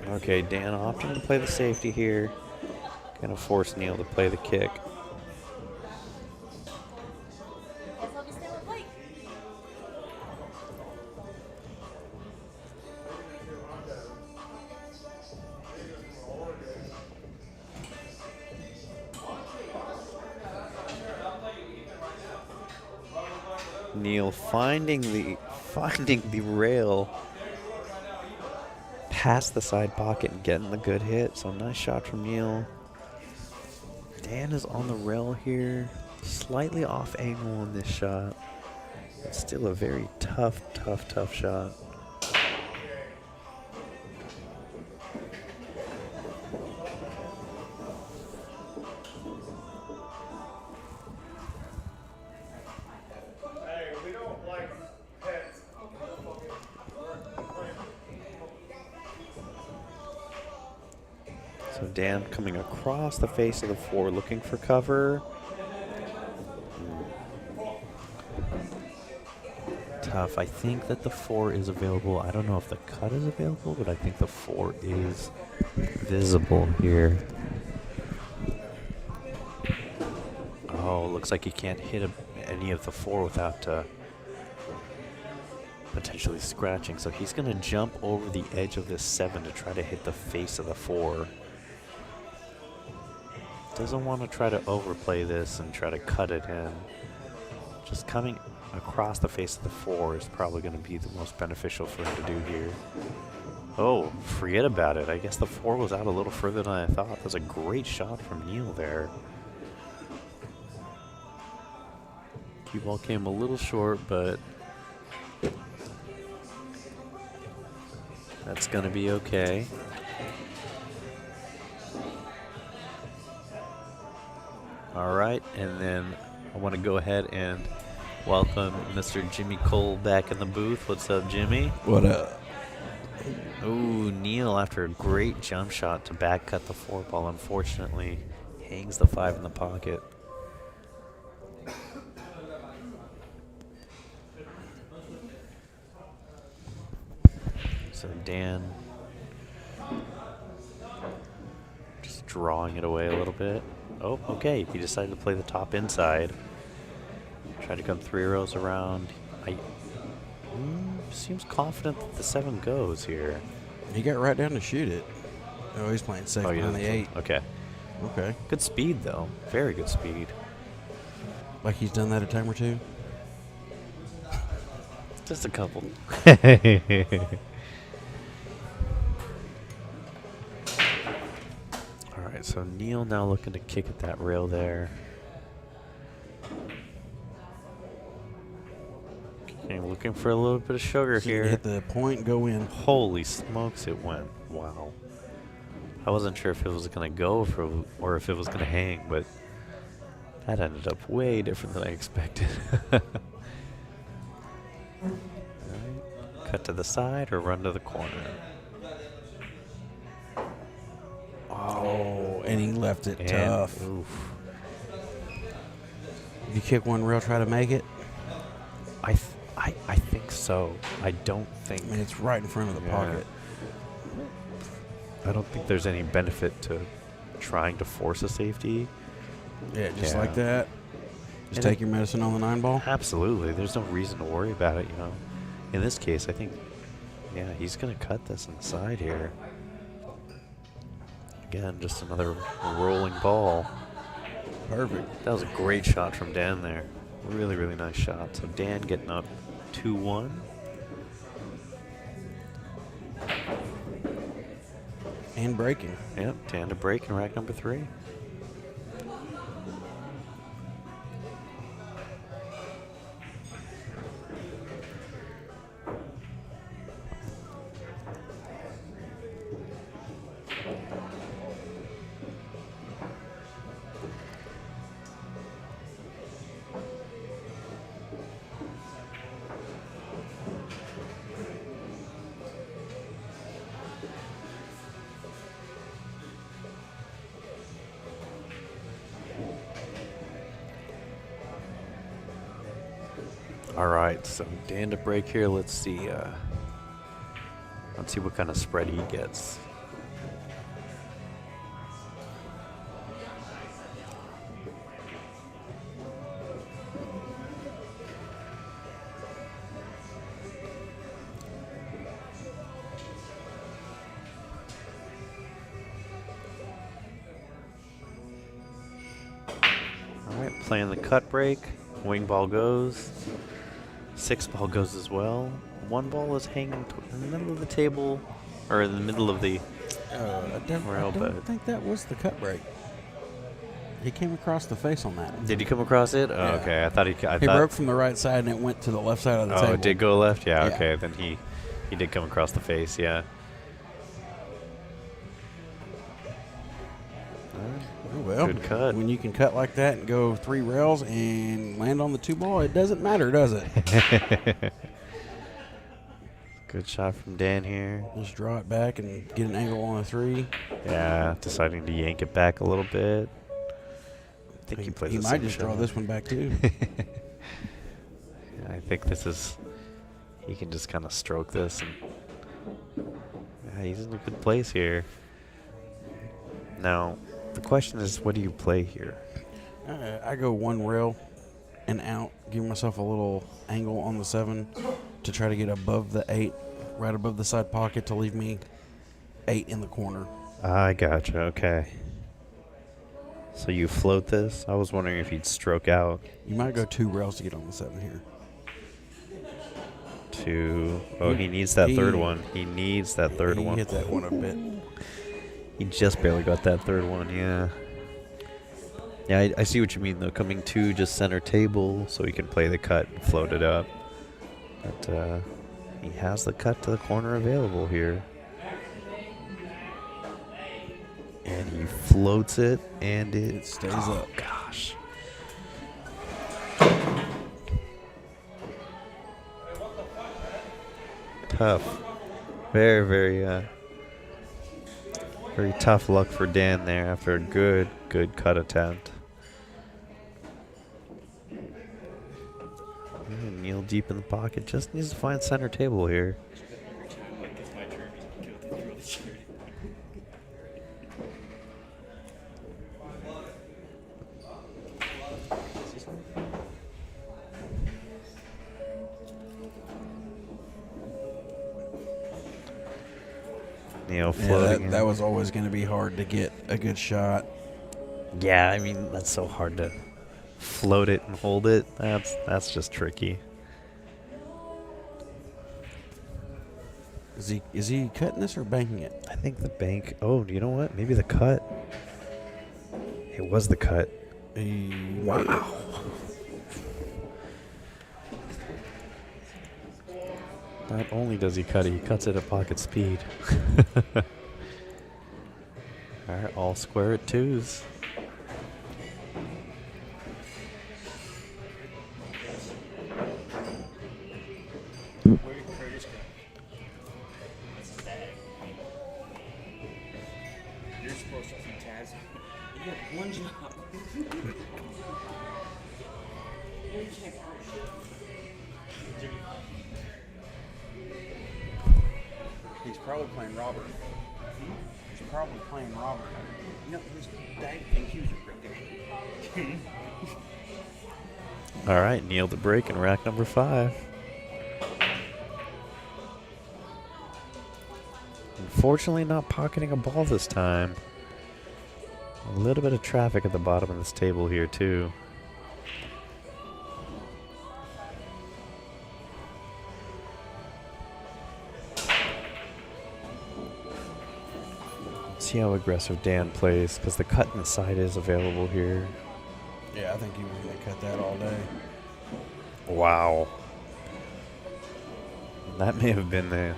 Okay, Dan opting to play the safety here. Gonna force Neil to play the kick. Neil finding the rail past the side pocket and getting the good hit. So nice shot from Neil. Dan is on the rail here, slightly off angle on this shot. It's still a very tough shot. So Dan coming across the face of the 4, looking for cover. Tough. I think that the 4 is available. I don't know if the cut is available, but I think the 4 is visible here. Oh, looks like he can't hit any of the 4 without potentially scratching. So he's going to jump over the edge of this 7 to try to hit the face of the 4. Doesn't want to try to overplay this and try to cut it in. Just coming across the face of the 4 is probably going to be the most beneficial for him to do here. Oh, forget about it. I guess the 4 was out a little further than I thought. That was a great shot from Neil there. Cue ball came a little short, but that's going to be okay. All right, and then I want to go ahead and welcome Mr. Jimmy Cole back in the booth. What's up, Jimmy? What up? Ooh, Neil, after a great jump shot to back cut the 4 ball, unfortunately hangs the 5 in the pocket. So Dan just drawing it away a little bit. Oh, okay. He decided to play the top inside. Try to come 3 rows around. Seems confident that the 7 goes here. He got right down to shoot it. Oh, he's playing safe on the 8. Okay. Okay. Good speed, though. Very good speed. Like he's done that a time or two? Just a couple. Alright, so Neil now looking to kick at that rail there. Okay, looking for a little bit of sugar So you here. hit the point and go in. Holy smokes, it went. Wow. I wasn't sure if it was going to go or if it was going to hang, but that ended up way different than I expected. Alright. Cut to the side or run to the corner. Oh, and he left it And, tough. oof. If you kick one rail, try to make it. I think so. I don't think. I mean, it's right in front of the Yeah. pocket. I don't think there's any benefit to trying to force a safety. Yeah, just Yeah. like that. Just And take your medicine on the 9-ball. Absolutely. There's no reason to worry about it, you know. In this case, I think, yeah, he's going to cut this inside here. Again, just another rolling ball. Perfect. That was a great shot from Dan there. Really, really nice shot. So Dan getting up 2-1. And breaking. Yep, Dan to break in rack number 3. All right, so Dan to break here. Let's see what kind of spread he gets. All right, playing the cut break. Wing ball goes. 6 ball goes as well. 1 ball is hanging in the middle of the table, or in the middle of the. I Rail, don't but- think that was the cut break. He came across the face on that. Did he come across it? Oh, Yeah. okay. I thought he. He broke from the right side and it went to the left side of the Oh, table. it did go left. Yeah. Yeah. Okay. Then he did come across the face. Yeah. Oh, well, Good cut. when you can cut like that and go 3 rails and land on the 2 ball, it doesn't matter, does it? Good shot from Dan here. Just draw it back and get an angle on a 3. Yeah, deciding to yank it back a little bit. I think he plays. He the might same just draw shot. this one back too. Yeah, I think this is. He can just kind of stroke this, and yeah, he's in a good place here. Now, the question is, what do you play here? I go 1 rail and out, give myself a little angle on the 7 to try to get above the 8, right above the side pocket to leave me 8 in the corner. I gotcha. Okay. So you float this? I was wondering if you'd stroke out You might go 2 rails to get on the 7 here. to. Oh, he needs that third one. He needs that third He one. hit that one a bit. He just barely got that third one. Yeah. Yeah, I see what you mean though. Coming to just center table, so he can play the cut and float it up. But he has the cut to the corner available here. And he floats it, and it stays oh, up. Gosh. Tough. Very, very, very tough luck for Dan there after a good cut attempt. Kneel deep in the pocket. Just needs to find center table here. You know, Yeah, floating. that was always going to be hard to get a good shot. Yeah, I mean that's so hard to float it and hold it. That's just tricky. Is he cutting this or banking it? I think the bank. Oh, you know what? Maybe the cut. It was the cut. Wow. Not only does he cut it, he cuts it at pocket speed. Alright, all square at twos. Where did Curtis go? That's a tag. You're supposed to see Taz. You have one job. You can't He's probably playing Robert. He's probably playing Robert. No, there's that accuser right there. Alright, Neil to break in rack number 5. Unfortunately, not pocketing a ball this time. A little bit of traffic at the bottom of this table here, too. See how aggressive Dan plays, because the cut inside is available here. Yeah, I think he was going to cut that all day. Wow. That may have been a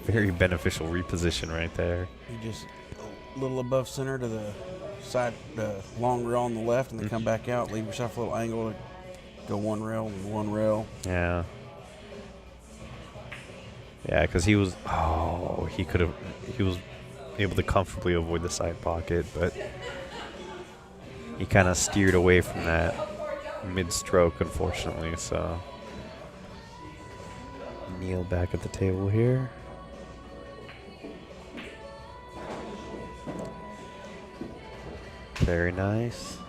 very beneficial reposition right there. He just a little above center to the side, the long rail on the left, and then come back out, leave yourself a little angle to go one rail and one rail. Yeah. Yeah, because he was, he was able to comfortably avoid the side pocket, but he kind of steered away from that mid-stroke, unfortunately, so. Neil back at the table here. Very nice.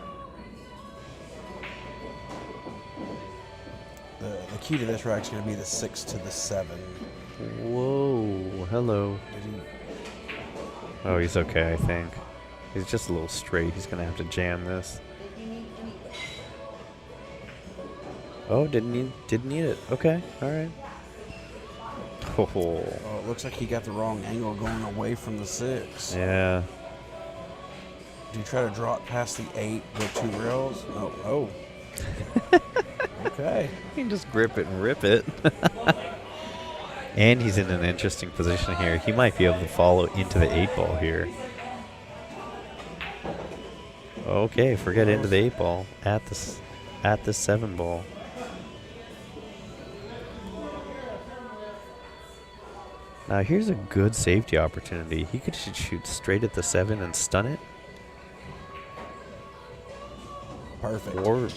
The key to this rack is going to be the 6 to the 7. Whoa, hello. Did he? Oh, he's okay, I think. He's just a little straight. He's going to have to jam this. Oh, didn't need it. Okay, all right. Oh, Oh, it looks like he got the wrong angle going away from the 6. yeah. Do you try to draw it past the 8, go 2 rails? No. Oh. Okay. You can just grip it and rip it. And he's in an interesting position here. He might be able to follow into the 8 ball here. Okay, forget into the 8 ball. At the 7 ball. Now here's a good safety opportunity. He could shoot straight at the 7 and stun it. Perfect. Or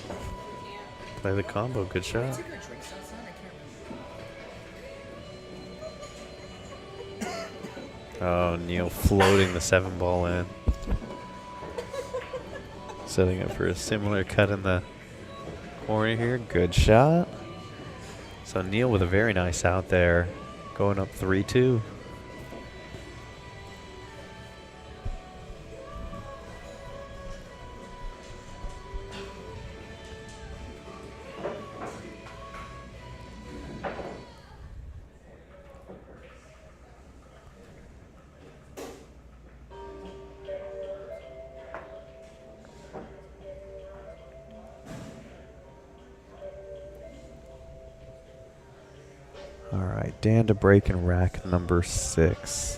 play the combo. Good shot. Oh, Neil floating the 7 ball in. Setting up for a similar cut in the corner here. Good shot. So Neil with a very nice out there. Going up 3-2. All right, Dan to break in rack number 6.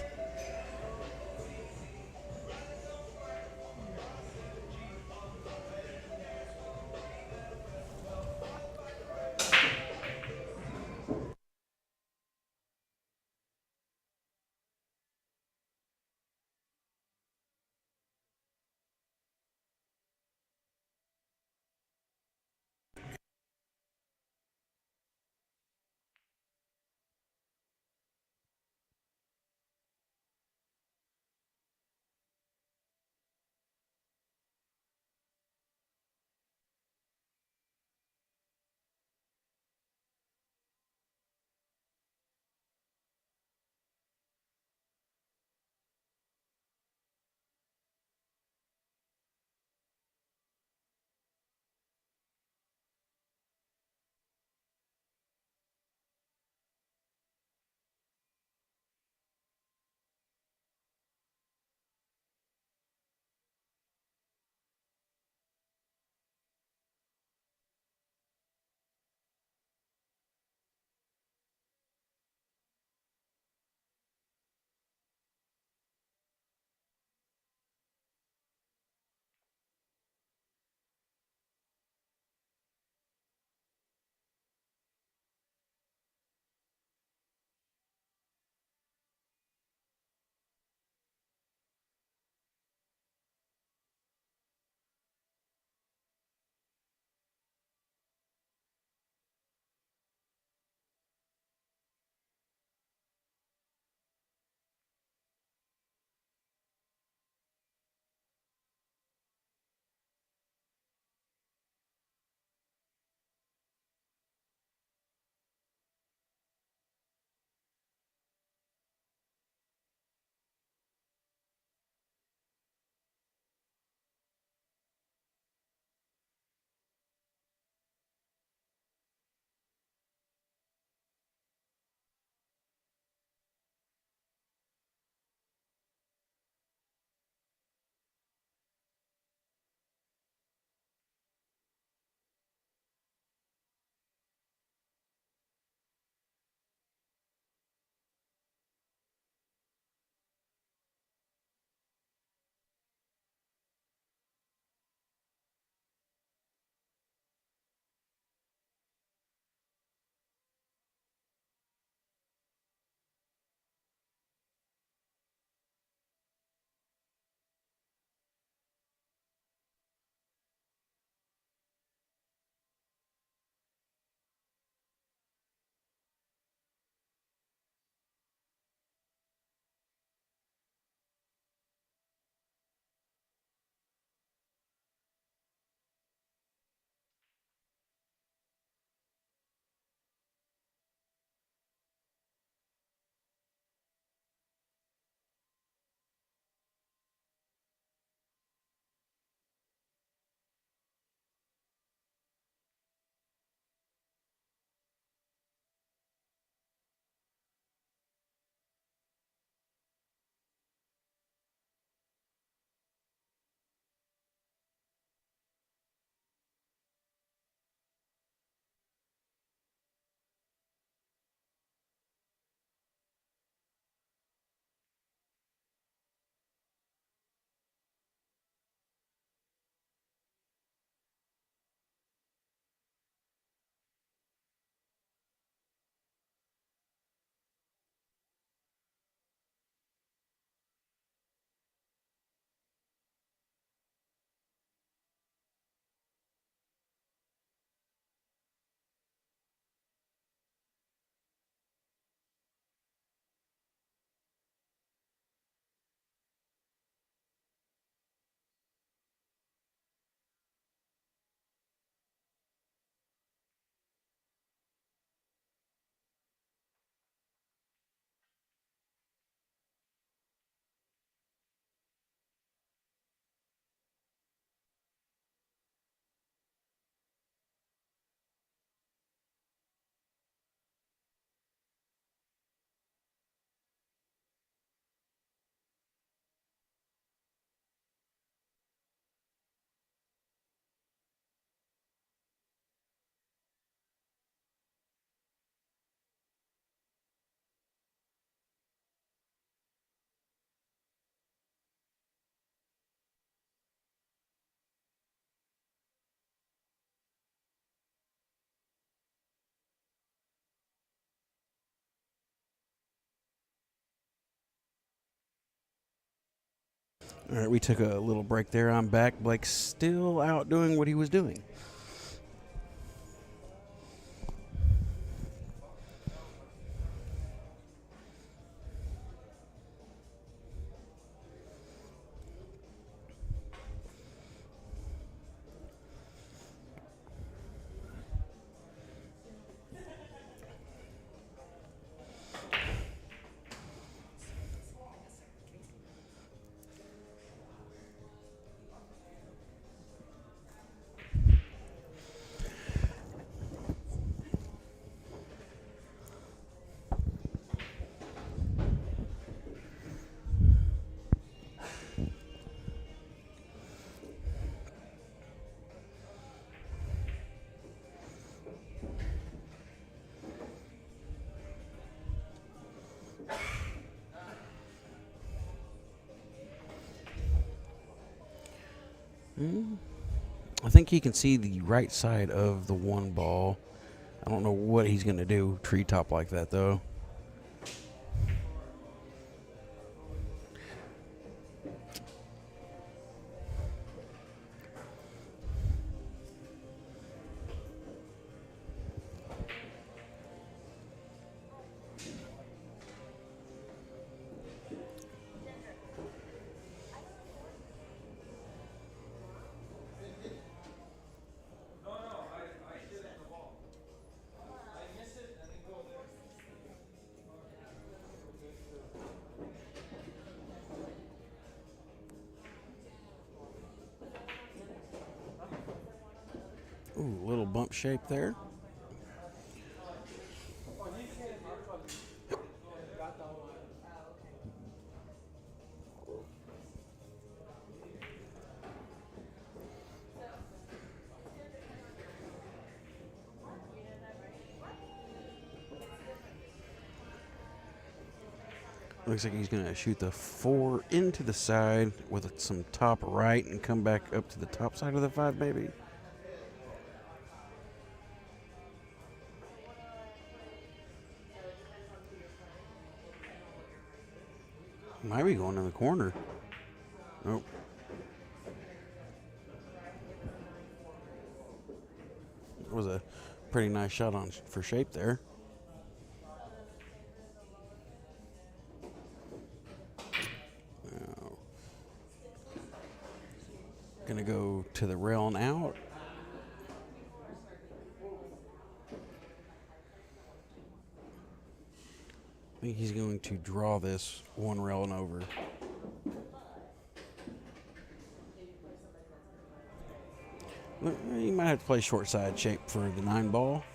All right, we took a little break there. I'm back. Blake's still out doing what he was doing. I think he can see the right side of the one ball. I don't know what he's going to do treetop like that, though. Ooh, little bump shape there. Looks like he's going to shoot the 4 into the side with some top right and come back up to the top side of the 5, maybe. Might be going in the corner. Nope. That was a pretty nice shot on for shape there. Now, gonna go to the rail and out. I think he's going to draw this one rail and over. You might have to play short side shape for the 9 ball.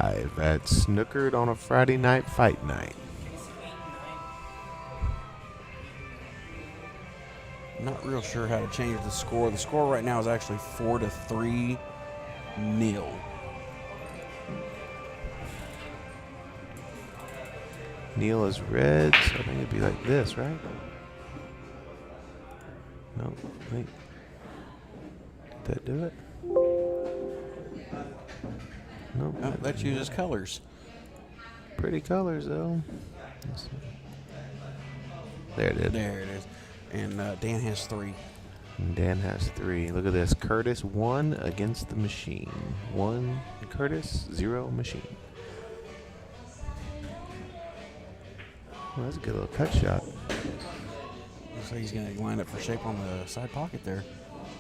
Live at Snookered on a Friday night fight night. Not real sure how to change the score. The score right now is actually 4-3 nil. Neil is red, so I think it'd be like this, right? No, wait. Did that do it? No. Oh, that uses colors. Pretty colors, though. There it is. There it is. And Dan has 3. And Dan has 3. Look at this. Curtis 1 against the machine. 1 Curtis, 0 machine. Well, that's a good little cut shot. Looks like he's going to line up for shape on the side pocket there.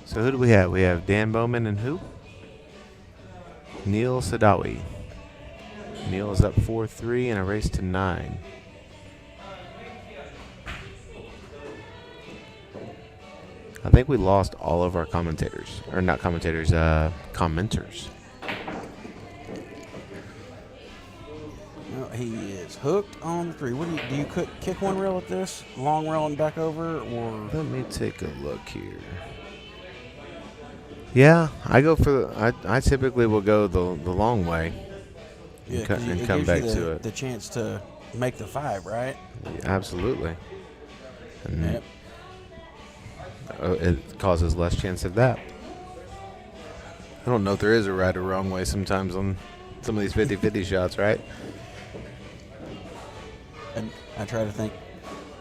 So who do we have? We have Dan Bowman and who? Neil Sadawi. Neil is up 4-3 in a race to 9. I think we lost all of our commentators. Or not commentators, commenters. Well, he is hooked on the 3. What do you kick one rail at this? Long rail and back over? Or Let me take a look here. Yeah, I go for I typically will go the long way and, 'cause and it come gives back you to it. the chance to make the 5, right? Absolutely. And Yep. it causes less chance of that. I don't know if there is a right or wrong way sometimes on some of these 50-50 shots, right? And I try to think,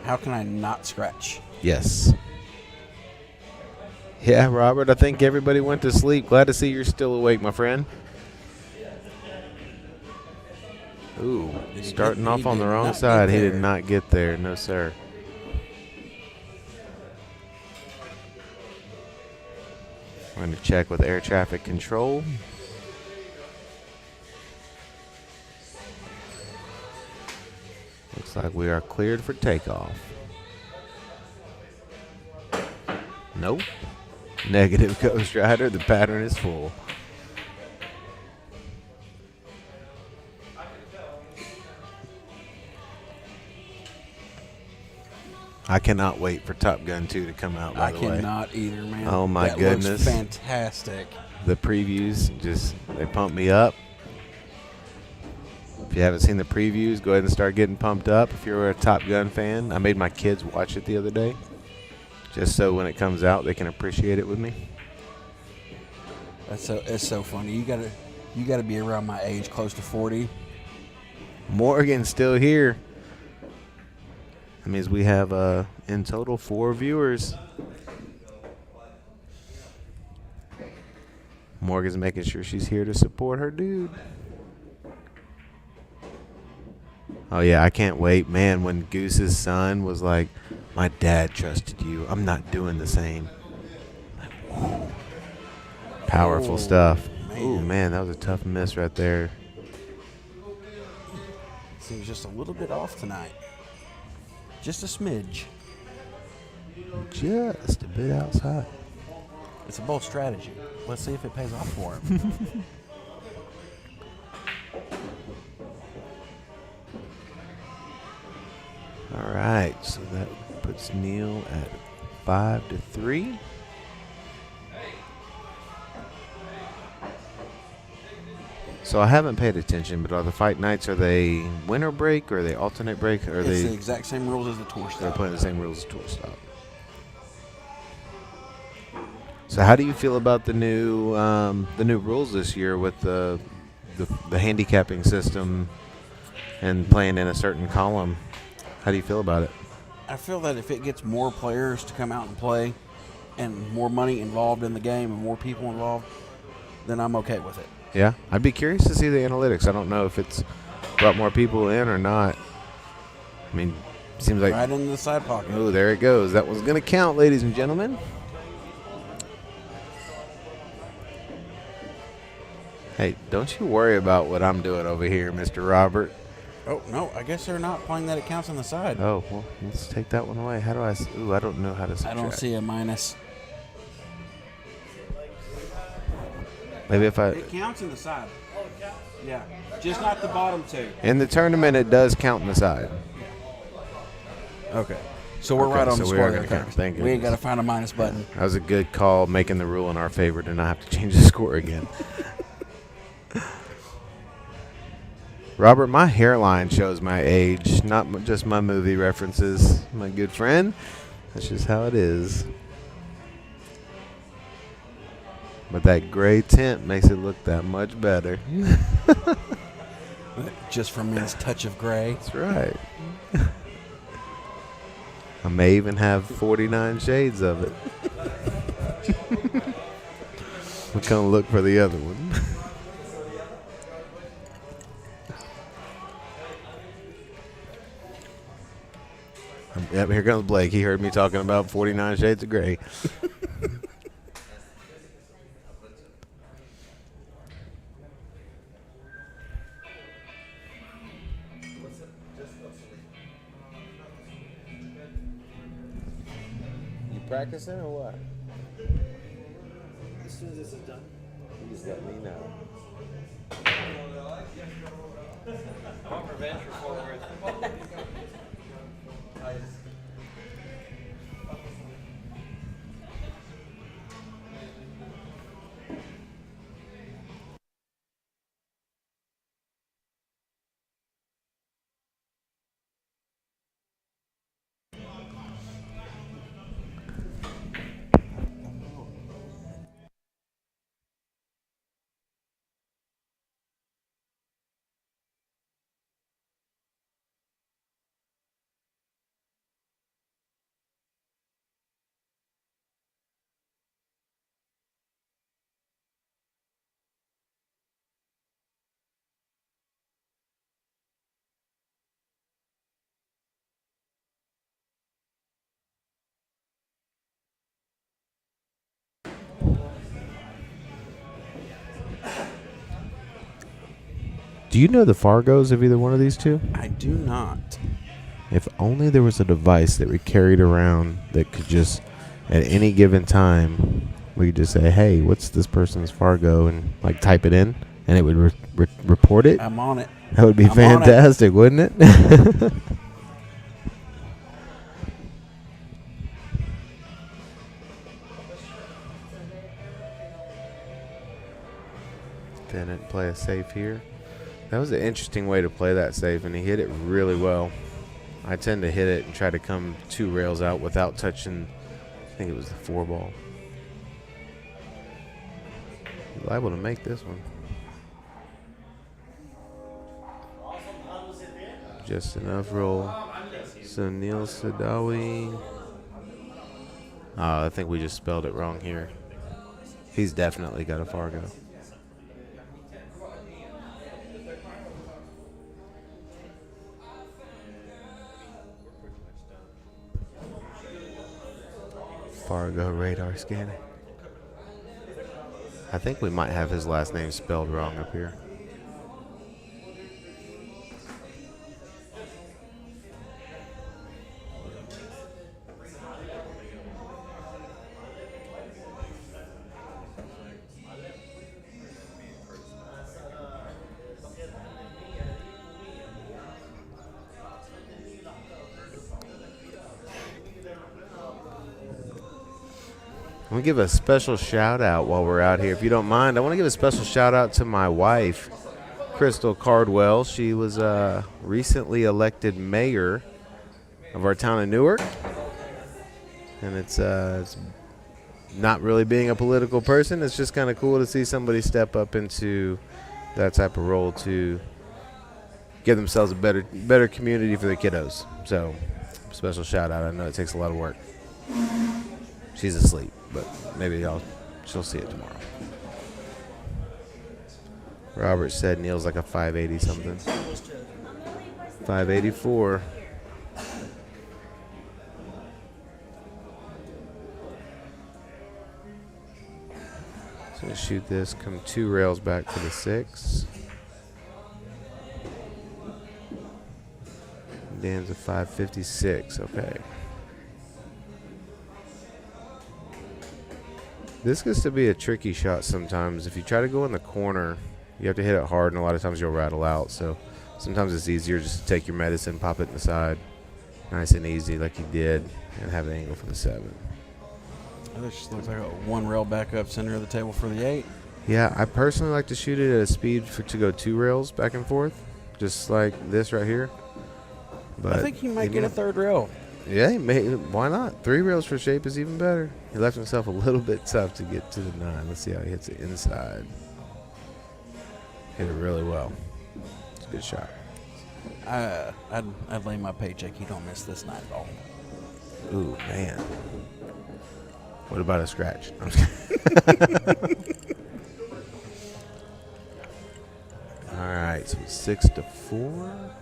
how can I not scratch? Yes. Yeah, Robert, I think everybody went to sleep. Glad to see you're still awake, my friend. Ooh, starting off on the wrong side. He did not get there. No, sir. We're going to check with air traffic control. Looks like we are cleared for takeoff. Nope. Negative, Ghost Rider. The pattern is full. I cannot wait for Top Gun 2 to come out, by the way. I cannot either, man. Oh, my that goodness. Looks fantastic. The previews, they pump me up. If you haven't seen the previews, go ahead and start getting pumped up. If you're a Top Gun fan, I made my kids watch it the other day, just so when it comes out, they can appreciate it with me. It's so funny. You gotta be around my age, close to 40. Morgan's still here. That means we have in total 4 viewers. Morgan's making sure she's here to support her dude. Oh yeah, I can't wait, man. When Goose's son was like, "My dad trusted you. I'm not doing the same." Powerful stuff. Ooh, man, that was a tough miss right there. Seems just a little bit off tonight. Just a smidge. Just a bit outside. It's a bold strategy. Let's see if it pays off for him. All right, so that puts Neil at 5-3. So I haven't paid attention, but are the fight nights, are they winter break or are they alternate break? Or are It's they the exact same rules as the tour they're stop. playing the same rules as tour stop? So how do you feel about the new rules this year with the handicapping system and playing in a certain column? How do you feel about it? I feel that if it gets more players to come out and play and more money involved in the game and more people involved, then I'm okay with it. Yeah, I'd be curious to see the analytics. I don't know if it's brought more people in or not. I mean, seems like Right into the side pocket. oh, there it goes. That one's gonna count, ladies and gentlemen. Hey, don't you worry about what I'm doing over here, Mr. Robert. Oh, no, I guess they're not playing that it counts on the side. Oh, well, let's take that one away. How do I? Ooh, I don't know how to subtract. I don't see a minus. Maybe if I It counts in the side. Yeah, just not the bottom 2. in the tournament, it does count in the side. Okay. So we're Okay, right on so the we square are there. gonna count. Thank We ain't goodness. got to find a minus button. That was a good call, making the rule in our favor to not have to change the score again. Robert, my hairline shows my age, not just my movie references, my good friend. That's just how it is. But that gray tint makes it look that much better. Just from men's touch of gray. That's right. I may even have 49 shades of it. We're going to look for the other one. Yep, here comes Blake. He heard me talking about 49 Shades of Grey. You practicing or what? As soon as this is done. You just let me know. I want revenge for Fort Worth. Do you know the Fargos of either one of these two? I do not. If only there was a device that we carried around that could just, at any given time, we could just say, hey, what's this person's Fargo? And like type it in, and it would report it. I'm on it. That would be I'm on it. fantastic, wouldn't it? Didn't play a safe here. That was an interesting way to play that safe, and he hit it really well. I tend to hit it and try to come 2 rails out without touching, I think it was the 4 ball. Liable to make this one. Just enough roll. So Neil Sadawi. Oh, I think we just spelled it wrong here. He's definitely got a Fargo. Fargo radar scanning. I think we might have his last name spelled wrong up here. I want to give a special shout out while we're out here, if you don't mind. I want to give a special shout out to my wife, Crystal Cardwell. She was recently elected mayor of our town of Newark, and it's not really being a political person. It's just kind of cool to see somebody step up into that type of role to give themselves a better community for the kiddos. So, special shout out. I know it takes a lot of work. She's asleep, but maybe she'll see it tomorrow. Robert said Neil's like a 580 something. 584. So gonna shoot this, come 2 rails back to the 6. Dan's a 556, okay. This gets to be a tricky shot sometimes. If you try to go in the corner, you have to hit it hard, and a lot of times you'll rattle out. So sometimes it's easier just to take your medicine, pop it in the side, nice and easy like you did, and have the angle for the 7. This just looks like a 1 rail back up center of the table for the 8. Yeah, I personally like to shoot it at a speed to go 2 rails back and forth, just like this right here. But I think he might get a 3rd rail. Yeah, why not? 3 rails for shape is even better. He left himself a little bit tough to get to the 9. Let's see how he hits it inside. Hit it really well. It's a good shot. I'd lay my paycheck. You don't miss this 9 ball. Ooh, man. What about a scratch? I'm just kidding. All right, so it's 6-4.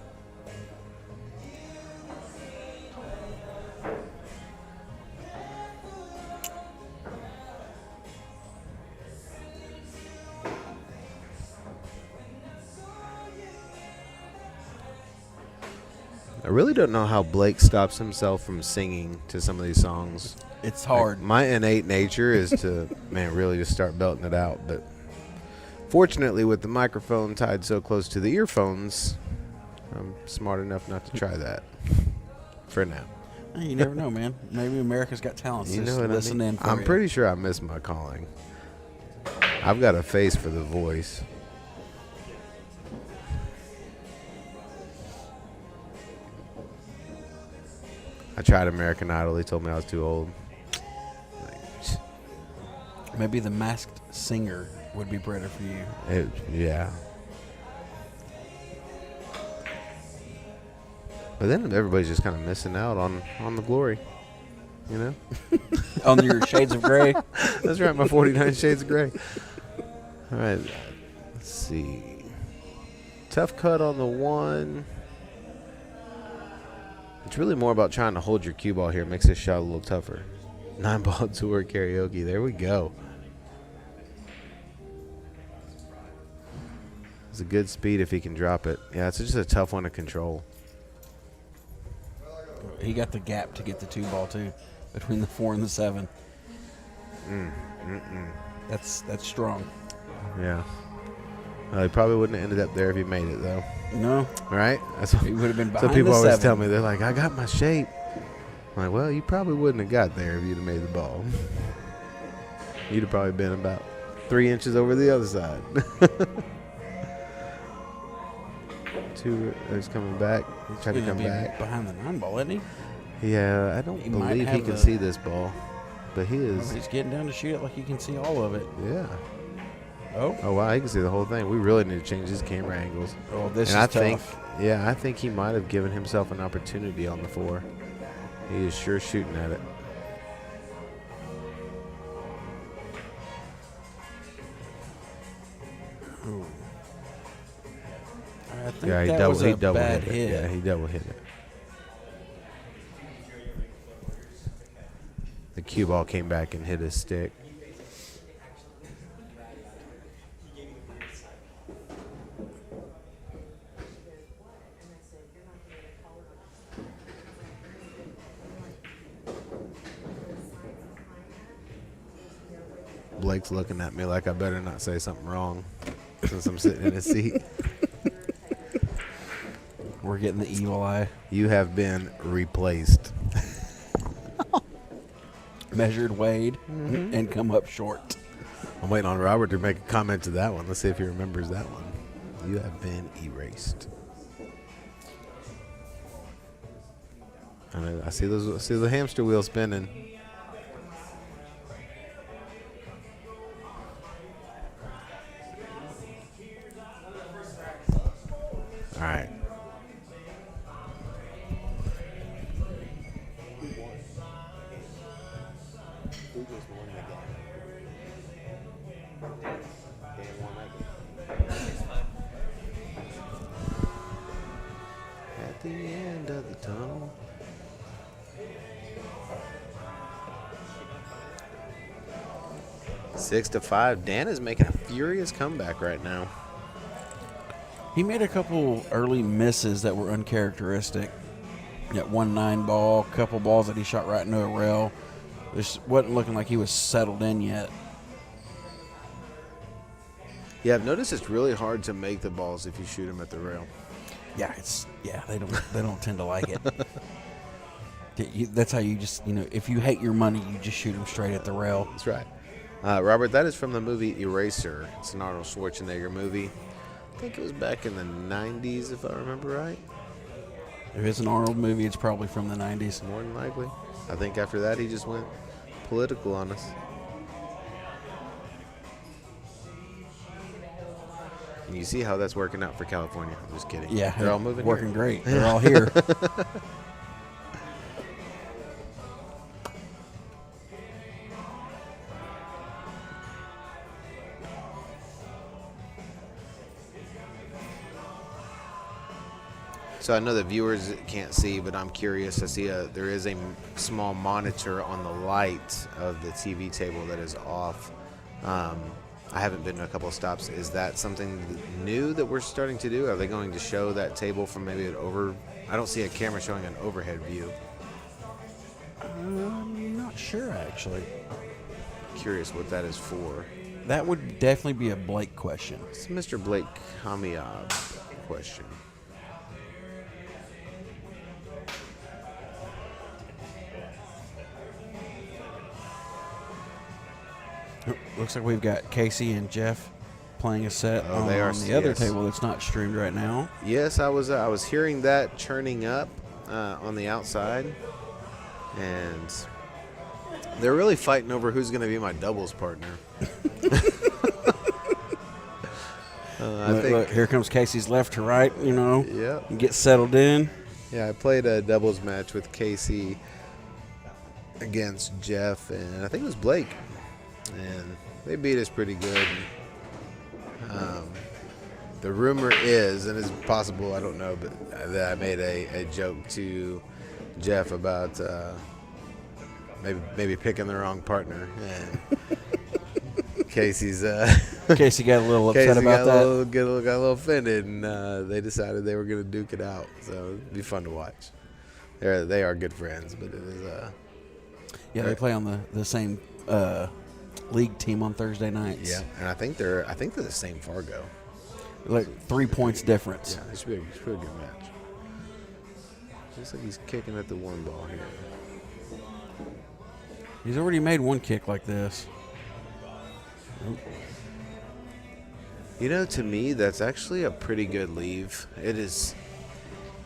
I really don't know how Blake stops himself from singing to some of these songs. It's hard. Like, my innate nature is to, man, really just start belting it out. But fortunately, with the microphone tied so close to the earphones, I'm smart enough not to try that for now. You never know, man. Maybe America's Got Talent. You know Just what I listen mean? in for I'm you. pretty sure I missed my calling. I've got a face for the voice. I tried American Idol. They told me I was too old. Maybe The Masked Singer would be better for you. Yeah. But then everybody's just kind of missing out on the glory, you know? On your Shades of Grey. That's right, my 49 Shades of Grey. All right, let's see. Tough cut on the one. It's really more about trying to hold your cue ball here. Makes this shot a little tougher. 9-ball tour karaoke. There we go. It's a good speed if he can drop it. Yeah, it's just a tough one to control. He got the gap to get the 2-ball too, between the 4 and the 7. That's strong. Yeah. He probably wouldn't have ended up there if he made it, though. No. Right? That's what, He would have been so behind people the always 7. tell me. They're like, I got my shape. I'm like, well, you probably wouldn't have got there if you'd have made the ball. You'd have probably been about 3 inches over the other side. 2 is coming back. Try to He's come gonna be back. behind the 9-ball, isn't he? Yeah, I don't He might believe he have can the- see this ball. But he is. He's getting down to shoot it like you can see all of it. Yeah. Oh. Oh, wow. He can see the whole thing. We really need to change his camera angles. Oh, this And is I think, tough. I think he might have given himself an opportunity on the 4. He is sure shooting at it. Ooh. I think Yeah, he that double, was he a double bad hit it. hit. Yeah, he double hit it. The cue ball came back and hit his stick. Blake's looking at me like I better not say something wrong since I'm sitting in his seat. We're getting the evil eye. You have been replaced. Measured, weighed, and come up short. I'm waiting on Robert to make a comment to that one. Let's see if he remembers that one. You have been erased. I see those. I see the hamster wheel spinning. All right. At the end of the tunnel. Six to 5. Dan is making a furious comeback right now. He made a couple early misses that were uncharacteristic. That 1-9 ball, couple balls that he shot right into a rail. This wasn't looking like he was settled in yet. Yeah, I've noticed it's really hard to make the balls if you shoot them at the rail. Yeah, they don't tend to like it. That's how you just, if you hate your money, you just shoot them straight at the rail. That's right. Robert, that is from the movie Eraser. It's an Arnold Schwarzenegger movie. I think it was back in the 90s, if I remember right. If it's an Arnold movie, it's probably from the 90s. More than likely. I think after that, he just went political on us. And you see how that's working out for California. I'm just kidding. Yeah, They're all moving working here. great. They're all here. So I know the viewers can't see, but I'm curious. I see there is a small monitor on the light of the TV table that is off. I haven't been to a couple of stops. Is that something new that we're starting to do? Are they going to show that table from maybe an I don't see a camera showing an overhead view. I'm not sure, actually. Curious what that is for. That would definitely be a Blake question. It's a Mr. Blake Kamiab question. Looks like we've got Casey and Jeff playing a set Oh, on they are, the other yes. table that's not streamed right now. Yes, I was hearing that churning up on the outside, and they're really fighting over who's going to be my doubles partner. Look, here comes Casey's left to right, you know. Yep. Get settled in. Yeah, I played a doubles match with Casey against Jeff, and I think it was Blake, and they beat us pretty good. The rumor is, and it's possible, I don't know, but that I made a joke to Jeff about maybe picking the wrong partner, and Casey's Casey got a little upset Casey about that. got a little offended, and they decided they were going to duke it out. So it'd be fun to watch. They are good friends, but it is Yeah, they play on the same league team on Thursday nights. yeah, and I think they're the same Fargo. Like 3 points difference. Yeah, it's a pretty good match. Looks like he's kicking at the one ball here. He's already made one kick like this. You know, to me, that's actually a pretty good leave. It is,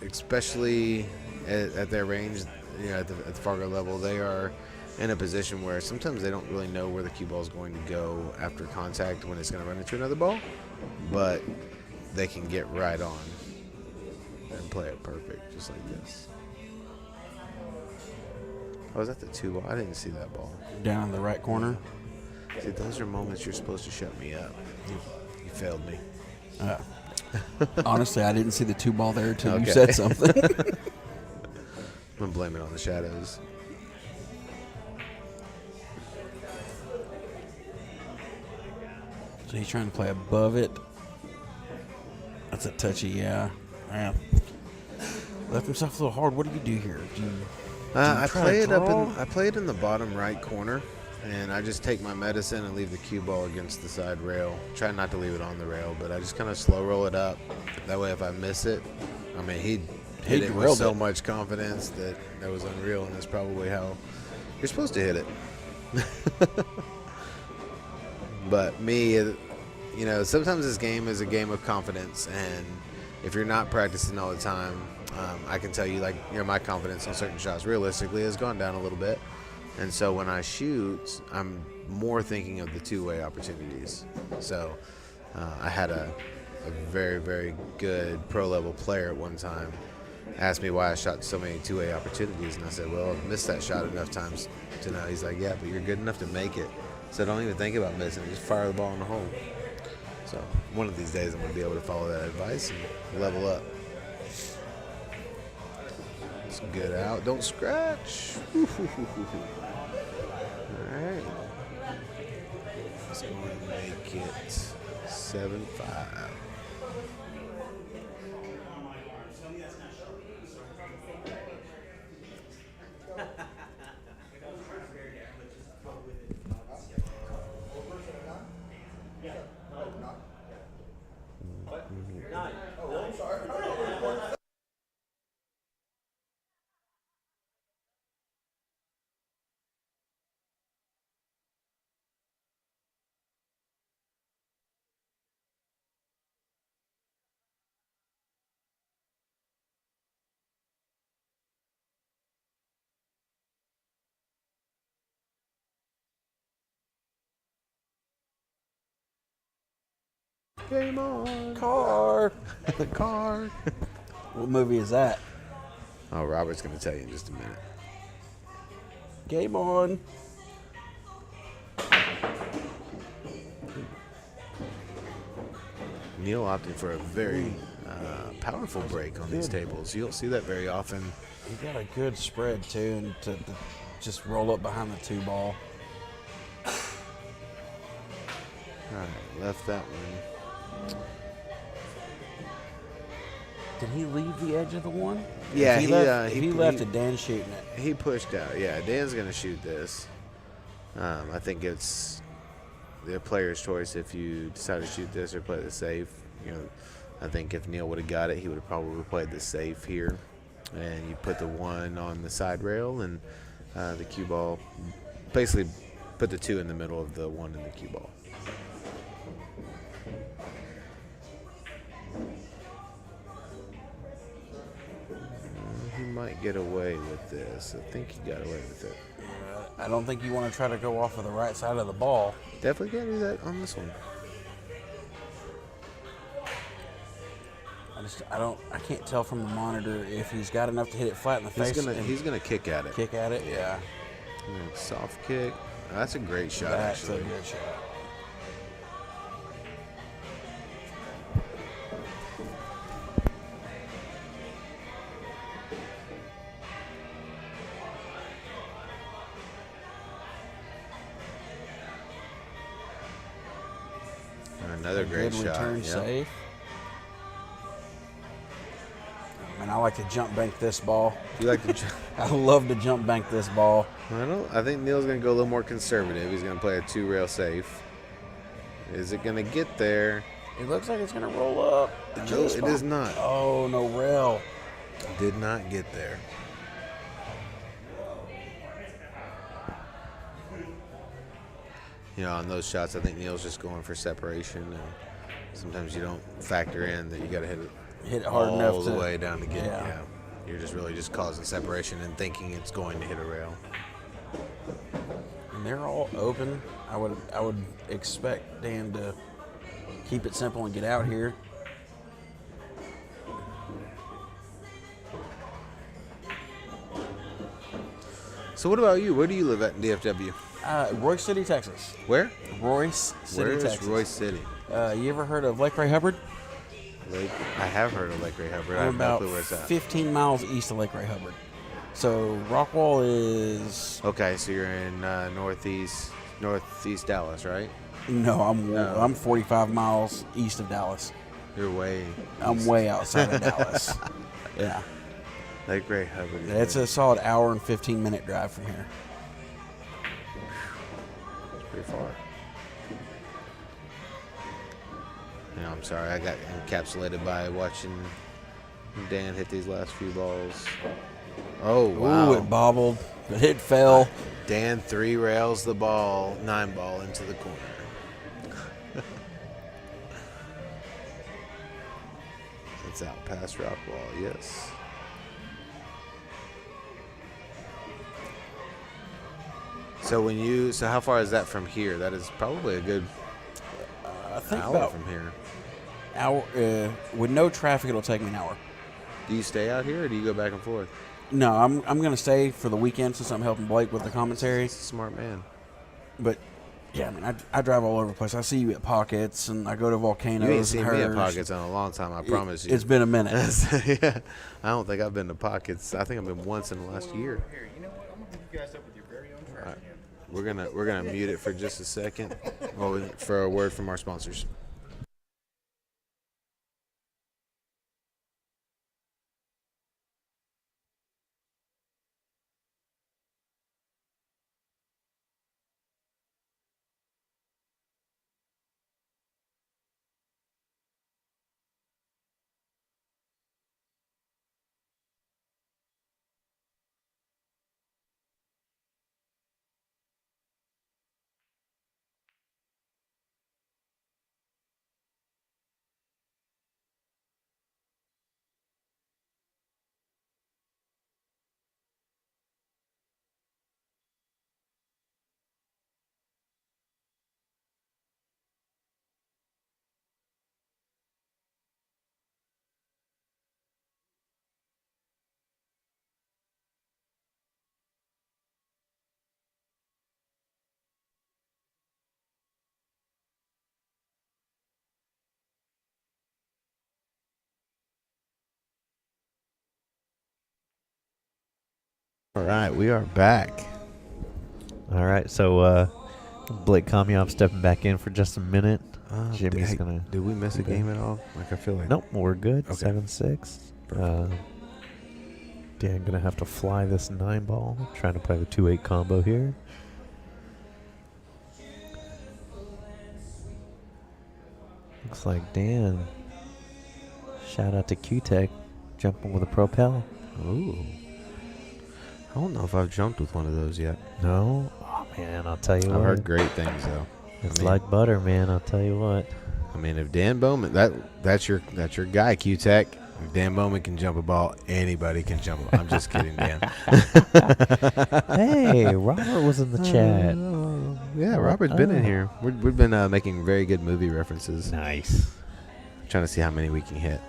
especially at their range, you know, at the Fargo level, they are in a position where sometimes they don't really know where the cue ball is going to go after contact when it's going to run into another ball, but they can get right on and play it perfect, just like this. Oh, was that the two ball? I didn't see that ball. Down in the right corner. See, those are moments you're supposed to shut me up. You failed me. Honestly, I didn't see the two ball there until you Okay. said something. I'm going to blame it on the shadows. So he's trying to play above it. That's a touchy, yeah. Left himself a little hard. What do you do here? Do you I try to play it draw? I play it in the bottom right corner, and I just take my medicine and leave the cue ball against the side rail. Try not to leave it on the rail, but I just kind of slow roll it up. That way, if I miss it, I mean, he hit it with drilled so it. much confidence that was unreal, and that's probably how you're supposed to hit it. But me, you know, sometimes this game is a game of confidence, and if you're not practicing all the time, I can tell you, like, you know, my confidence on certain shots realistically has gone down a little bit. And so when I shoot, I'm more thinking of the two-way opportunities. So I had a very, very good pro-level player at one time asked me why I shot so many two-way opportunities. And I said, well, I've missed that shot enough times to know. He's like, yeah, but you're good enough to make it. So don't even think about missing it. Just fire the ball in the hole. So one of these days I'm going to be able to follow that advice and level up. It's good out. Don't scratch. All right. Let's go and make it 7-5. Game on. Car. Car. What movie is that? Oh, Robert's going to tell you in just a minute. Game on. Neil opted for a very powerful break on these tables. You don't see that very often. He got a good spread, too, and to just roll up behind the two ball. All right, left that one. Did he leave the edge of the one? Yeah, if he left it, Dan's shooting it. He pushed out. Yeah, Dan's going to shoot this. I think it's the player's choice if you decide to shoot this or play the safe. I think if Neil would have got it, he would have probably played the safe here. And you put the one on the side rail and the cue ball. Basically, put the 2 in the middle of the one in the cue ball. He might get away with this. I think he got away with it. I don't think you want to try to go off of the right side of the ball. Definitely can't do that on this one. I can't tell from the monitor if he's got enough to hit it flat in the face. He's gonna kick at it. Kick at it, yeah. Soft kick. That's a great shot. That's actually a good shot. Another great good shot. Return safe. And I like to jump bank this ball. You like to? I love to jump bank this ball. I think Neil's going to go a little more conservative. He's going to play a 2-rail safe. Is it going to get there? It looks like it's going to roll up. No, it is not. Oh, no rail. Did not get there. On those shots, I think Neil's just going for separation. And sometimes you don't factor in that you got to hit it hard enough all the way down to get. Yeah. You're just really just causing separation and thinking it's going to hit a rail. And they're all open. I would expect Dan to keep it simple and get out here. So what about you? Where do you live at in DFW? Royce City, Texas. Where? Royce City, Where is Texas. Royce City? You ever heard of Lake Ray Hubbard? I have heard of Lake Ray Hubbard. I We're have no about clue where it's at. 15 miles east of Lake Ray Hubbard. So Rockwall is... Okay, so you're in northeast Dallas, right? No, I'm 45 miles east of Dallas. You're way. I'm way outside of Dallas. Yeah. Lake Ray Hubbard. It's a solid hour and 15-minute drive from here. Pretty far. I'm sorry. I got encapsulated by watching Dan hit these last few balls. Oh, wow. Ooh, it bobbled. It fell. Dan 3 rails the ball, 9 ball into the corner. It's out past Rockwall, yes. So how far is that from here? That is probably a good I think hour about from here. Hour with no traffic, it'll take me an hour. Do you stay out here or do you go back and forth? No, I'm gonna stay for the weekend since I'm helping Blake with the commentary. Smart man. But yeah, I mean, I drive all over the place. I see you at Pockets, and I go to Volcanoes. You ain't seen and me at Hers. Pockets in a long time. I promise you. It's been a minute. Yeah, I don't think I've been to Pockets. I think I've been once in the last year. Here, you know what? I'm gonna hook you guys up with your very own trash All right. can. We're gonna mute it for just a second. For a word from our sponsors. All right, we are back. All right, so Blake Comyov stepping back in for just a minute. Jimmy's gonna. Did we miss a game at all? Like I feel like. Nope, we're good. Okay. 7-6. Dan gonna have to fly this 9-ball. Trying to play the 2-8 combo here. Looks like Dan. Shout out to Q-Tech jumping with a propel. Ooh. I don't know if I've jumped with one of those yet. No? Oh man, I'll tell you I've what. heard great things though. It's I mean, like butter, man. I'll tell you what. I mean, if Dan Bowman, that's your guy, Q-Tech. If Dan Bowman can jump a ball, anybody can jump a ball. I'm just kidding, Dan. Hey, Robert was in the chat. Yeah, Robert's been in here. We've been making very good movie references. Nice. Trying to see how many we can hit.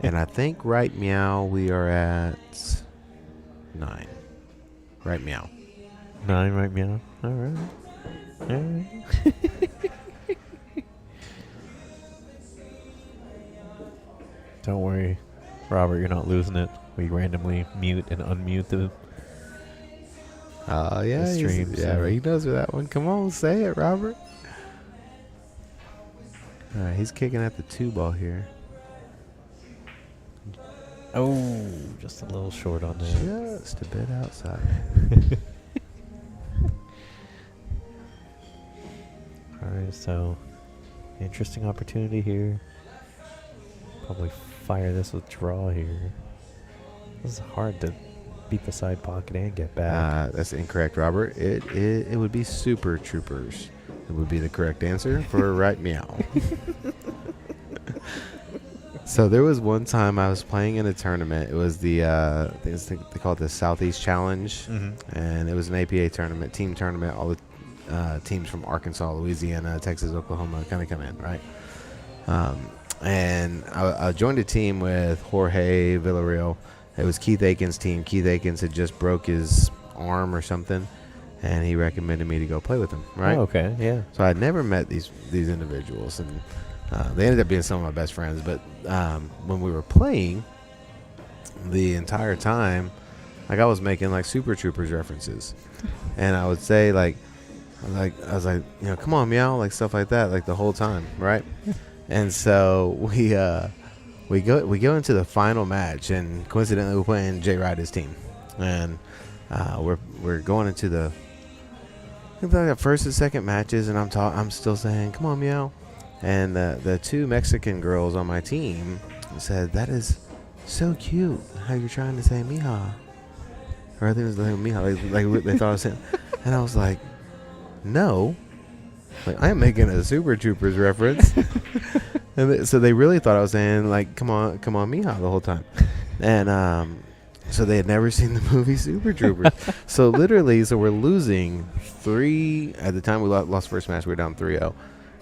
And I think right meow we are at 9. Right meow. 9 right meow. All right. All right. Don't worry, Robert, you're not losing it. We randomly mute and unmute the Yeah, the stream. yeah, he knows that one. Come on, say it, Robert. All right, he's kicking at the 2 ball here. Oh, just a little short on that. Just a bit outside. All right, so interesting opportunity here. Probably fire this with draw here. This is hard to beat the side pocket and get back. That's incorrect, Robert. It would be Super Troopers. It would be the correct answer for right meow. So there was one time I was playing in a tournament. It was the they call it the Southeast Challenge, and it was an APA tournament, team tournament. All the teams from Arkansas, Louisiana, Texas, Oklahoma kind of come in, right? And I joined a team with Jorge Villarreal. It was Keith Aiken's team. Keith Aikens had just broke his arm or something, and he recommended me to go play with him, right? Oh, okay, yeah. So I had never met these individuals, and they ended up being some of my best friends. But when we were playing, the entire time, like I was making like Super Troopers references, and I would say I was like, you know, come on, meow, like stuff like that, like the whole time, right? And so we go into the final match, and coincidentally we're playing Jay Ryder's team, and we're going into the first and second matches, and I'm still saying, come on, meow. And the 2 Mexican girls on my team said, that is so cute how you're trying to say mija, or I think it was like mija, like they thought I was saying. And I was like, no, like I am making a Super Troopers reference. And so they really thought I was saying like, come on mija the whole time. And so they had never seen the movie Super Troopers. So literally, we're losing 3 at the time. We lost first match, we were down 3-0.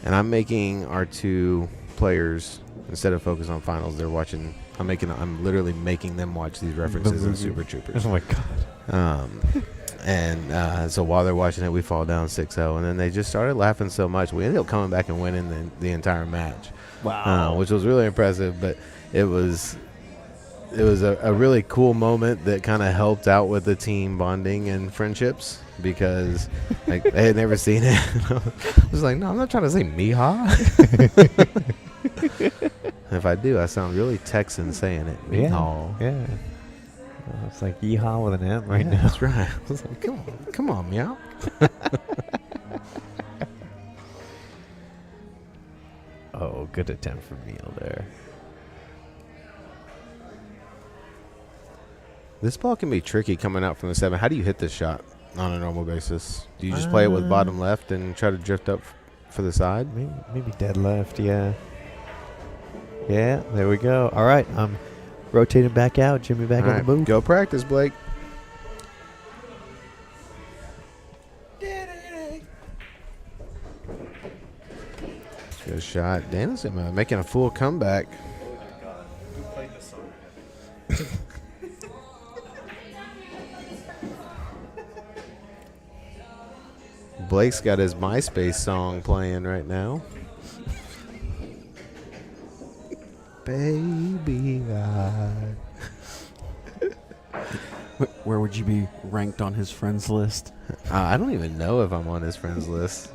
And I'm making our 2 players, instead of focus on finals, they're watching. I'm literally making them watch these references in Super Troopers. Oh my god. And so while they're watching it, we fall down 6-0, and then they just started laughing so much. We ended up coming back and winning the entire match. Wow. Which was really impressive, but it was a really cool moment that kind of helped out with the team bonding and friendships, because like they had never seen it. I was like, no, I'm not trying to say mija. If I do, I sound really Texan saying it. Mija. Yeah. It's like yeehaw with an M right now. That's right. I was like, come on, meow. Oh, good attempt from Neil there. This ball can be tricky coming out from the 7. How do you hit this shot on a normal basis? Do you just play it with bottom left and try to drift up for the side? Maybe dead left, yeah. Yeah, there we go. All right, I'm rotating back out. Jimmy back on the move. Go practice, Blake. Good shot. Danielson making a full comeback. Who played this song? Blake's got his MySpace song playing right now. Baby, Where would you be ranked on his friends list? I don't even know if I'm on his friends list.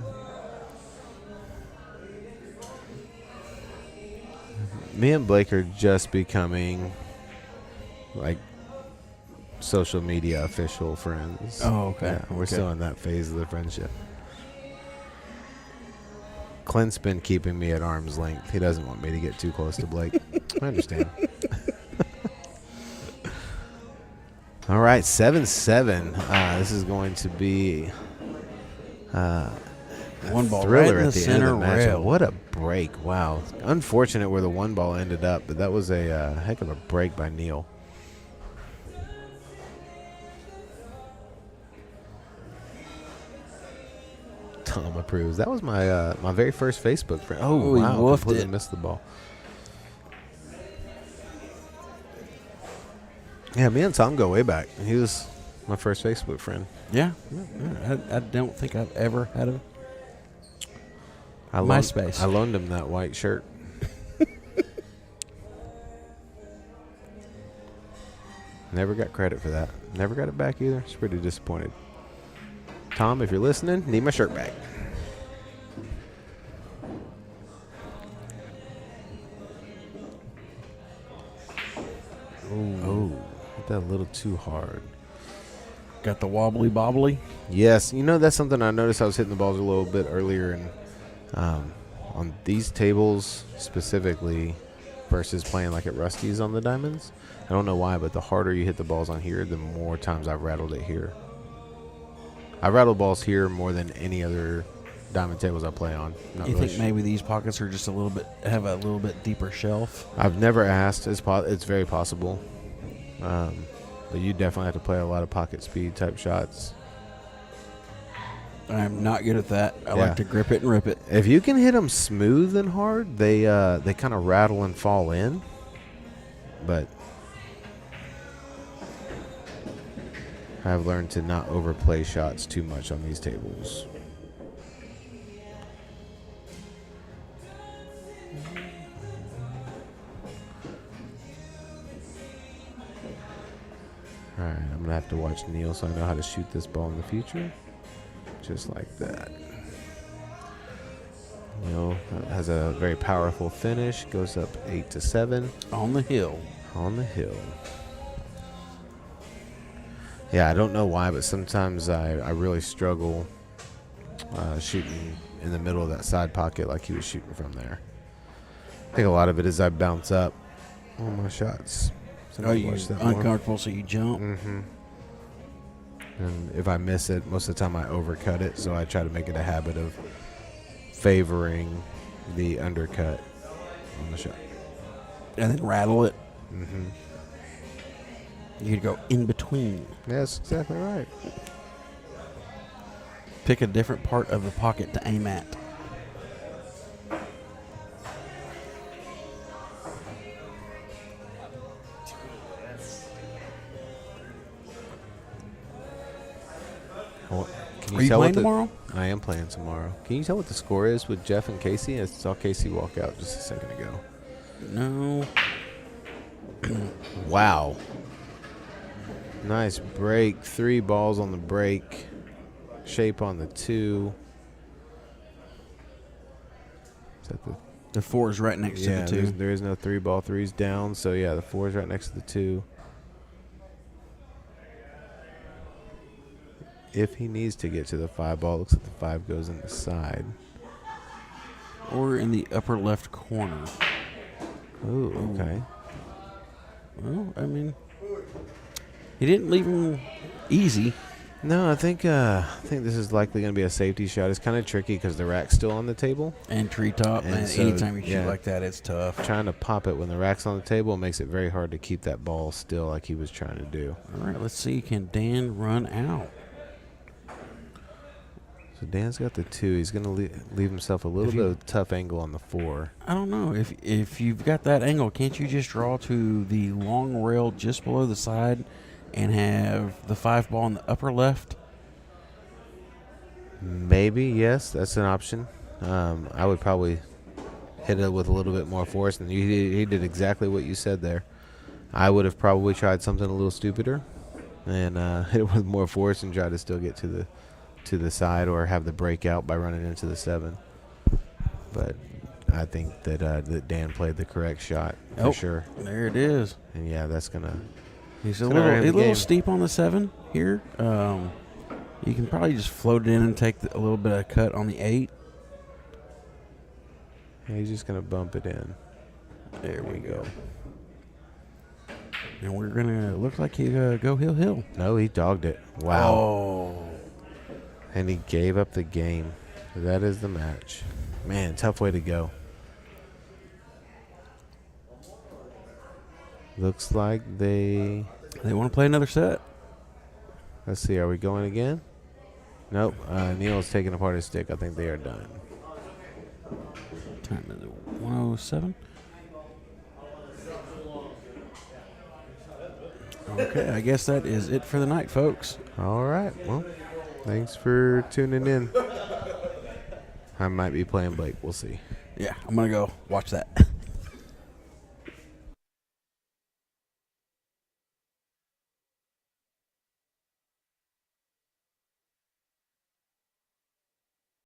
Me and Blake are just becoming like social media official friends. Oh, okay. Yeah, we're Okay. still in that phase of the friendship. Clint's been keeping me at arm's length. He doesn't want me to get too close to Blake. I understand. All right, 7-7. This is going to be One ball thriller right in at the the end center of the match. rail. What a break. Wow. Unfortunate where the one ball ended up, but that was a heck of a break by Neil. Tom approves. That was my my very first Facebook friend. Oh, Oh, he wow. woofed Completely it. missed the ball. Yeah, me and Tom go way back. He was my first Facebook friend. Yeah. I don't think I've ever had a I loaned- MySpace. I loaned him that white shirt. Never got credit for that. Never got it back either. It's pretty disappointed. Tom, if you're listening, need my shirt back. Oh, hit that a little too hard. Got the wobbly bobbly. Yes, you know, that's something I noticed. I was hitting the balls a little bit earlier, and on these tables specifically versus playing like at Rusty's on the diamonds, I don't know why, but the harder you hit the balls on here, the more times I've rattled it here. I rattle balls here more than any other diamond tables I play on. Not You really think maybe these pockets are just a little bit, have a little bit deeper shelf? I've never asked. It's very possible. But you definitely have to play a lot of pocket speed type shots. I'm not good at that. I Yeah. like to grip it and rip it. If you can hit them smooth and hard, they kind of rattle and fall in. But I've learned to not overplay shots too much on these tables. All right, I'm gonna have to watch Neil so I know how to shoot this ball in the future, just like that. Neil has a very powerful finish. Goes up 8-7 On the hill. on the hill. Yeah, I don't know why, but sometimes I really struggle shooting in the middle of that side pocket like he was shooting from there. I think a lot of it is I bounce up on my shots. So Oh, I you're watch that more. uncomfortable, so you jump. Mm-hmm. And if I miss it, most of the time I overcut it, so I try to make it a habit of favoring the undercut on the shot. And then rattle it. Mm-hmm. You could go in between. Yeah, that's exactly right. Pick a different part of the pocket to aim at. Can Are you tell what playing the- tomorrow? I am playing tomorrow. Can you tell what the score is with Jeff and Casey? I saw Casey walk out just a second ago. No. Wow. Nice break. 3 balls on the break. Shape on the 2. Is that the... The 4 is right next Yeah, to the 2. there is no 3 ball. 3's down. So, yeah, the 4 is right next to the 2. If he needs to get to the 5 ball, it looks like the 5 goes in the side. Or in the upper left corner. Ooh, okay. Well, I mean, he didn't leave him easy. No, I think this is likely going to be a safety shot. It's kind of tricky because the rack's still on the table. And treetop, And man, so, anytime you shoot yeah. like that, it's tough. Trying to pop it when the rack's on the table makes it very hard to keep that ball still like he was trying to do. All right, let's see. Can Dan run out? So Dan's got the 2. He's going to leave himself a little If bit you- of a tough angle on the 4. I don't know. If you've got that angle, can't you just draw to the long rail just below the side and have the 5 ball in the upper left? Maybe, yes, that's an option. I would probably hit it with a little bit more force, and he did exactly what you said there. I would have probably tried something a little stupider and hit it with more force and try to still get to the side or have the breakout by running into the 7. But I think that Dan played the correct shot for sure. There it is. And yeah, that's gonna. He's a It's gonna little, end a the little game. steep on the 7 here. You can probably just float it in and take a little bit of cut on the 8. He's just gonna bump it in. There we go. And we're gonna look like he go hill. No, he dogged it. Wow. Oh. And he gave up the game. That is the match. Man, tough way to go. Looks like they want to play another set. Let's see. Are we going again? Nope. Neil's taking apart his stick. I think they are done. Time is 107. Okay, I guess that is it for the night, folks. All right. Well, thanks for tuning in. I might be playing Blake. We'll see. Yeah, I'm going to go watch that.